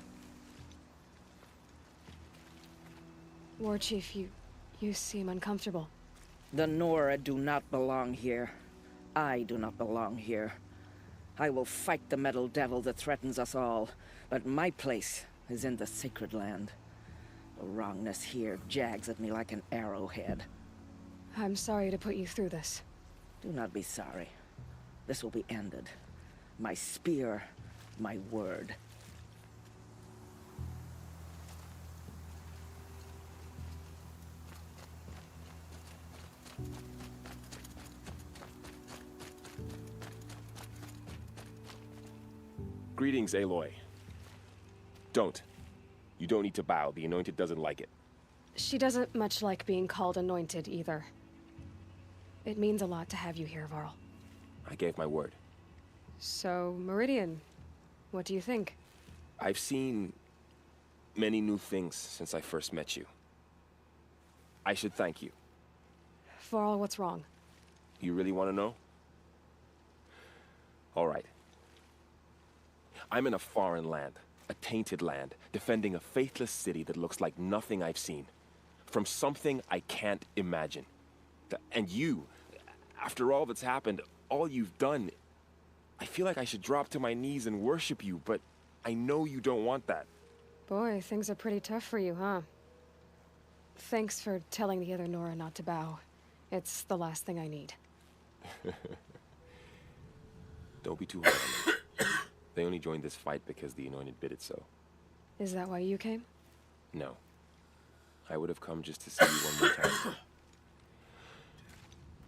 D: War Chief, you seem uncomfortable.
I: The Nora do not belong here. I do not belong here. I will fight the metal devil that threatens us all, but my place is in the sacred land. The wrongness here jags at me like an arrowhead.
D: I'm sorry to put you through this.
I: Do not be sorry. This will be ended. My spear, my word.
Q: Greetings, Aloy. Don't. You don't need to bow. The Anointed doesn't like it.
D: She doesn't much like being called Anointed, either. It means a lot to have you here, Varl.
Q: I gave my word.
D: So, Meridian, what do you think?
Q: I've seen many new things since I first met you. I should thank you.
D: Varl, what's wrong?
Q: You really want to know? All right. I'm in a foreign land, a tainted land, defending a faithless city that looks like nothing I've seen. From something I can't imagine. And you, after all that's happened, all you've done, I feel like I should drop to my knees and worship you, but I know you don't want that.
D: Boy, things are pretty tough for you, huh? Thanks for telling the other Nora not to bow. It's the last thing I need.
Q: Don't be too hard on them. They only joined this fight because the Anointed bid it so.
D: Is that why you came?
Q: No. I would have come just to see you one more time.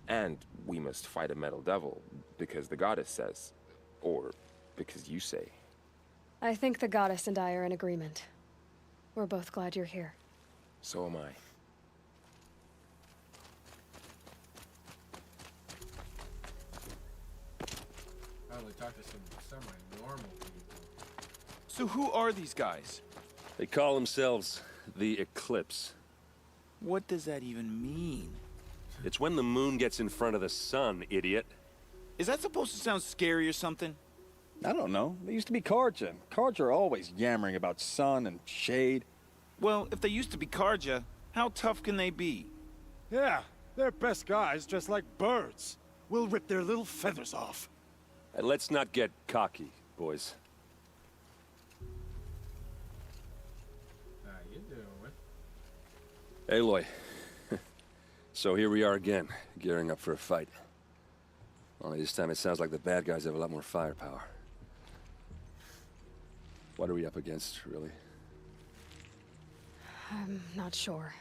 Q: And we must fight a metal devil, because the goddess says. Or because you say.
D: I think the goddess and I are in agreement. We're both glad you're here.
Q: So am I.
B: Probably talk to some semi-normal people.
C: So who are these guys?
O: They call themselves the Eclipse.
C: What does that even mean?
O: It's when the moon gets in front of the sun, idiot.
C: Is that supposed to sound scary or something?
X: I don't know. They used to be Carja. Carja are always yammering about sun and shade.
C: Well, if they used to be Carja, how tough can they be?
F: Yeah, they're best guys dressed like birds. We'll rip their little feathers off.
O: And let's not get cocky, boys.
B: How you doing?
O: Aloy. So here we are again, gearing up for a fight. Only this time it sounds like the bad guys have a lot more firepower. What are we up against, really?
D: I'm not sure.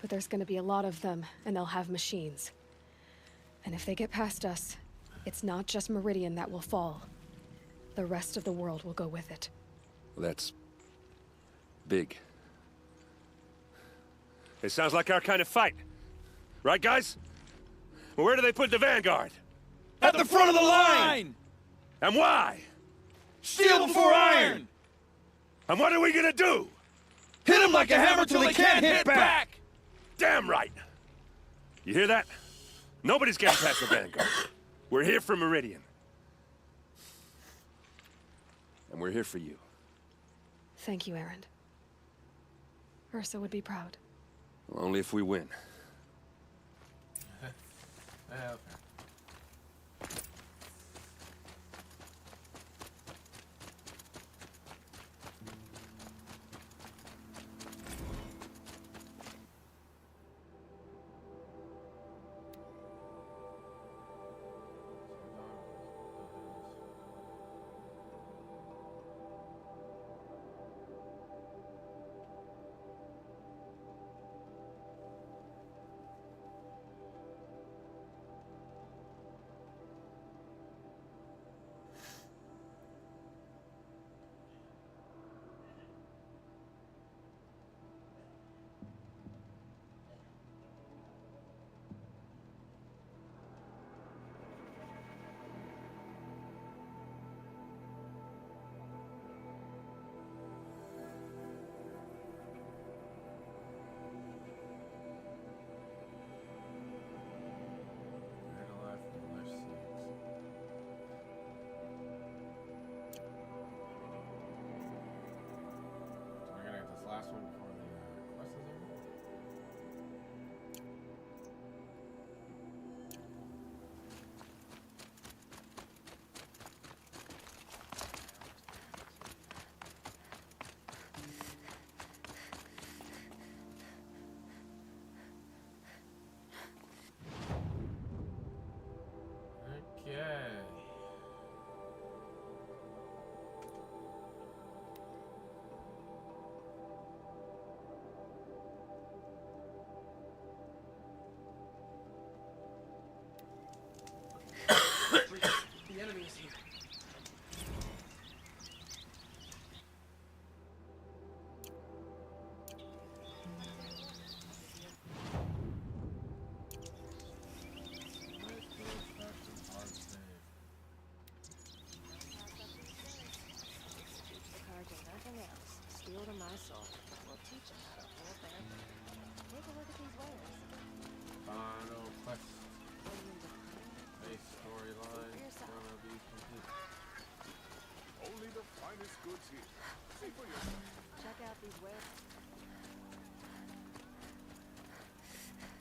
D: But there's gonna be a lot of them, and they'll have machines. And if they get past us, it's not just Meridian that will fall. The rest of the world will go with it.
O: That's big. It sounds like our kind of fight. Right, guys? Well, where do they put the Vanguard?
C: At the front of the line!
O: And why?
C: Steel before iron!
O: And what are we gonna do?
C: Hit them like a hammer till they can't hit back!
O: Damn right! You hear that? Nobody's getting past the Vanguard. We're here for Meridian. And we're here for you.
D: Thank you, Erend. Ursa would be proud.
O: Only if we win.
B: Okay.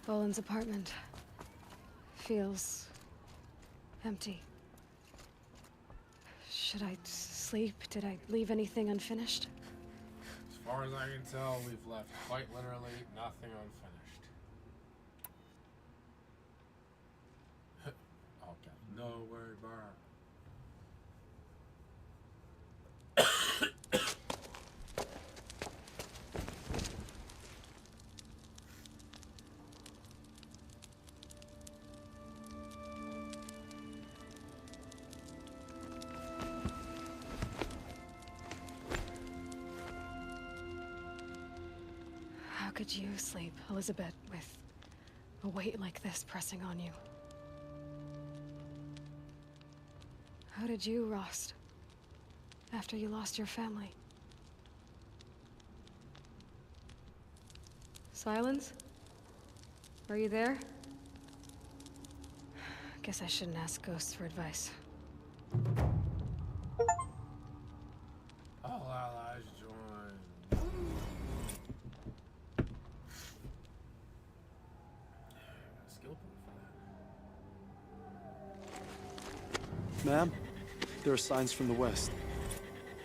D: Volan's apartment feels empty. Should I sleep? Did I leave anything unfinished?
B: As far as I can tell, we've left quite literally nothing unfinished. Okay, no word bar.
D: How could you sleep, Elizabeth, with a weight like this pressing on you? How did you, Rost, after you lost your family? Silence? Are you there? Guess I shouldn't ask ghosts for advice.
B: All allies join. Skill point for that.
K: Ma'am, there are signs from the west.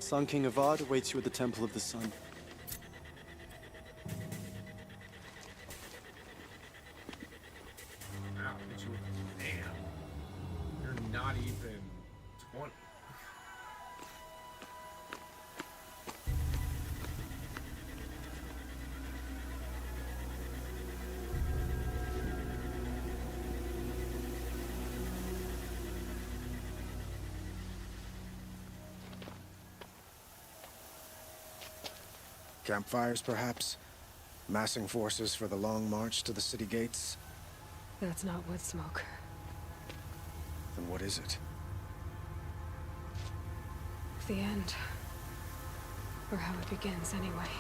K: Sun King Avad awaits you at the Temple of the Sun.
B: Wow, hit you with a damn. You're not even 20.
M: Campfires, perhaps? Massing forces for the long march to the city gates?
D: That's not wood smoke.
M: Then what is it?
D: The end. Or how it begins, anyway.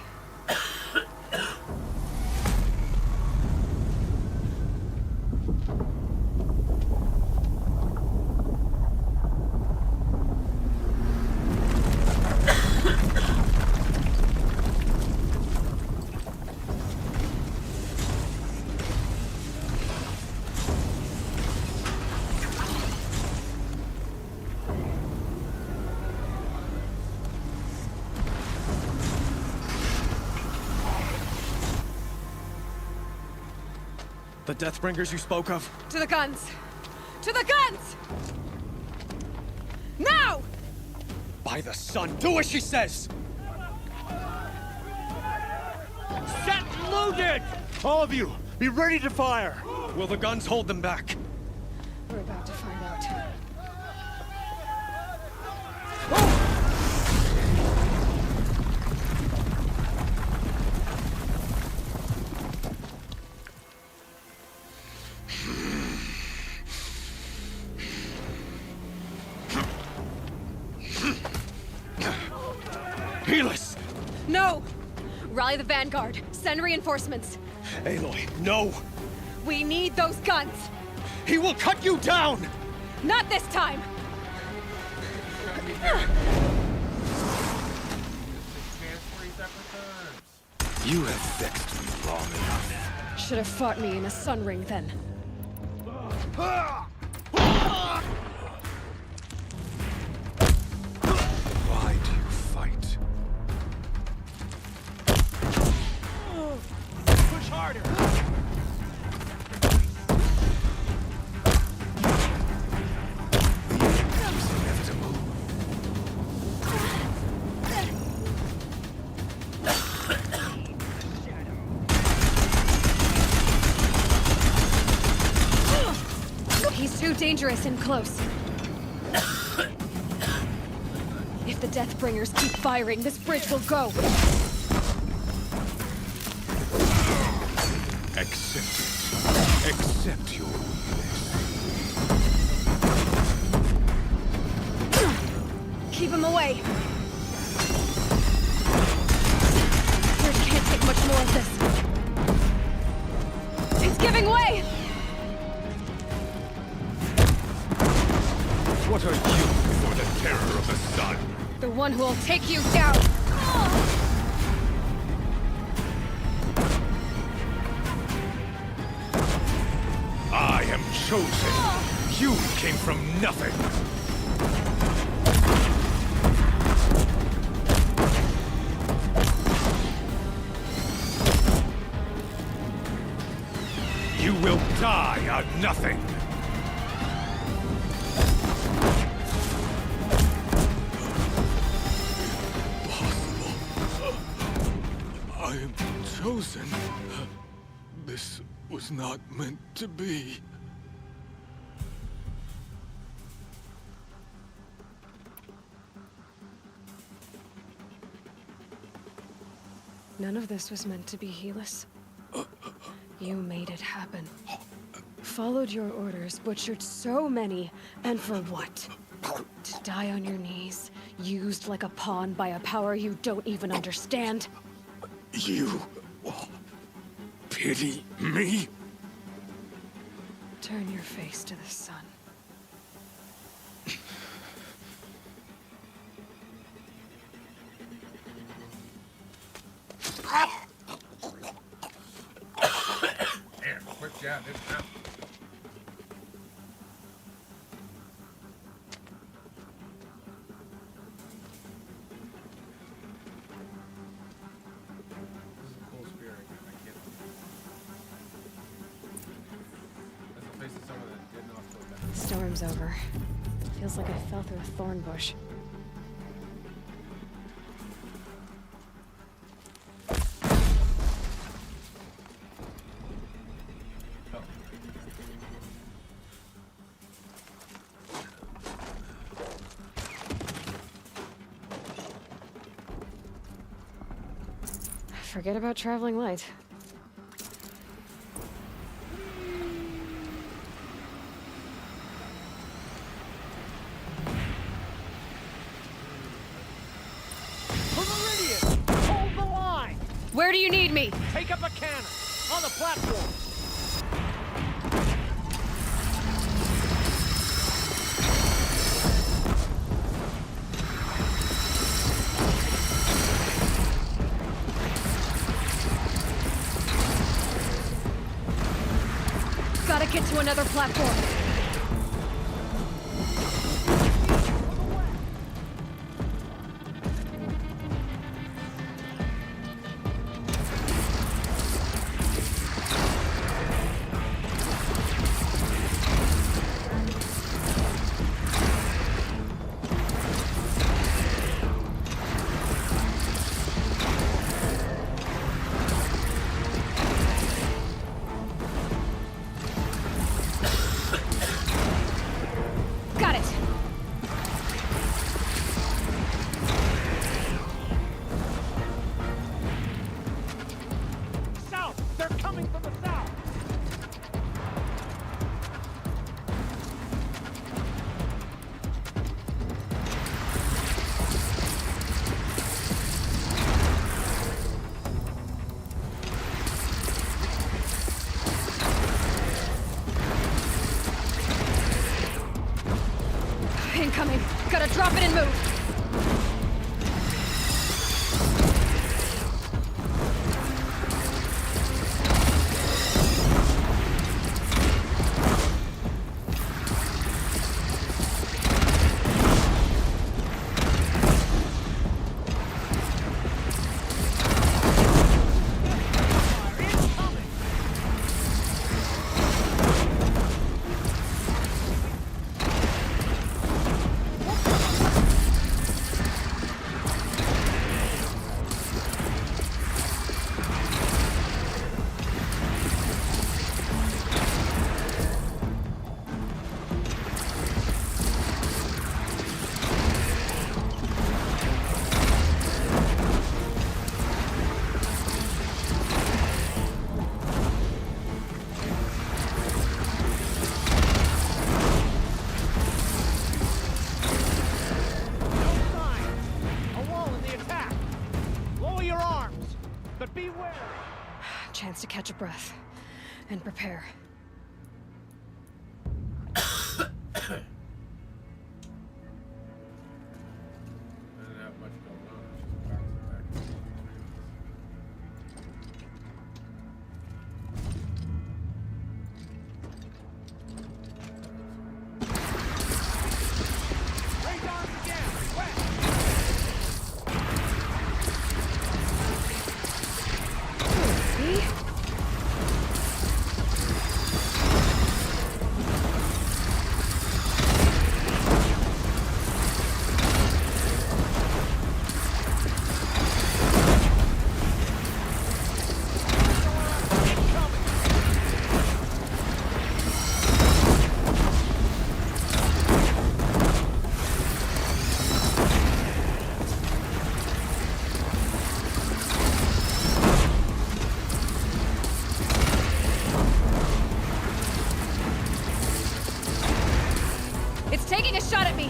K: The Deathbringers you spoke of?
D: To the guns! To the guns! Now!
K: By the sun, do as she says!
N: Set loaded! All of you, be ready to fire!
K: Will the guns hold them back?
D: We're about to find out.
K: Helis!
D: No! Rally the Vanguard. Send reinforcements.
K: Aloy, no!
D: We need those guns!
K: He will cut you down!
D: Not this time!
O: You have vexed me long enough.
D: Should have fought me in a sun ring then.
O: Why do you fight?
N: Push harder!
D: He's too dangerous and close. If the Deathbringers keep firing, this bridge will go.
O: Accept it. Accept your
D: Keep him away. Bridge can't take much more of this. It's giving way!
O: What are you for the terror of the sun?
D: The one who will take you down!
F: chosen. You came from nothing. You will die on nothing.
G: I am chosen. This was not meant to be.
D: None of this was meant to be, Helis. You made it happen. Followed your orders, butchered so many, and for what? To die on your knees, used like a pawn by a power you don't even understand?
G: You pity me?
D: Turn your face to the sun.
B: Damn, quick jab, didn't happen. This is a cool spear. I can't. That's the face of someone that did not feel better.
D: Storm's over. Feels like I fell through a thorn bush. Forget about traveling light.
L: Meridian! Hold the line!
D: Where do you need me?
L: Take up a cannon! On the platform!
D: Gotta get to another platform. Got it.
L: South! They're coming from the south!
D: Incoming. Gotta drop it and move. Chance to catch a breath and prepare.
P: It's taking a shot at me!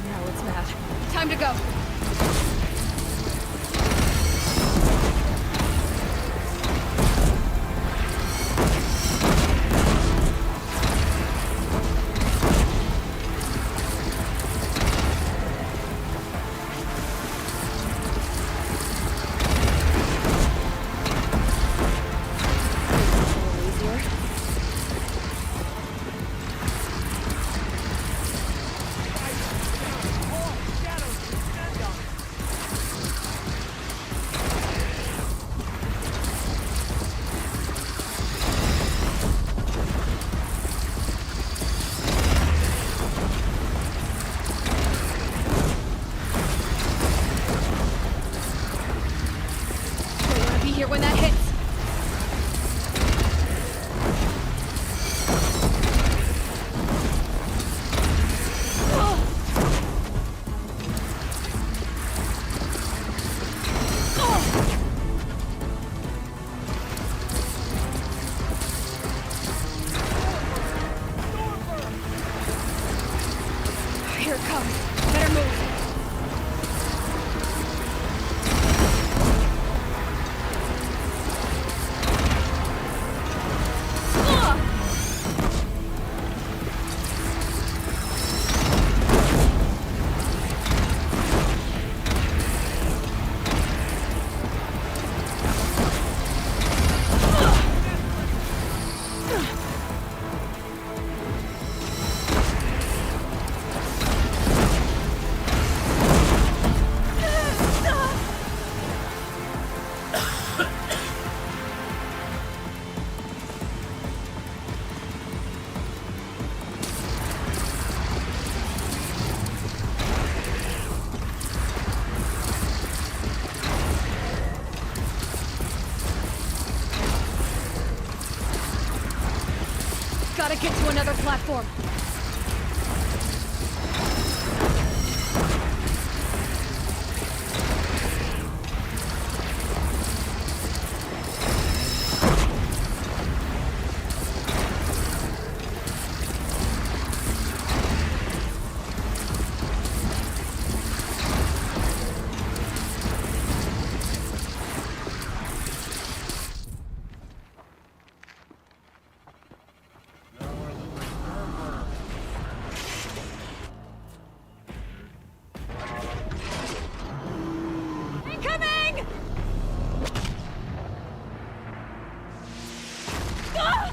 P: Now it's mad. Time to go! Here when that hits. Here it comes. Better move. Gotta get to another platform. Incoming! Ah!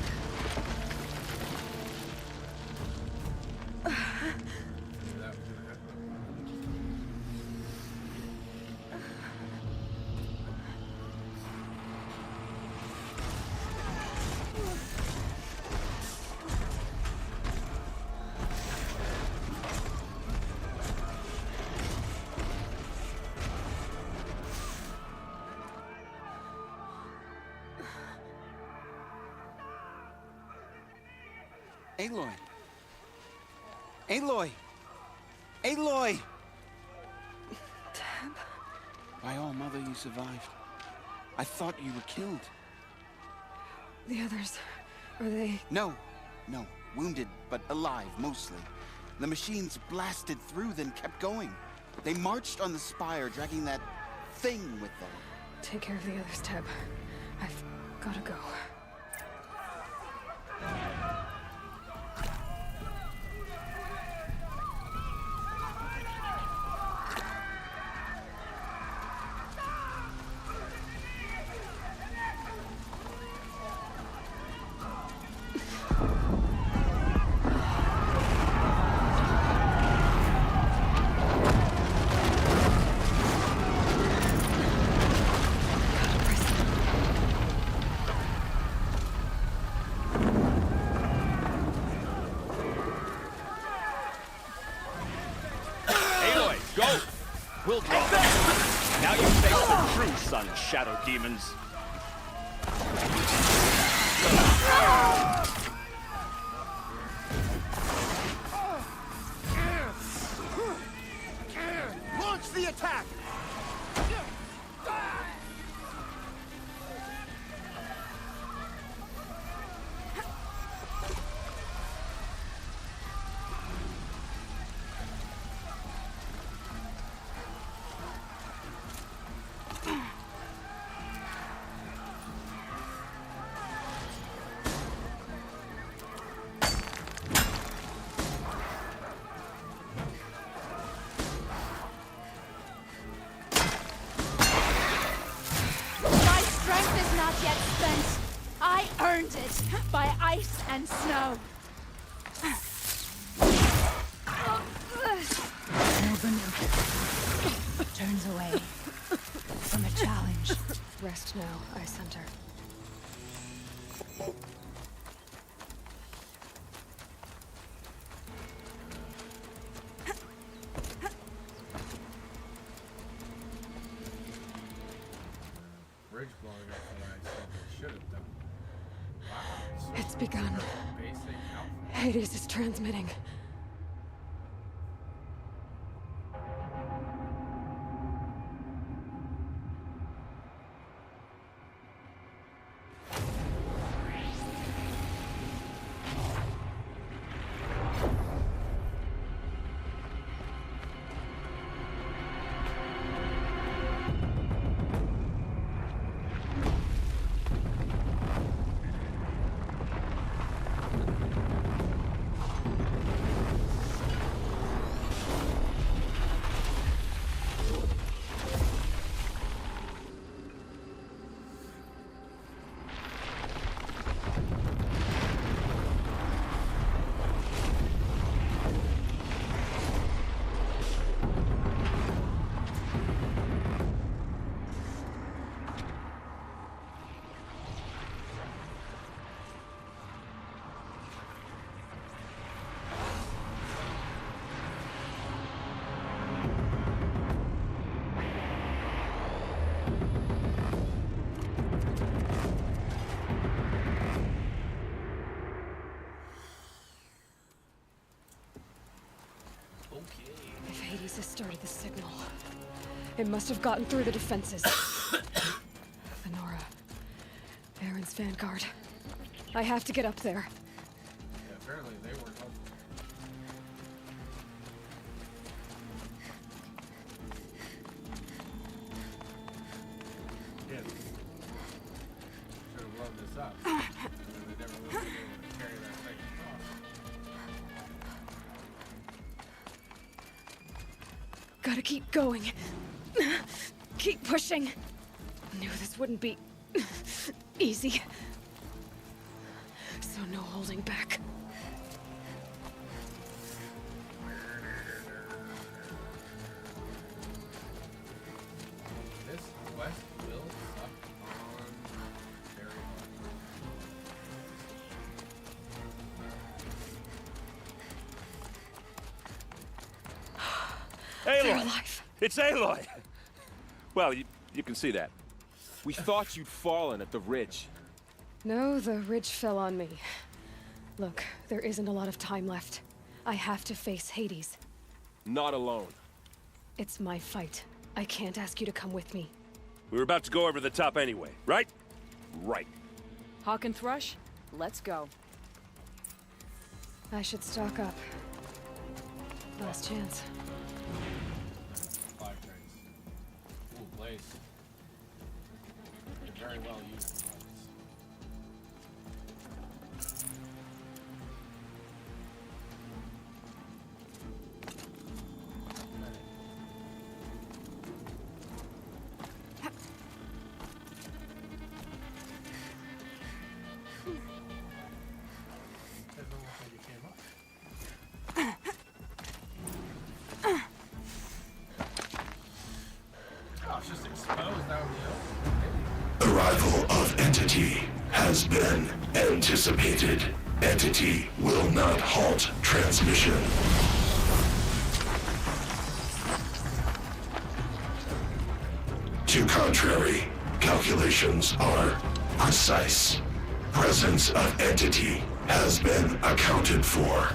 J: Aloy! Aloy! Aloy!
D: Teb?
J: By all, Mother, you survived. I thought you were killed.
D: The others, are they...
J: No. Wounded, but alive, mostly. The machines blasted through, then kept going. They marched on the spire, dragging that thing with them.
D: Take care of the others, Teb. I've gotta go.
L: Go! We'll draw them. Now you face the true sun, Shadow Demons.
R: earned it by ice and snow. Nobunaga turns away from a challenge.
D: Rest now, Ice Hunter.
B: Bridge blowing up what I said they should have done. Wow.
D: It's begun.
B: Basic outfit.
D: Hades is transmitting. If Hades has started the signal, it must have gotten through the defenses. Venora, Aaron's vanguard. I have to get up there.
B: Yeah, apparently they weren't helpful. Again, should have blown this up. And then they never would have been able to carry that thing across.
D: Gotta keep going. Keep pushing. Knew this wouldn't be easy. So no holding back.
B: This quest will suck on very
F: Aloy!
D: They're alive.
F: It's Aloy!
Q: Well, you can see that. We thought you'd fallen at the ridge.
D: No, the ridge fell on me. Look, there isn't a lot of time left. I have to face Hades.
Q: Not alone.
D: It's my fight. I can't ask you to come with me.
F: We were about to go over the top anyway, right?
Q: Right.
A: Hawk and Thrush, let's go.
D: I should stock up. Last chance.
B: 5 trains. Cool place. Could very well use the funds.
H: Arrival of Entity has been anticipated. Entity will not halt transmission. To contrary, calculations are precise. Presence of Entity has been accounted for.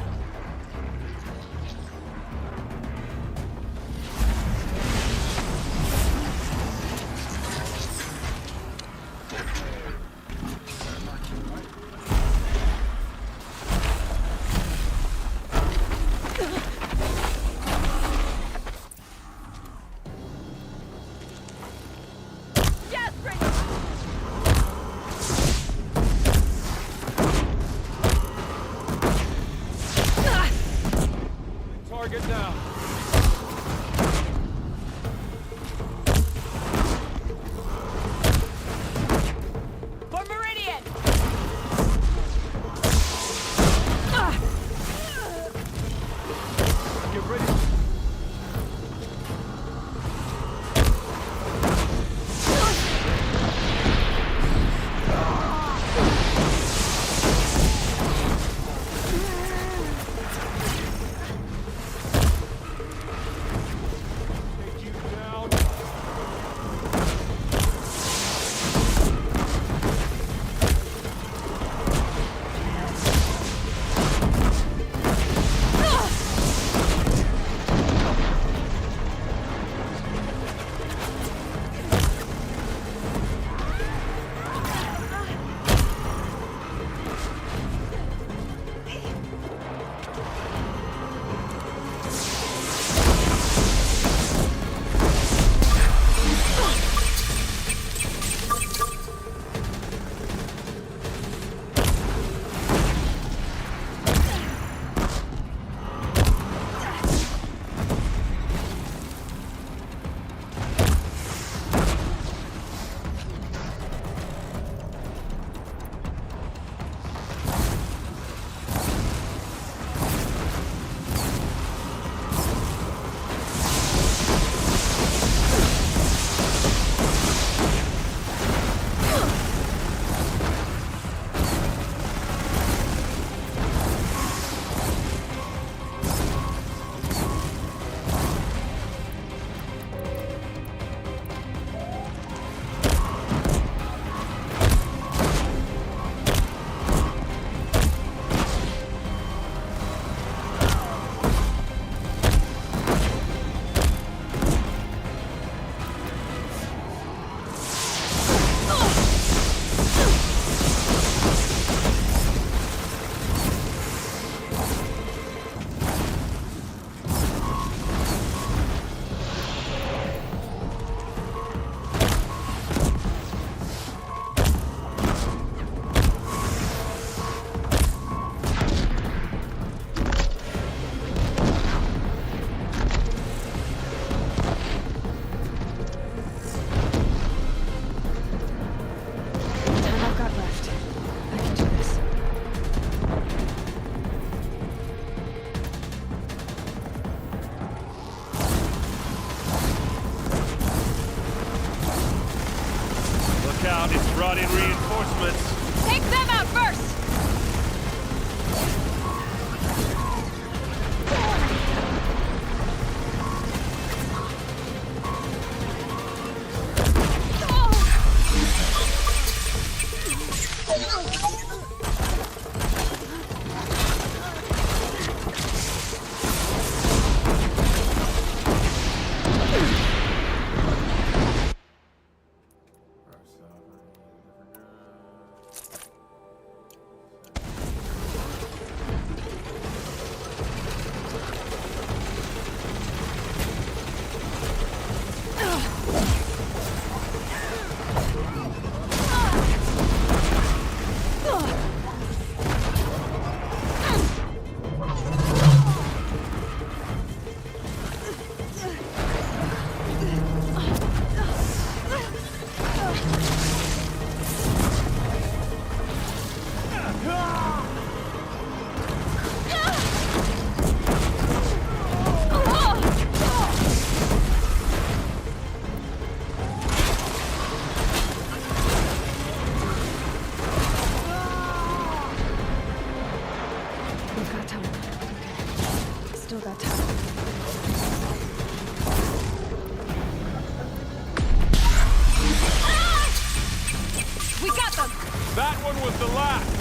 O: That one was the last!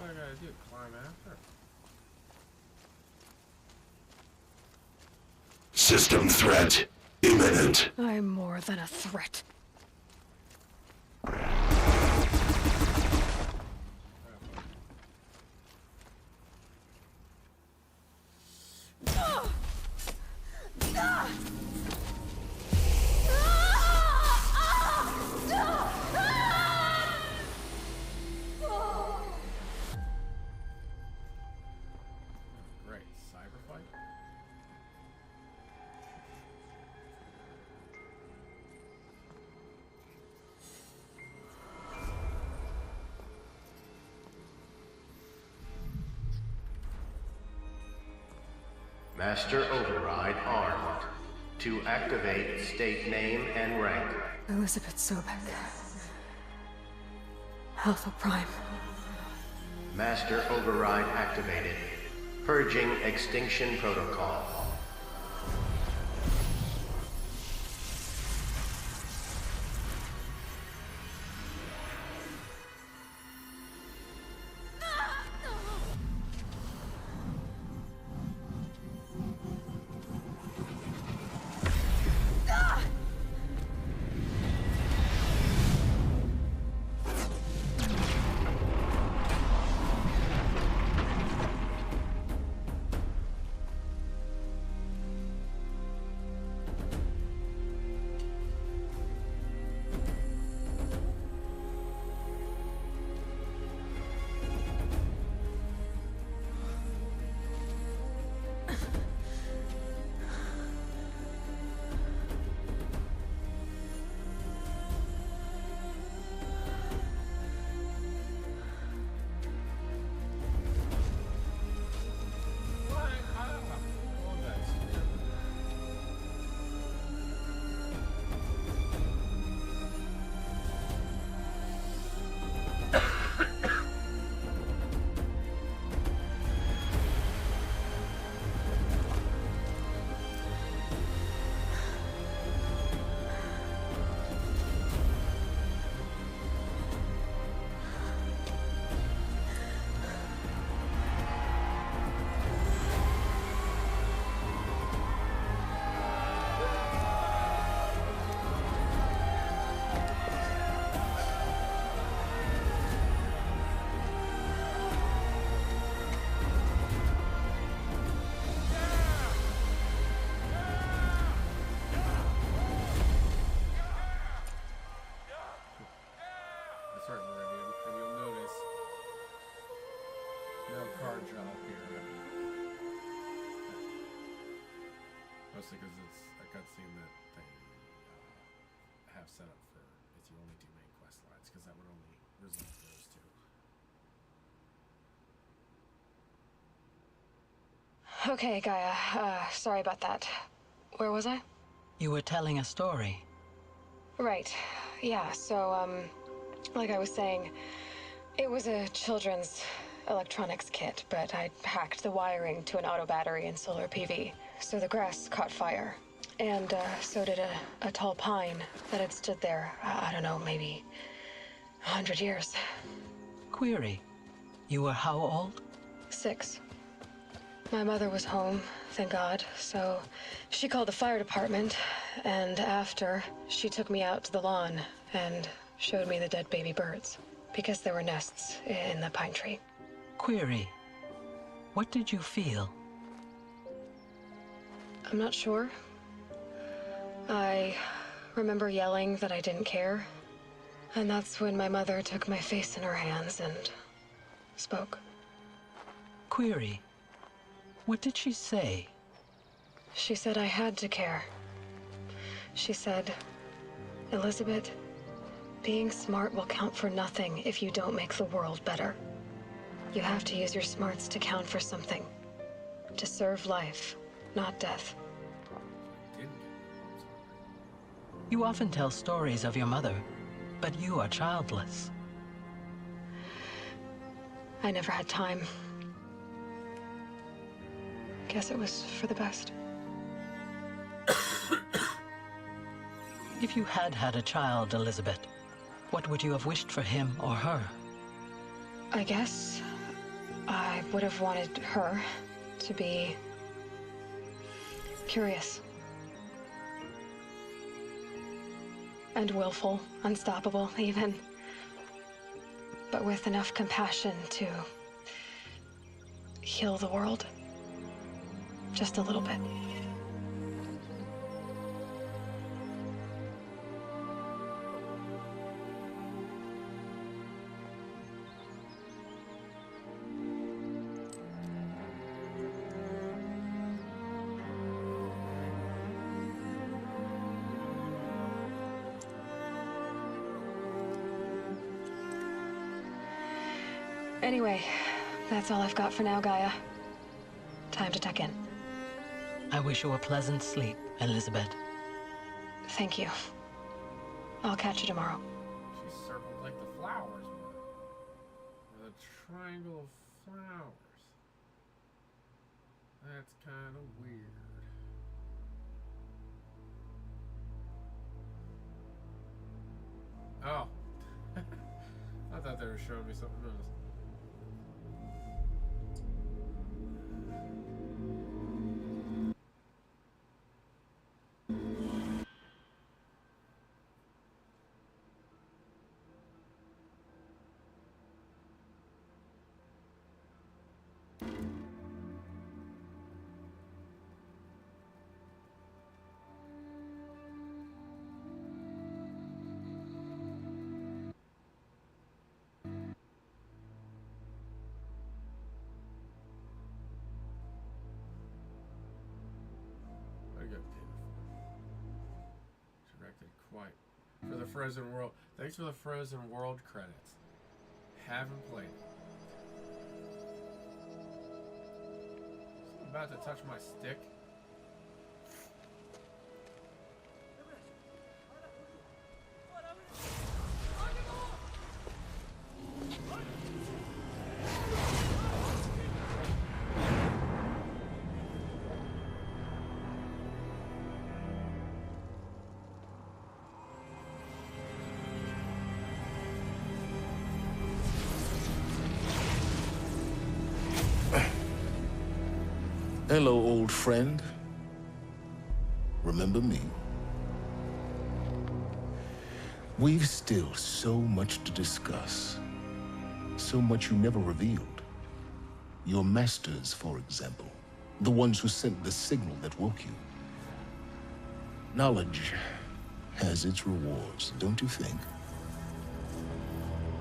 B: What do I gotta do? Climb after?
H: System threat imminent.
D: I'm more than a threat.
B: Great. Cyber fight?
E: Master Override armed. To activate, state name and rank.
D: Elizabeth Sobek. Alpha Prime.
E: Master Override activated. Purging Extinction Protocol.
B: mostly because it's a cutscene that they have set up for if you only do main quest lines, because that would only resolve those two.
D: Okay, Gaia. Sorry about that. Where was I?
T: You were telling a story.
D: Right. Yeah, so, like I was saying, it was a children's electronics kit, but I'd hacked the wiring to an auto battery and solar PV. So the grass caught fire. And, so did a tall pine that had stood there, I don't know, maybe 100 years.
T: Query. You were how old?
D: 6. My mother was home, thank God, so she called the fire department, and after, she took me out to the lawn and showed me the dead baby birds, because there were nests in the pine tree.
T: Query. What did you feel?
D: I'm not sure. I remember yelling that I didn't care, and that's when my mother took my face in her hands and spoke.
T: Query. What did she say?
D: She said I had to care. She said, Elizabeth, being smart will count for nothing if you don't make the world better. You have to use your smarts to count for something. To serve life, not death.
T: You often tell stories of your mother, but you are childless.
D: I never had time. Guess it was for the best.
T: If you had had a child, Elizabeth, what would you have wished for him or her?
D: I guess I would have wanted her to be curious. And willful, unstoppable, even. But with enough compassion to heal the world. Just a little bit. Anyway, that's all I've got for now, Gaia. Time to tuck in.
T: I wish you a pleasant sleep, Elizabeth.
D: Thank you. I'll catch you tomorrow.
B: She's circled like the flowers were. With a triangle of flowers. That's kind of weird. Oh. I thought they were showing me something else. Quite. For the Frozen World. Thanks for the Frozen World credits. Haven't played it. I'm about to touch my stick.
H: Hello, old friend. Remember me? We've still so much to discuss. So much you never revealed. Your masters, for example. The ones who sent the signal that woke you. Knowledge has its rewards, don't you think?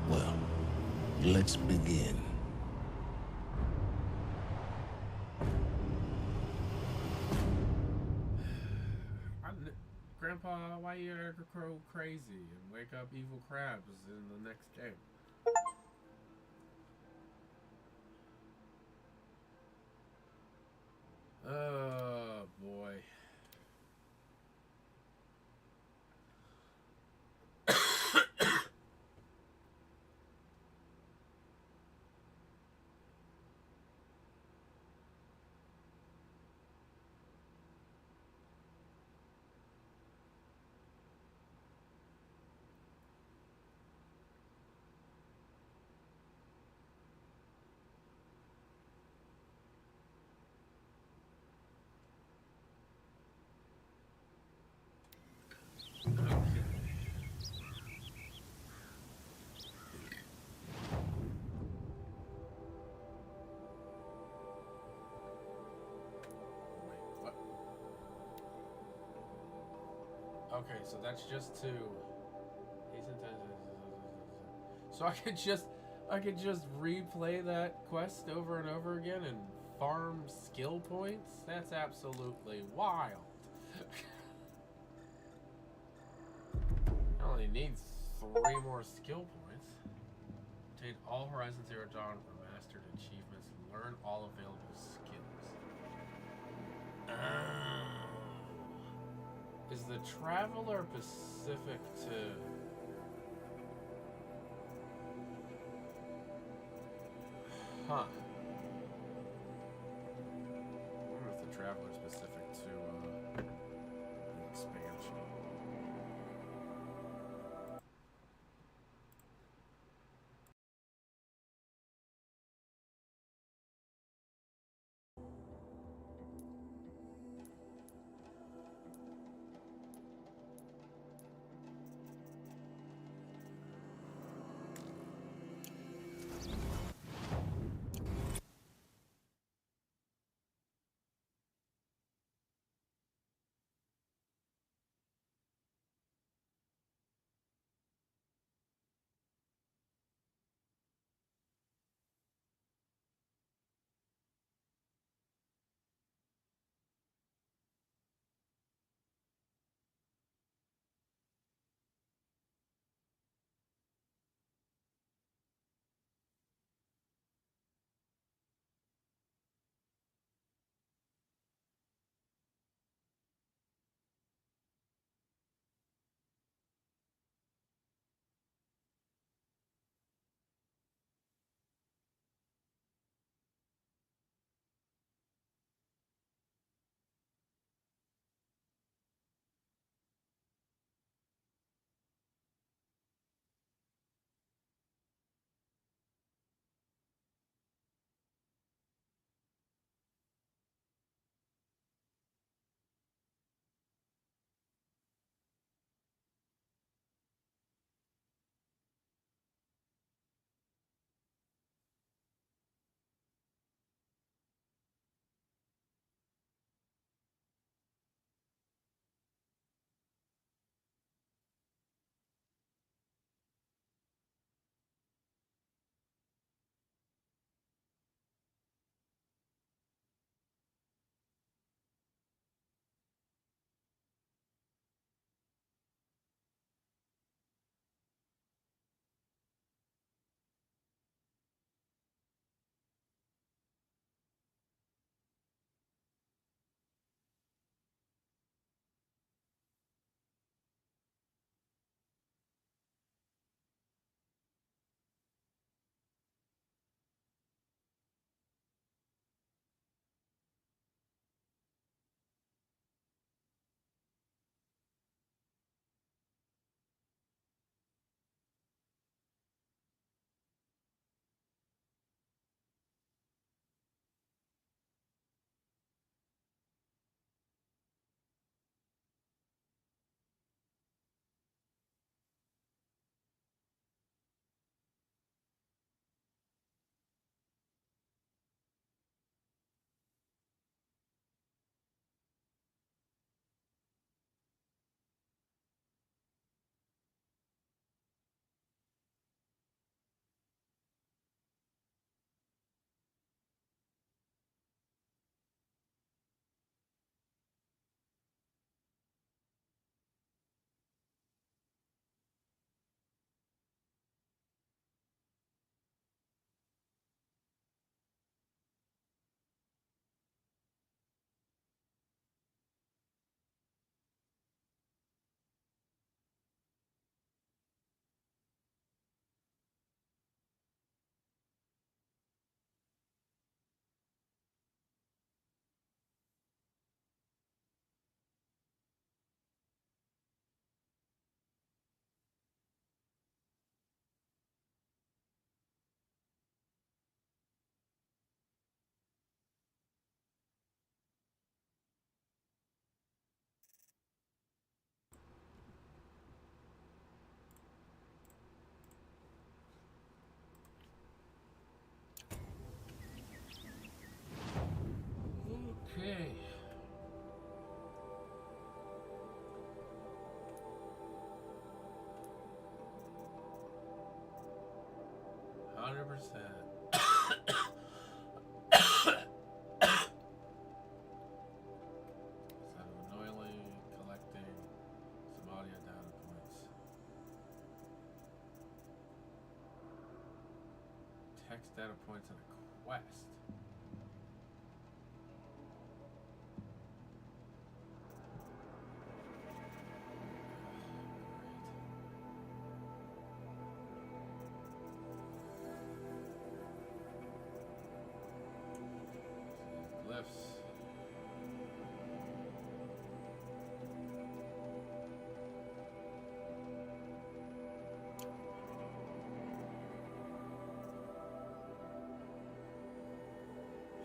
H: Well, let's begin.
B: Grandpa, why you gotta go crazy and wake up evil crabs in the next game? Oh boy. Okay, so that's just to so I could just replay that quest over and over again and farm skill points? That's absolutely wild. I only need 3 more skill points. Obtain all Horizon Zero Dawn Remastered achievements and learn all available skills. Is the Traveler specific to... Huh. I wonder if the Traveler is specific to the expansion. X data points in a quest. Glyphs.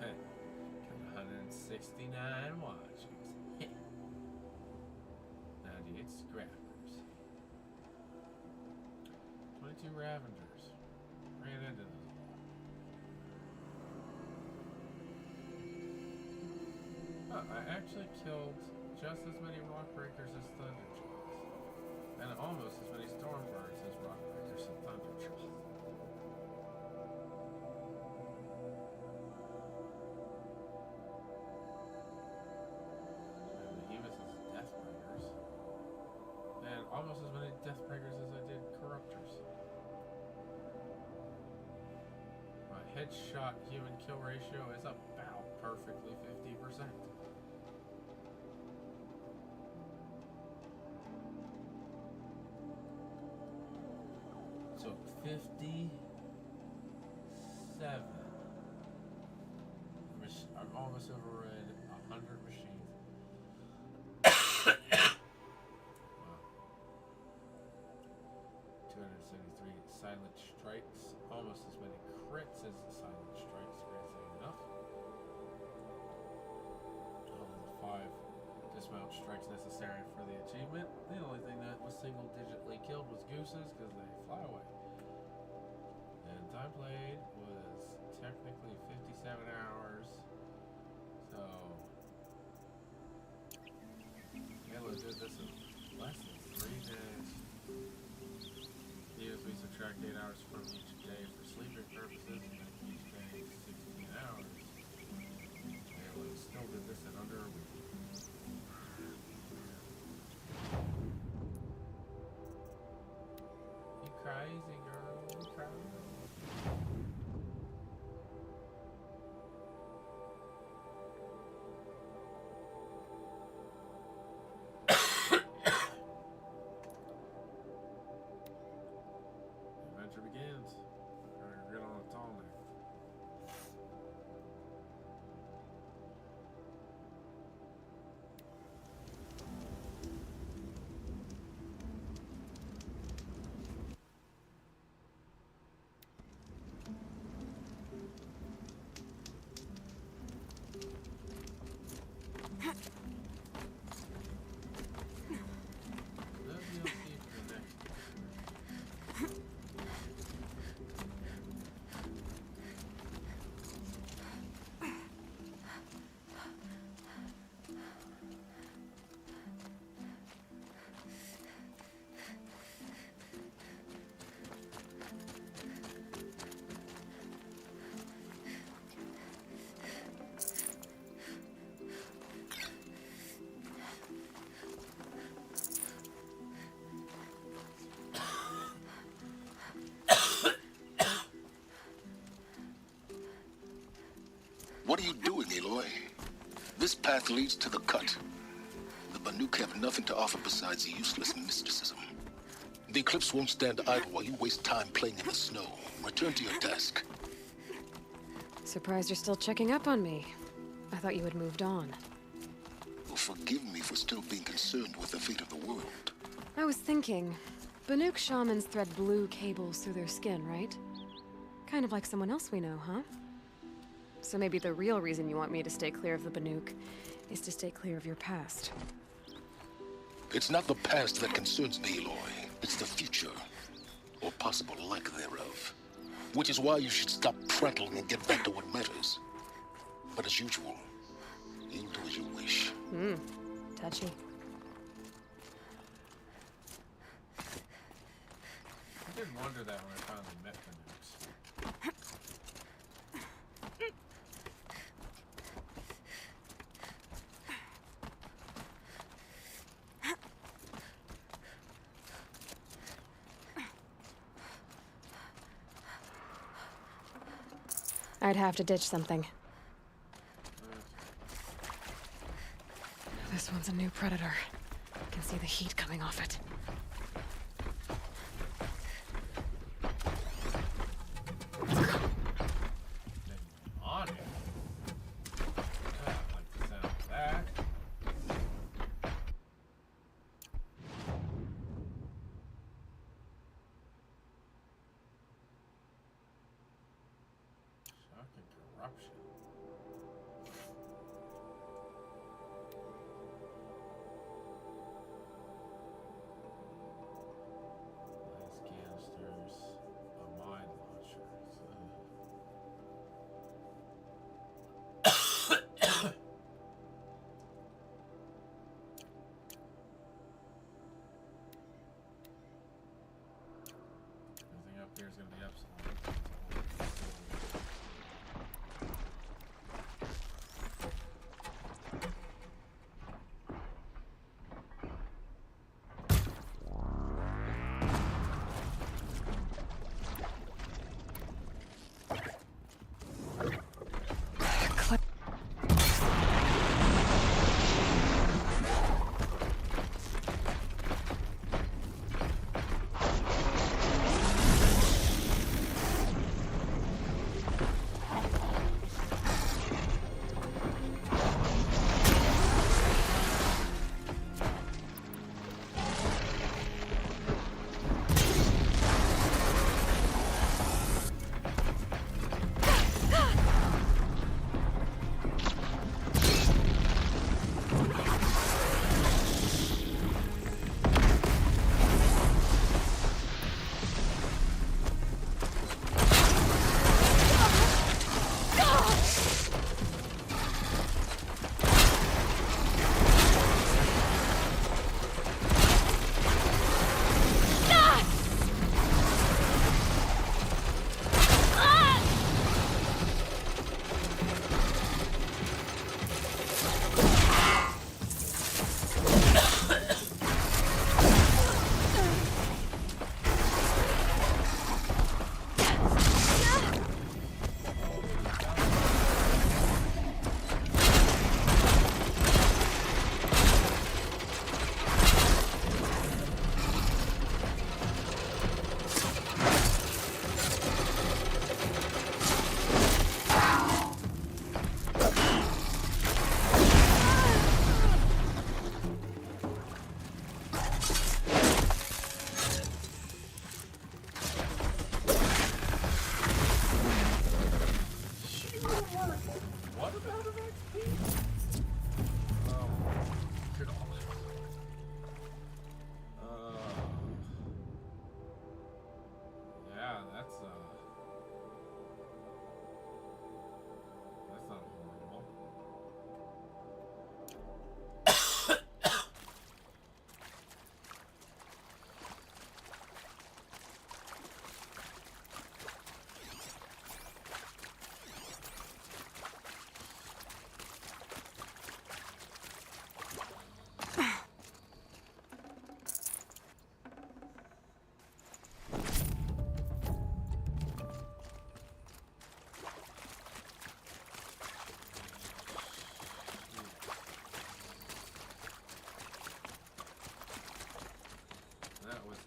B: Got 169 watchers. 98 scrappers. 22 Ravengers. Ran into them. Oh, I actually killed just as many Rockbreakers as Thunderjaws. And almost as many Stormbirds as Rockbreakers and Thunderjaws. And Behemoths as Deathbringers. And almost as many Deathbringers as I did Corruptors. My headshot human kill ratio is about perfectly 50%. So 57. I've almost overrid 100 machines. Wow. 273 silent strikes. Almost as many crits as the silent strikes, crazy enough. 5 dismount strikes necessary for the achievement. The only thing that was single digitally killed was gooses because they fly away. And time played was technically 57 hours. So Halo did this in less than 3 days. Here we subtract 8 hours from each day for sleeping purposes and make each day 16 hours. Halo still did this in under a week. You crazy girl, you crazy. Adventure begins. We're gonna get on a tall neck.
H: What are you doing, Aloy? This path leads to the cut. The Banuk have nothing to offer besides useless mysticism. The Eclipse won't stand idle while you waste time playing in the snow. Return to your task.
D: Surprised you're still checking up on me. I thought you had moved on.
H: Well, forgive me for still being concerned with the fate of the world.
D: I was thinking, Banuk shamans thread blue cables through their skin, right? Kind of like someone else we know, huh? So maybe the real reason you want me to stay clear of the Banuk is to stay clear of your past.
H: It's not the past that concerns me, Aloy. It's the future. Or possible lack thereof. Which is why you should stop prattling and get back to what matters. But as usual, you'll do as you wish.
D: Touchy.
B: I did wonder that when I finally met Banuks.
D: Might have to ditch something. This one's a new predator. I can see the heat coming off it.
B: On it. I like the sound of that. Shock and corruption. Nice canisters of mine launchers. Everything up here is going to be Epsilon.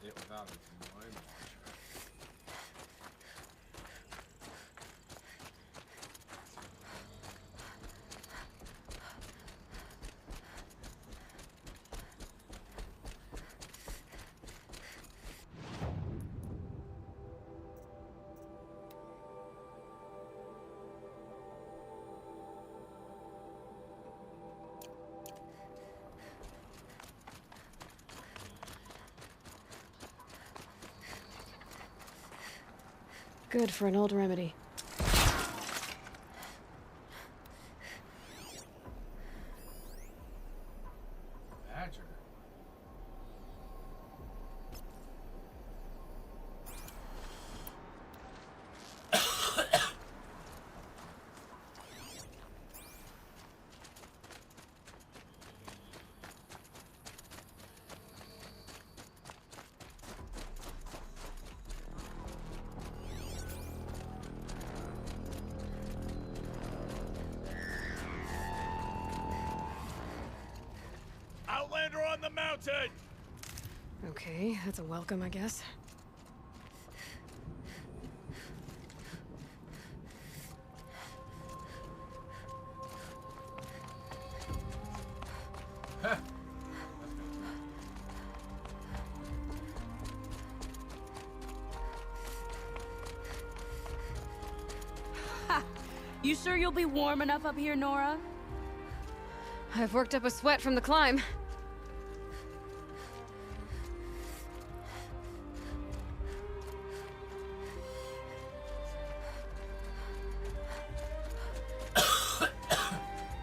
B: it without its mine launcher.
D: Good for an old remedy.
B: Badger.
N: Outlander on the mountain!
D: Okay, that's a welcome, I guess.
S: You sure you'll be warm enough up here, Nora?
D: I've worked up a sweat from the climb.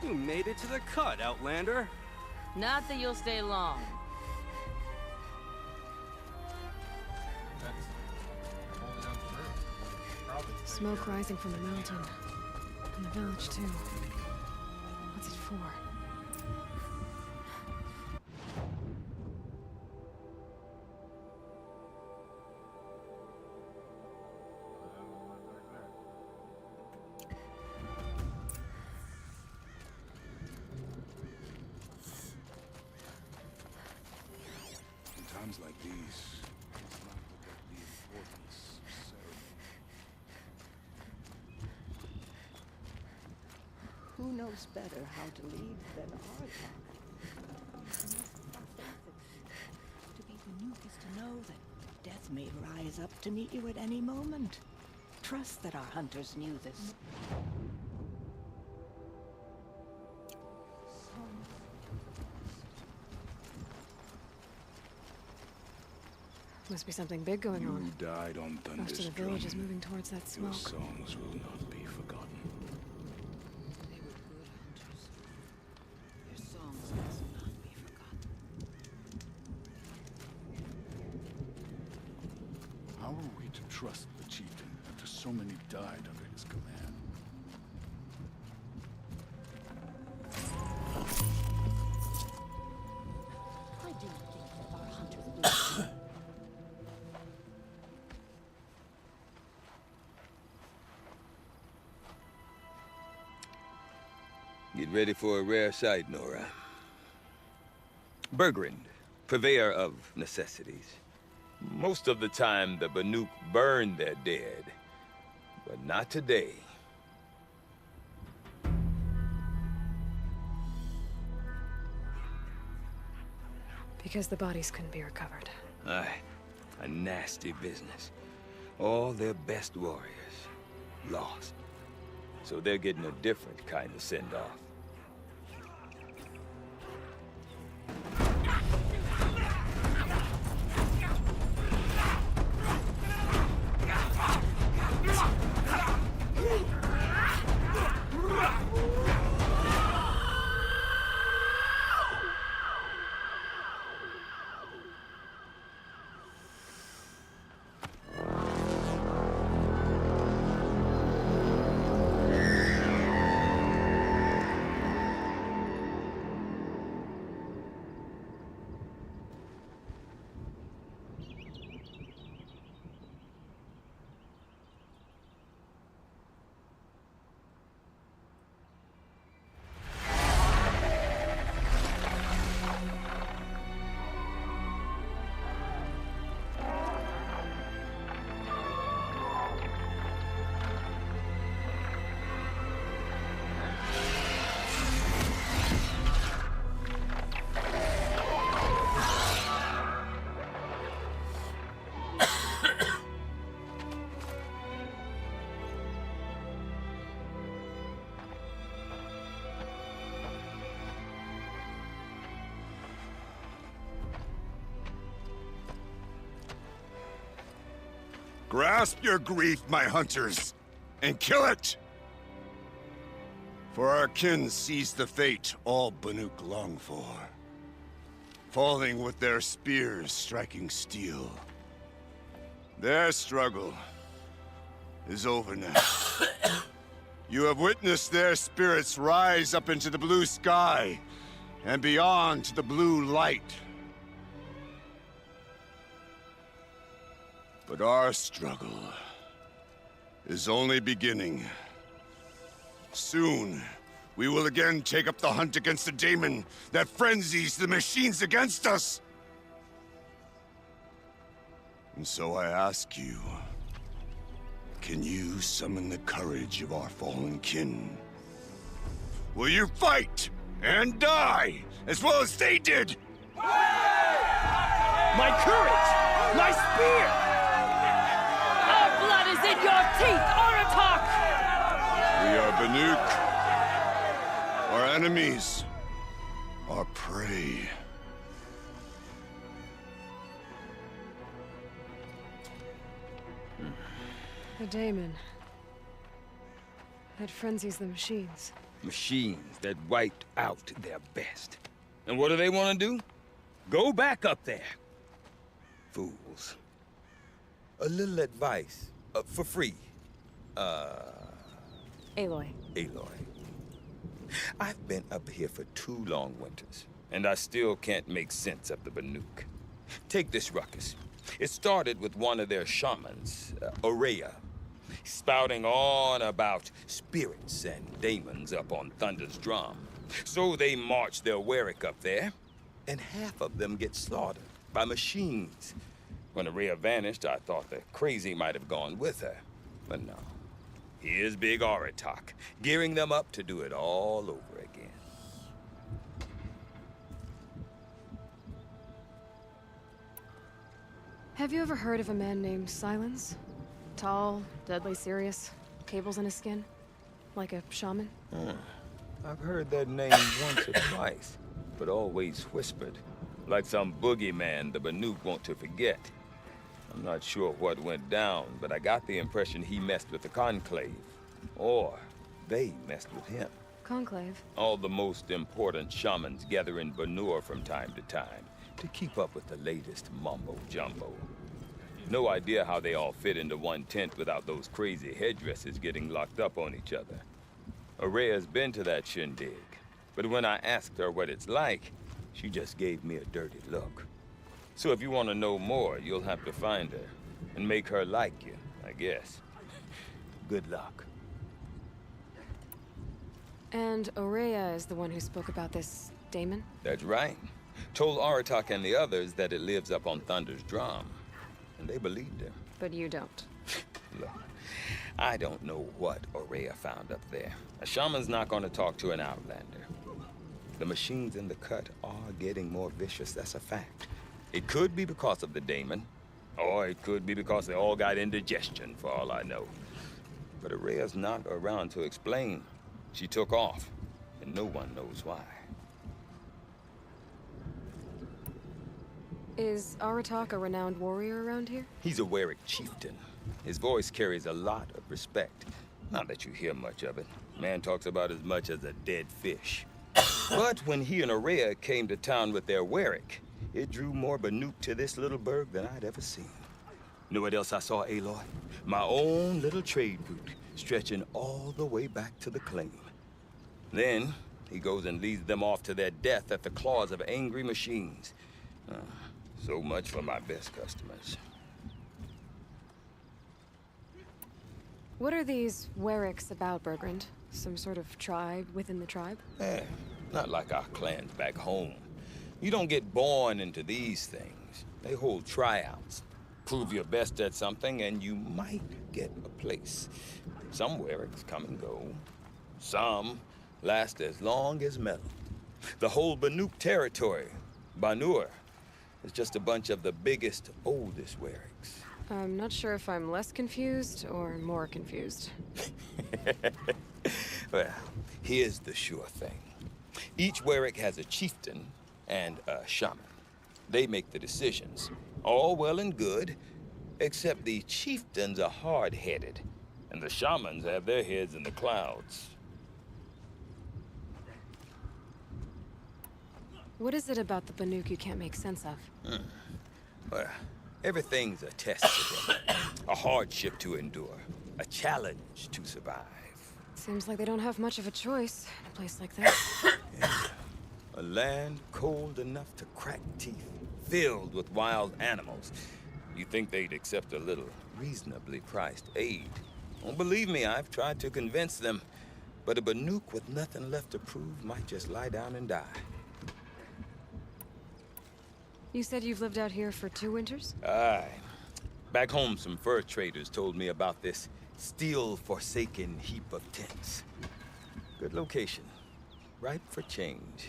L: You made it to the cut, Outlander.
S: Not that you'll stay long.
D: Smoke rising from the mountain. And the village, too. What's it for?
F: In times like these, let's not forget the importance of ceremony.
I: Who knows better how to lead than Arthur? To be Banuk is to know that death may rise up to meet you at any moment. Trust that our hunters knew this.
D: Must be something big going on.
F: You died on Thunder's
D: Most of the village is moving towards that
F: Your
D: smoke.
F: songs will not be forgotten.
I: They were good hunters. Their songs must not be forgotten.
F: How are we to trust the chieftain after so many died under his command?
I: I do think that our hunters will.
U: Get ready for a rare sight, Nora. Bergrand, purveyor of necessities. Most of the time, the Banuk burn their dead, but not today.
D: Because the bodies couldn't be recovered.
U: Aye, a nasty business. All their best warriors lost. So they're getting a different kind of send-off.
V: Grasp your grief, my hunters, and kill it! For our kin sees the fate all Banuk long for. Falling with their spears striking steel. Their struggle is over now. You have witnessed their spirits rise up into the blue sky and beyond to the blue light. But our struggle is only beginning. Soon, we will again take up the hunt against the daemon that frenzies the machines against us. And so I ask you, can you summon the courage of our fallen kin? Will you fight and die as well as they did?
L: My courage! My spear!
S: Our blood is in your teeth, Aratak!
V: We are Banuk. Our enemies. Our prey.
D: The daemon. That frenzies the machines.
U: Machines that wiped out their best. And what do they want to do? Go back up there. Fools. A little advice, for free.
D: Aloy.
U: Aloy. I've been up here for 2 long winters, and I still can't make sense of the Banuk. Take this ruckus. It started with one of their shamans, Ourea, spouting on about spirits and daemons up on Thunder's drum. So they march their Werik up there, and half of them get slaughtered by machines. When Ourea vanished, I thought the crazy might have gone with her, but no. Here's Big Aratak, gearing them up to do it all over again.
D: Have you ever heard of a man named Silence? Tall, deadly serious, cables in his skin? Like a shaman?
U: I've heard that name once or twice, but always whispered. Like some boogeyman the Banuk want to forget. I'm not sure what went down, but I got the impression he messed with the Conclave. Or they messed with him.
D: Conclave?
U: All the most important shamans gather in Banur from time to time to keep up with the latest mumbo-jumbo. No idea how they all fit into one tent without those crazy headdresses getting locked up on each other. Ourea's been to that shindig, but when I asked her what it's like, she just gave me a dirty look. So if you want to know more, you'll have to find her and make her like you, I guess. Good luck.
D: And Ourea is the one who spoke about this daemon?
U: That's right. Told Aratak and the others that it lives up on Thunder's drum. And they believed him.
D: But you don't.
U: Look, I don't know what Ourea found up there. A shaman's not going to talk to an outlander. The machines in the cut are getting more vicious, that's a fact. It could be because of the daemon, or it could be because they all got indigestion, for all I know. But Ourea's not around to explain. She took off, and no one knows why.
D: Is Aratak a renowned warrior around here?
U: He's a Werik chieftain. His voice carries a lot of respect. Not that you hear much of it. Man talks about as much as a dead fish. But when he and Ourea came to town with their Werik, it drew more Banuk to this little burg than I'd ever seen. Know what else I saw, Aloy? My own little trade route, stretching all the way back to the claim. Then, he goes and leads them off to their death at the claws of angry machines. So much for my best customers.
D: What are these Weriks about, Bergrand? Some sort of tribe within the tribe?
U: Not like our clans back home. You don't get born into these things. They hold tryouts. Prove your best at something and you might get a place. Some Weriks come and go. Some last as long as metal. The whole Banuk territory, Banur, is just a bunch of the biggest, oldest Weriks.
D: I'm not sure if I'm less confused or more confused.
U: Well, here's the sure thing. Each Werik has a chieftain and a shaman. They make the decisions. All well and good, except the chieftains are hard-headed, and the shamans have their heads in the clouds.
D: What is it about the Banuk you can't make sense of?
U: Well, everything's a test to them. A hardship to endure. A challenge to survive.
D: Seems like they don't have much of a choice in a place like this.
U: Yeah. A land cold enough to crack teeth, filled with wild animals. You think they'd accept a little reasonably priced aid? Well, believe me, I've tried to convince them. But a Banuk with nothing left to prove might just lie down and die.
D: You said you've lived out here for 2 winters?
U: Aye. Back home, some fur traders told me about this steel-forsaken heap of tents. Good location. Ripe for change.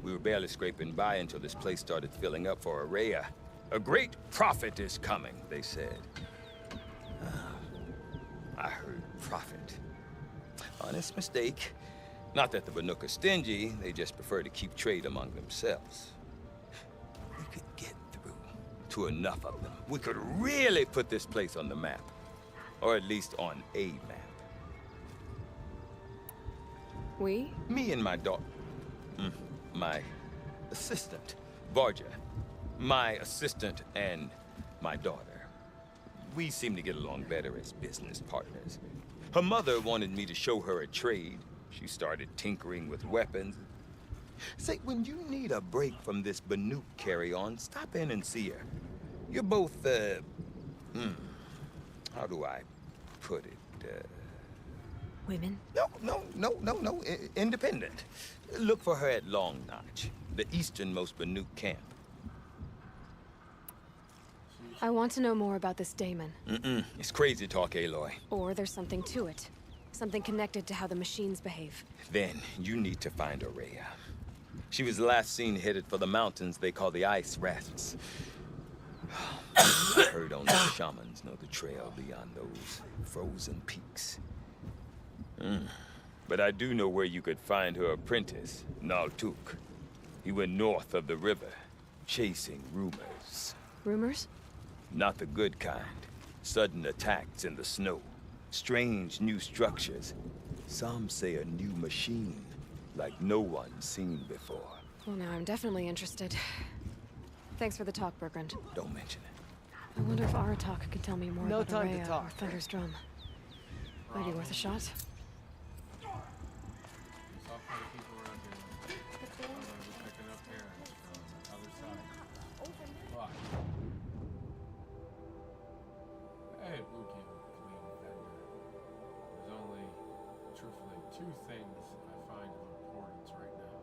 U: We were barely scraping by until this place started filling up for Araya. A great prophet is coming, they said. I heard prophet. Honest mistake. Not that the Banuk are stingy, they just prefer to keep trade among themselves. We could get through to enough of them. We could really put this place on the map. Or at least on a map.
D: We?
U: Me and my daughter. My assistant, Varja. My assistant and my daughter. We seem to get along better as business partners. Her mother wanted me to show her a trade. She started tinkering with weapons. Say, when you need a break from this Banuk carry-on, stop in and see her. You're both, how do I put it?
D: Women?
U: No. Independent. Look for her at Long Notch, the easternmost Banuk camp.
D: I want to know more about this Daemon.
U: It's crazy talk, Aloy.
D: Or there's something to it. Something connected to how the machines behave.
U: Then you need to find Araya. She was last seen headed for the mountains they call the Ice Rafts. I heard only shamans know the trail beyond those frozen peaks. But I do know where you could find her apprentice, Naltuk. He went north of the river, chasing rumors.
D: Rumors?
U: Not the good kind. Sudden attacks in the snow. Strange new structures. Some say a new machine, like no one's seen before.
D: Well, now I'm definitely interested. Thanks for the talk, Bergrand.
U: Don't mention it.
D: I wonder if Aratak can tell me more
K: No
D: about
K: time to
D: Araya
K: talk.
D: or Thunder's Drum. Might be worth a shot.
B: Hey, Blue King, Queen Vendor. There's only, truthfully, 2 things I find of importance right now.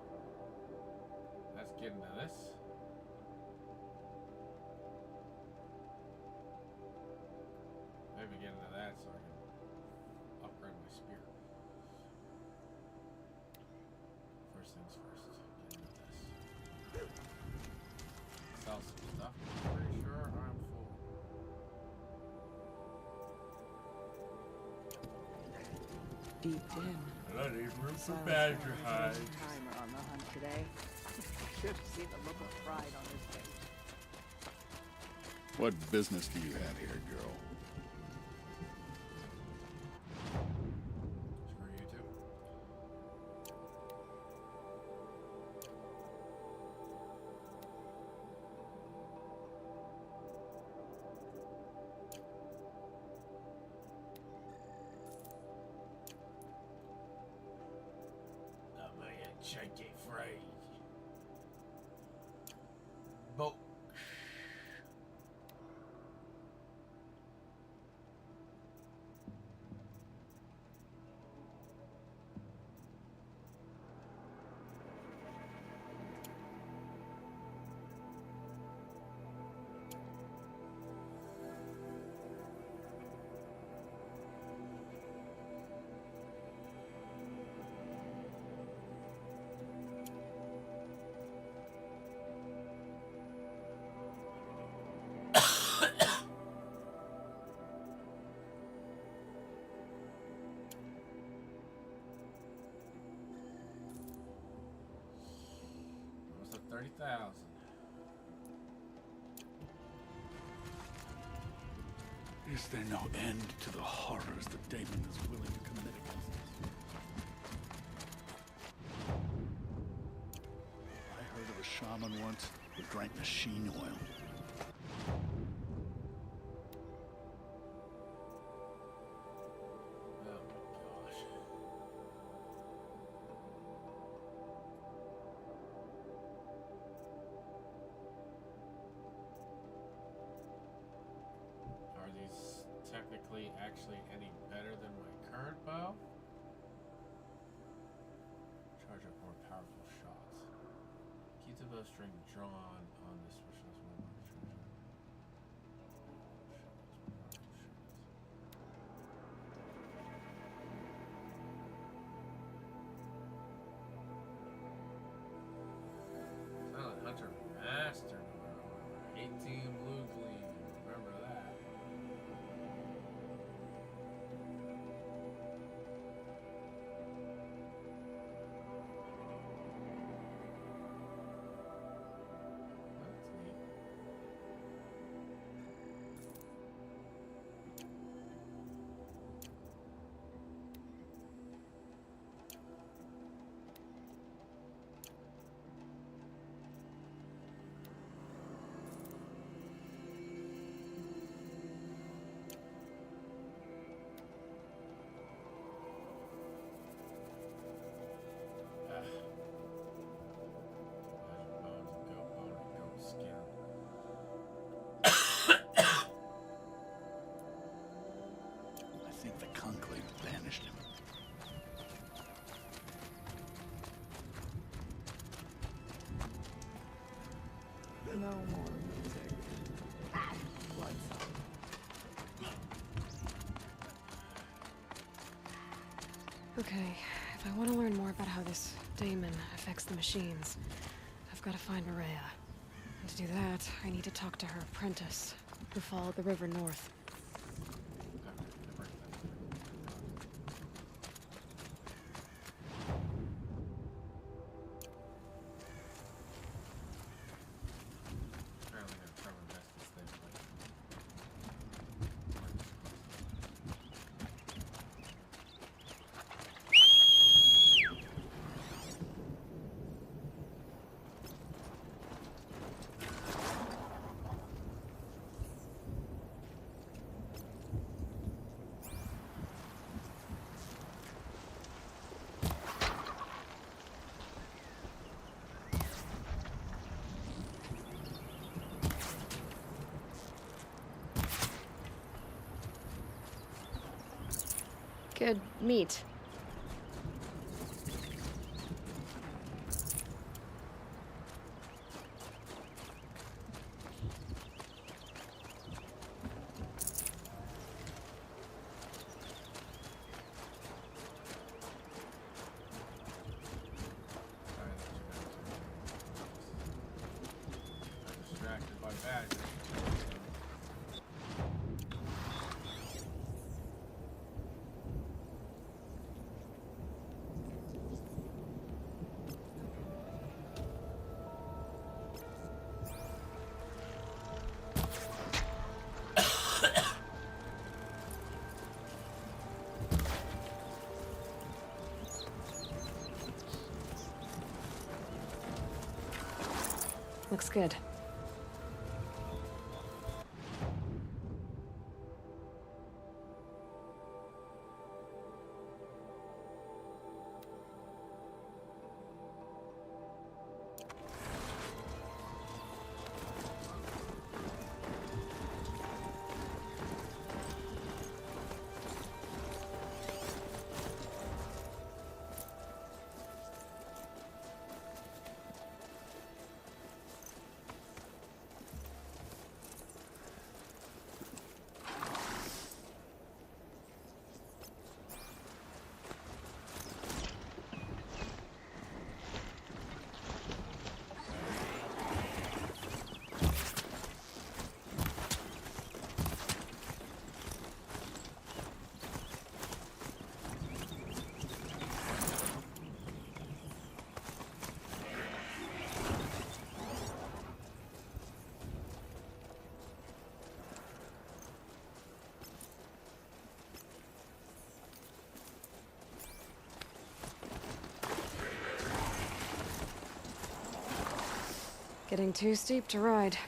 B: That's getting to this. Maybe get into that so I can upgrade my spear. First things first, get into this. Sell some stuff. I'm pretty sure I'm full.
I: Deep in.
B: Bloody room for
I: Silas
B: badger
I: had
B: hide.
I: a timer on the hunt today. Should have seen the look of pride on his face.
C: What business do you have here, girl?
B: Screw you too. Check it, phrase. But what's up, 30,000?
C: Is there no end to the horrors that Daemon is willing to commit against us? I heard of a shaman once who drank machine oil.
B: Are these technically actually any better than my current bow? Pizza bowstring drawn on this wish list will mark treasure. Silent Hunter Master Number 18 Blue Gleam. Remember that. That's neat.
C: I think the Conclave banished him.
D: No more music. Lights out. Okay, if I want to learn more about how this daemon affects the machines, I've got to find Maria. And to do that, I need to talk to her apprentice, who followed the river north.
B: Apparently gonna try my best to stay away.
D: Good meat.
B: Distracted by badgers.
D: Looks good. Getting too steep to ride.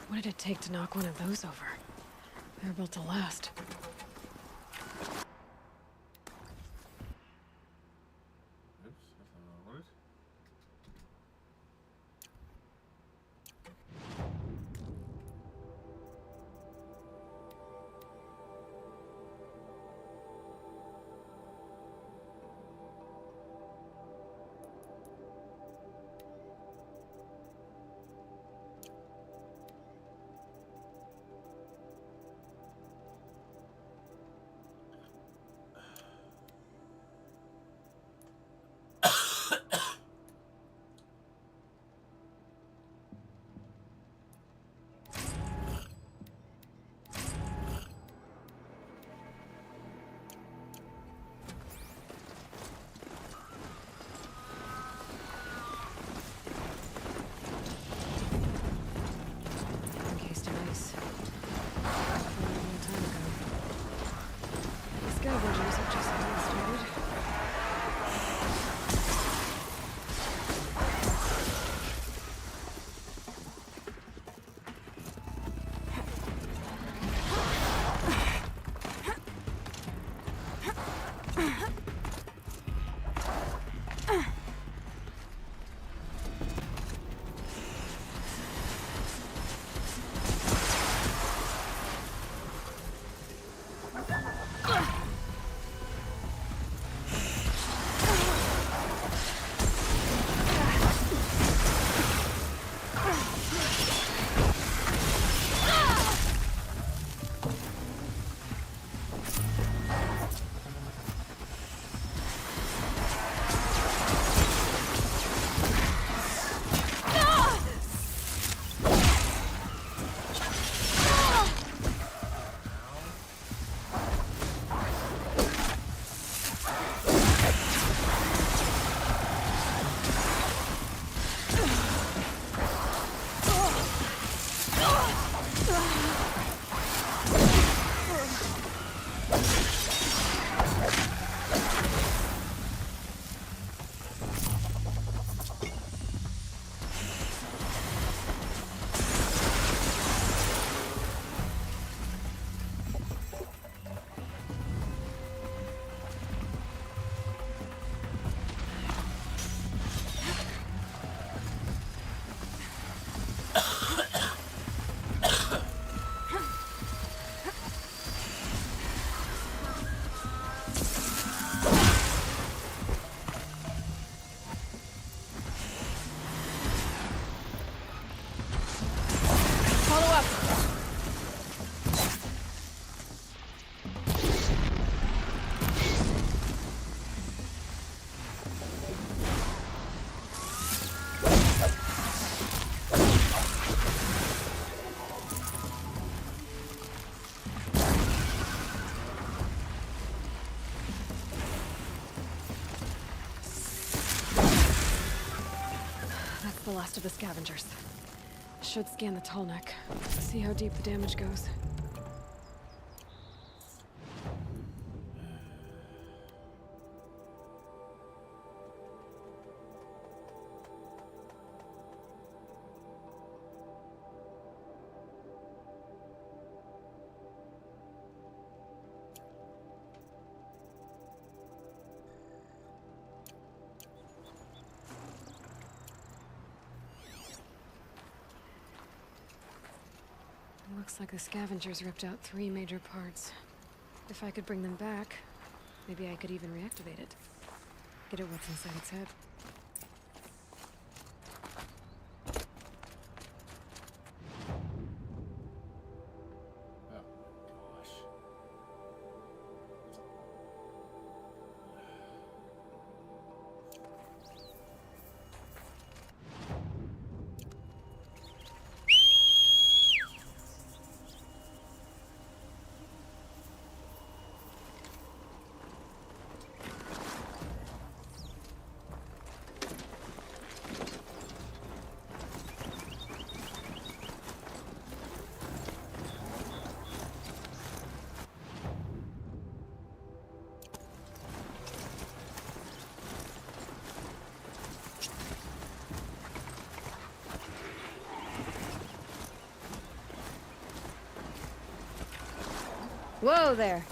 D: What did it take to knock one of those over? They're built to last.
B: Oops, that's not what I wanted.
D: Encased in ice. A long time ago. The scavengers have just getting started. The last of the scavengers. Should scan the tall neck. See how deep the damage goes. Looks like the scavengers ripped out 3 major parts. If I could bring them back, maybe I could even reactivate it. Get at what's inside its head.
A: Whoa there.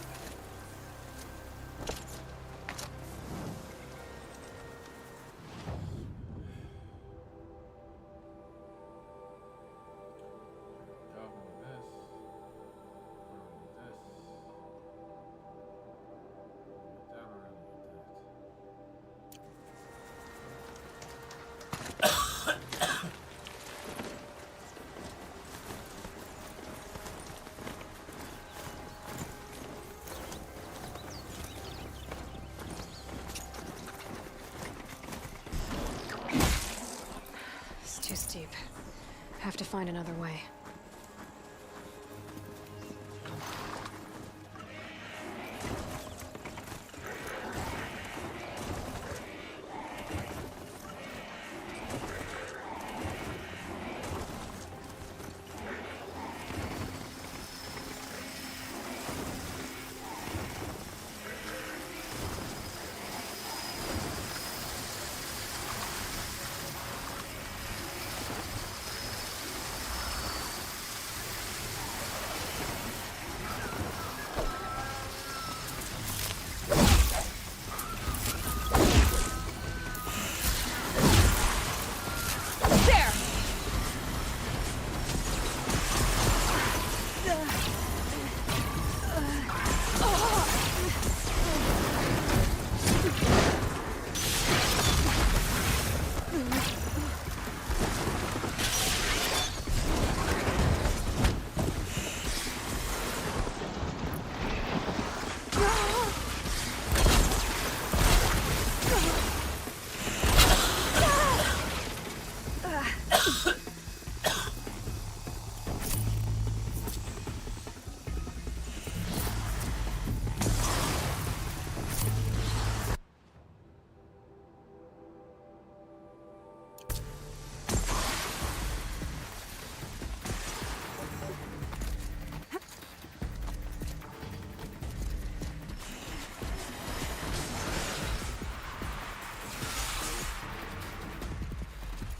D: It's too steep. Have to find another way.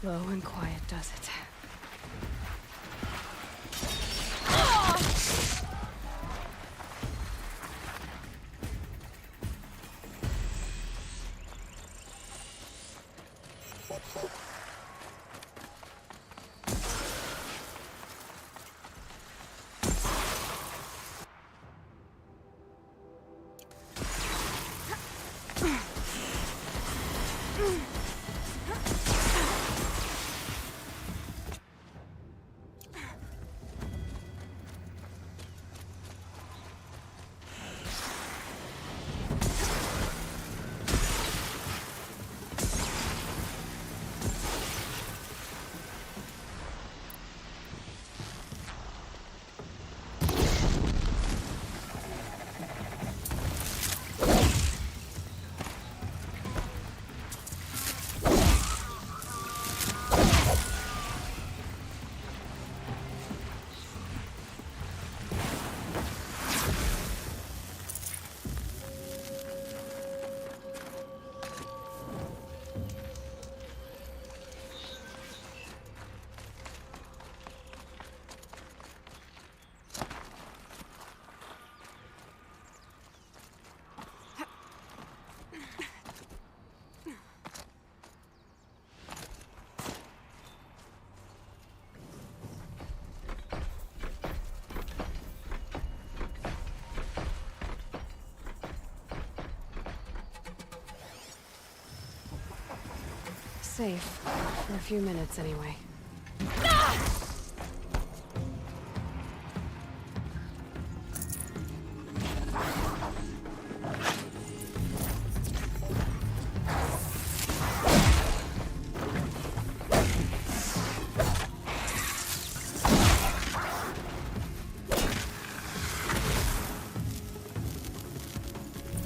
D: Low and quiet does it. Safe. For a few minutes, anyway.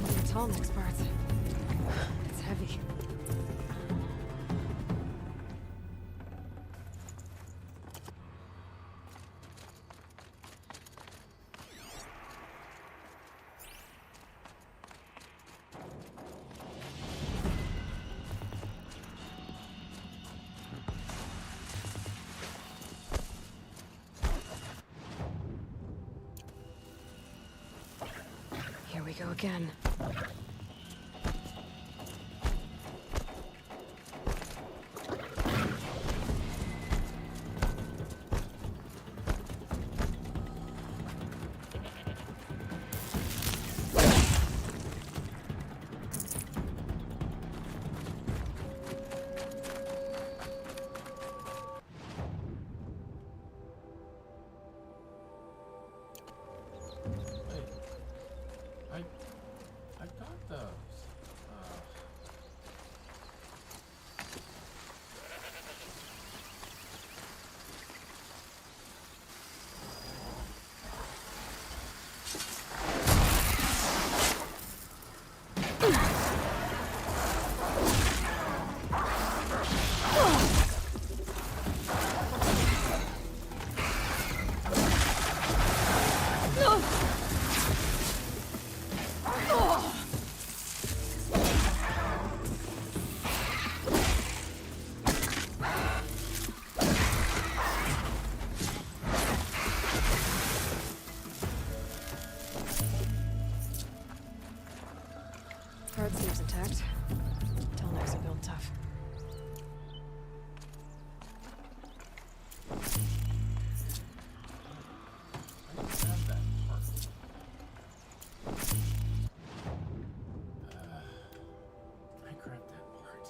D: The tall next part. It's heavy. we go again.
B: I got those.
D: Guard seems intact. Tallnecks are built tough.
B: I grabbed that part.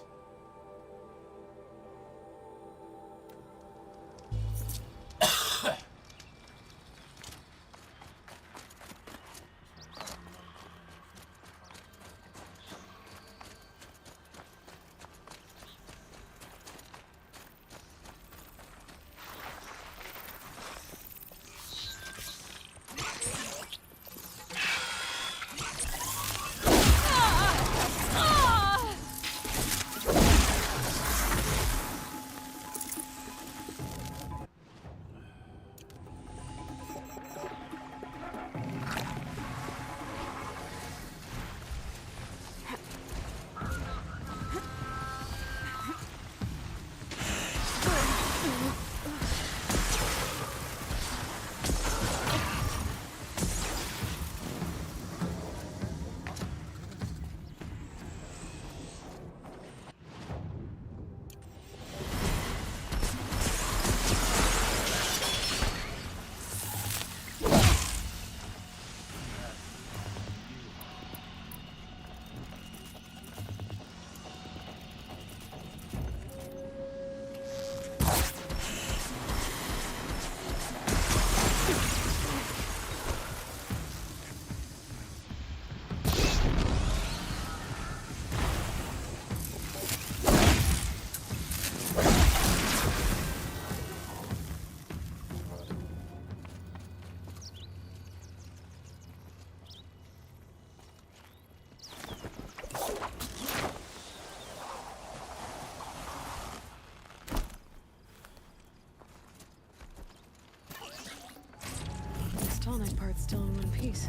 D: This Tallneck part's still in one piece.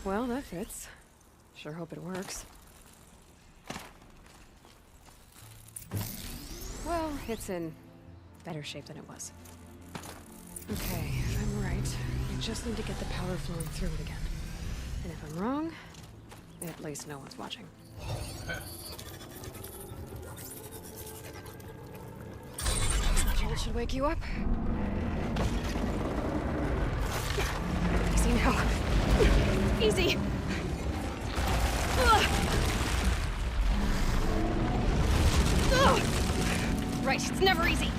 D: Well, that fits. Sure hope it works. Well, it's in better shape than it was. Okay, if I'm right, I just need to get the power flowing through it again. And if I'm wrong, at least no one's watching. Jolt should wake you up. Easy now. Easy! Right, it's never easy.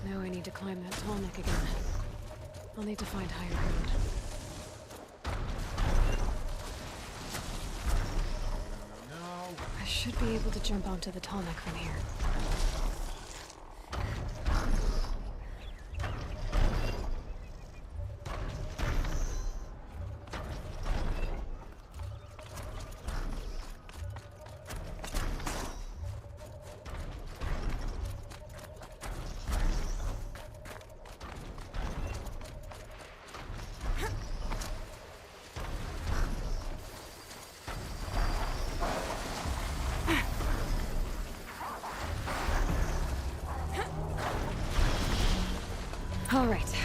D: Now I need to climb that Tallneck again. I'll need to find higher ground. I should be able to jump onto the Tallneck from here. All right.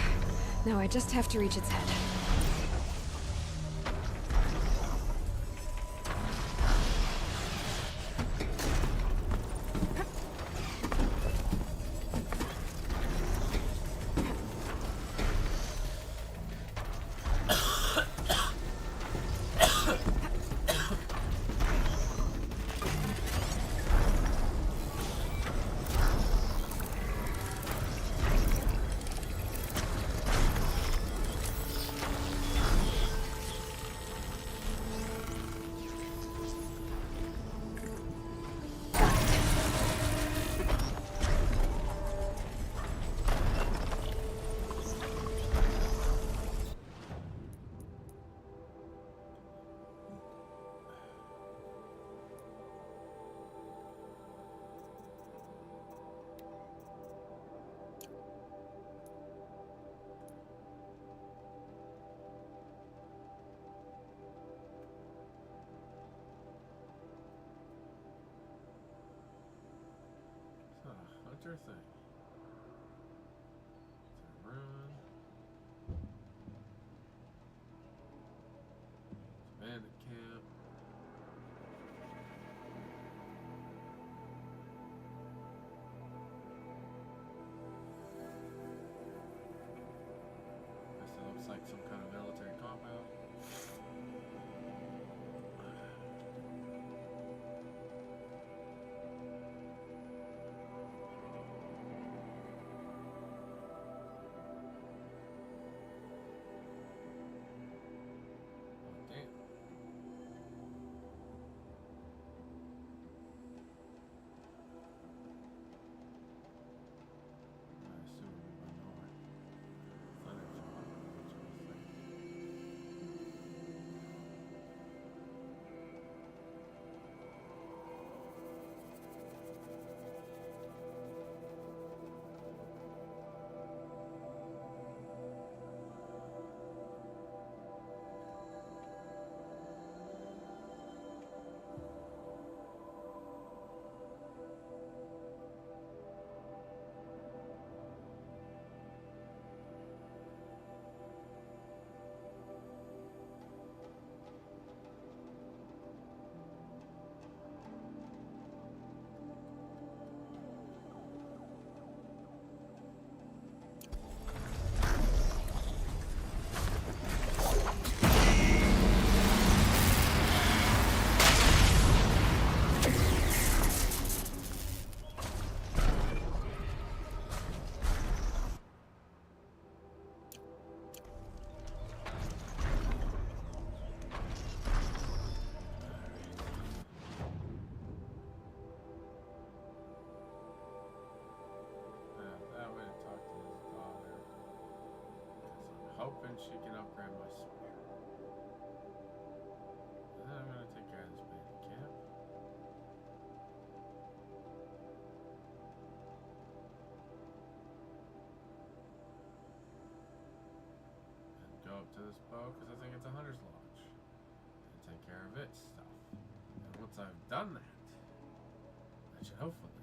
D: Now I just have to reach its head.
B: Hunter thing. It's a rune. Bandit camp. Guess it looks like some kind of military compound. Hoping she can upgrade my spear. And then I'm gonna take care of this bandit camp. And go up to this bow because I think it's a hunter's lodge. And take care of its stuff. And once I've done that, I should hopefully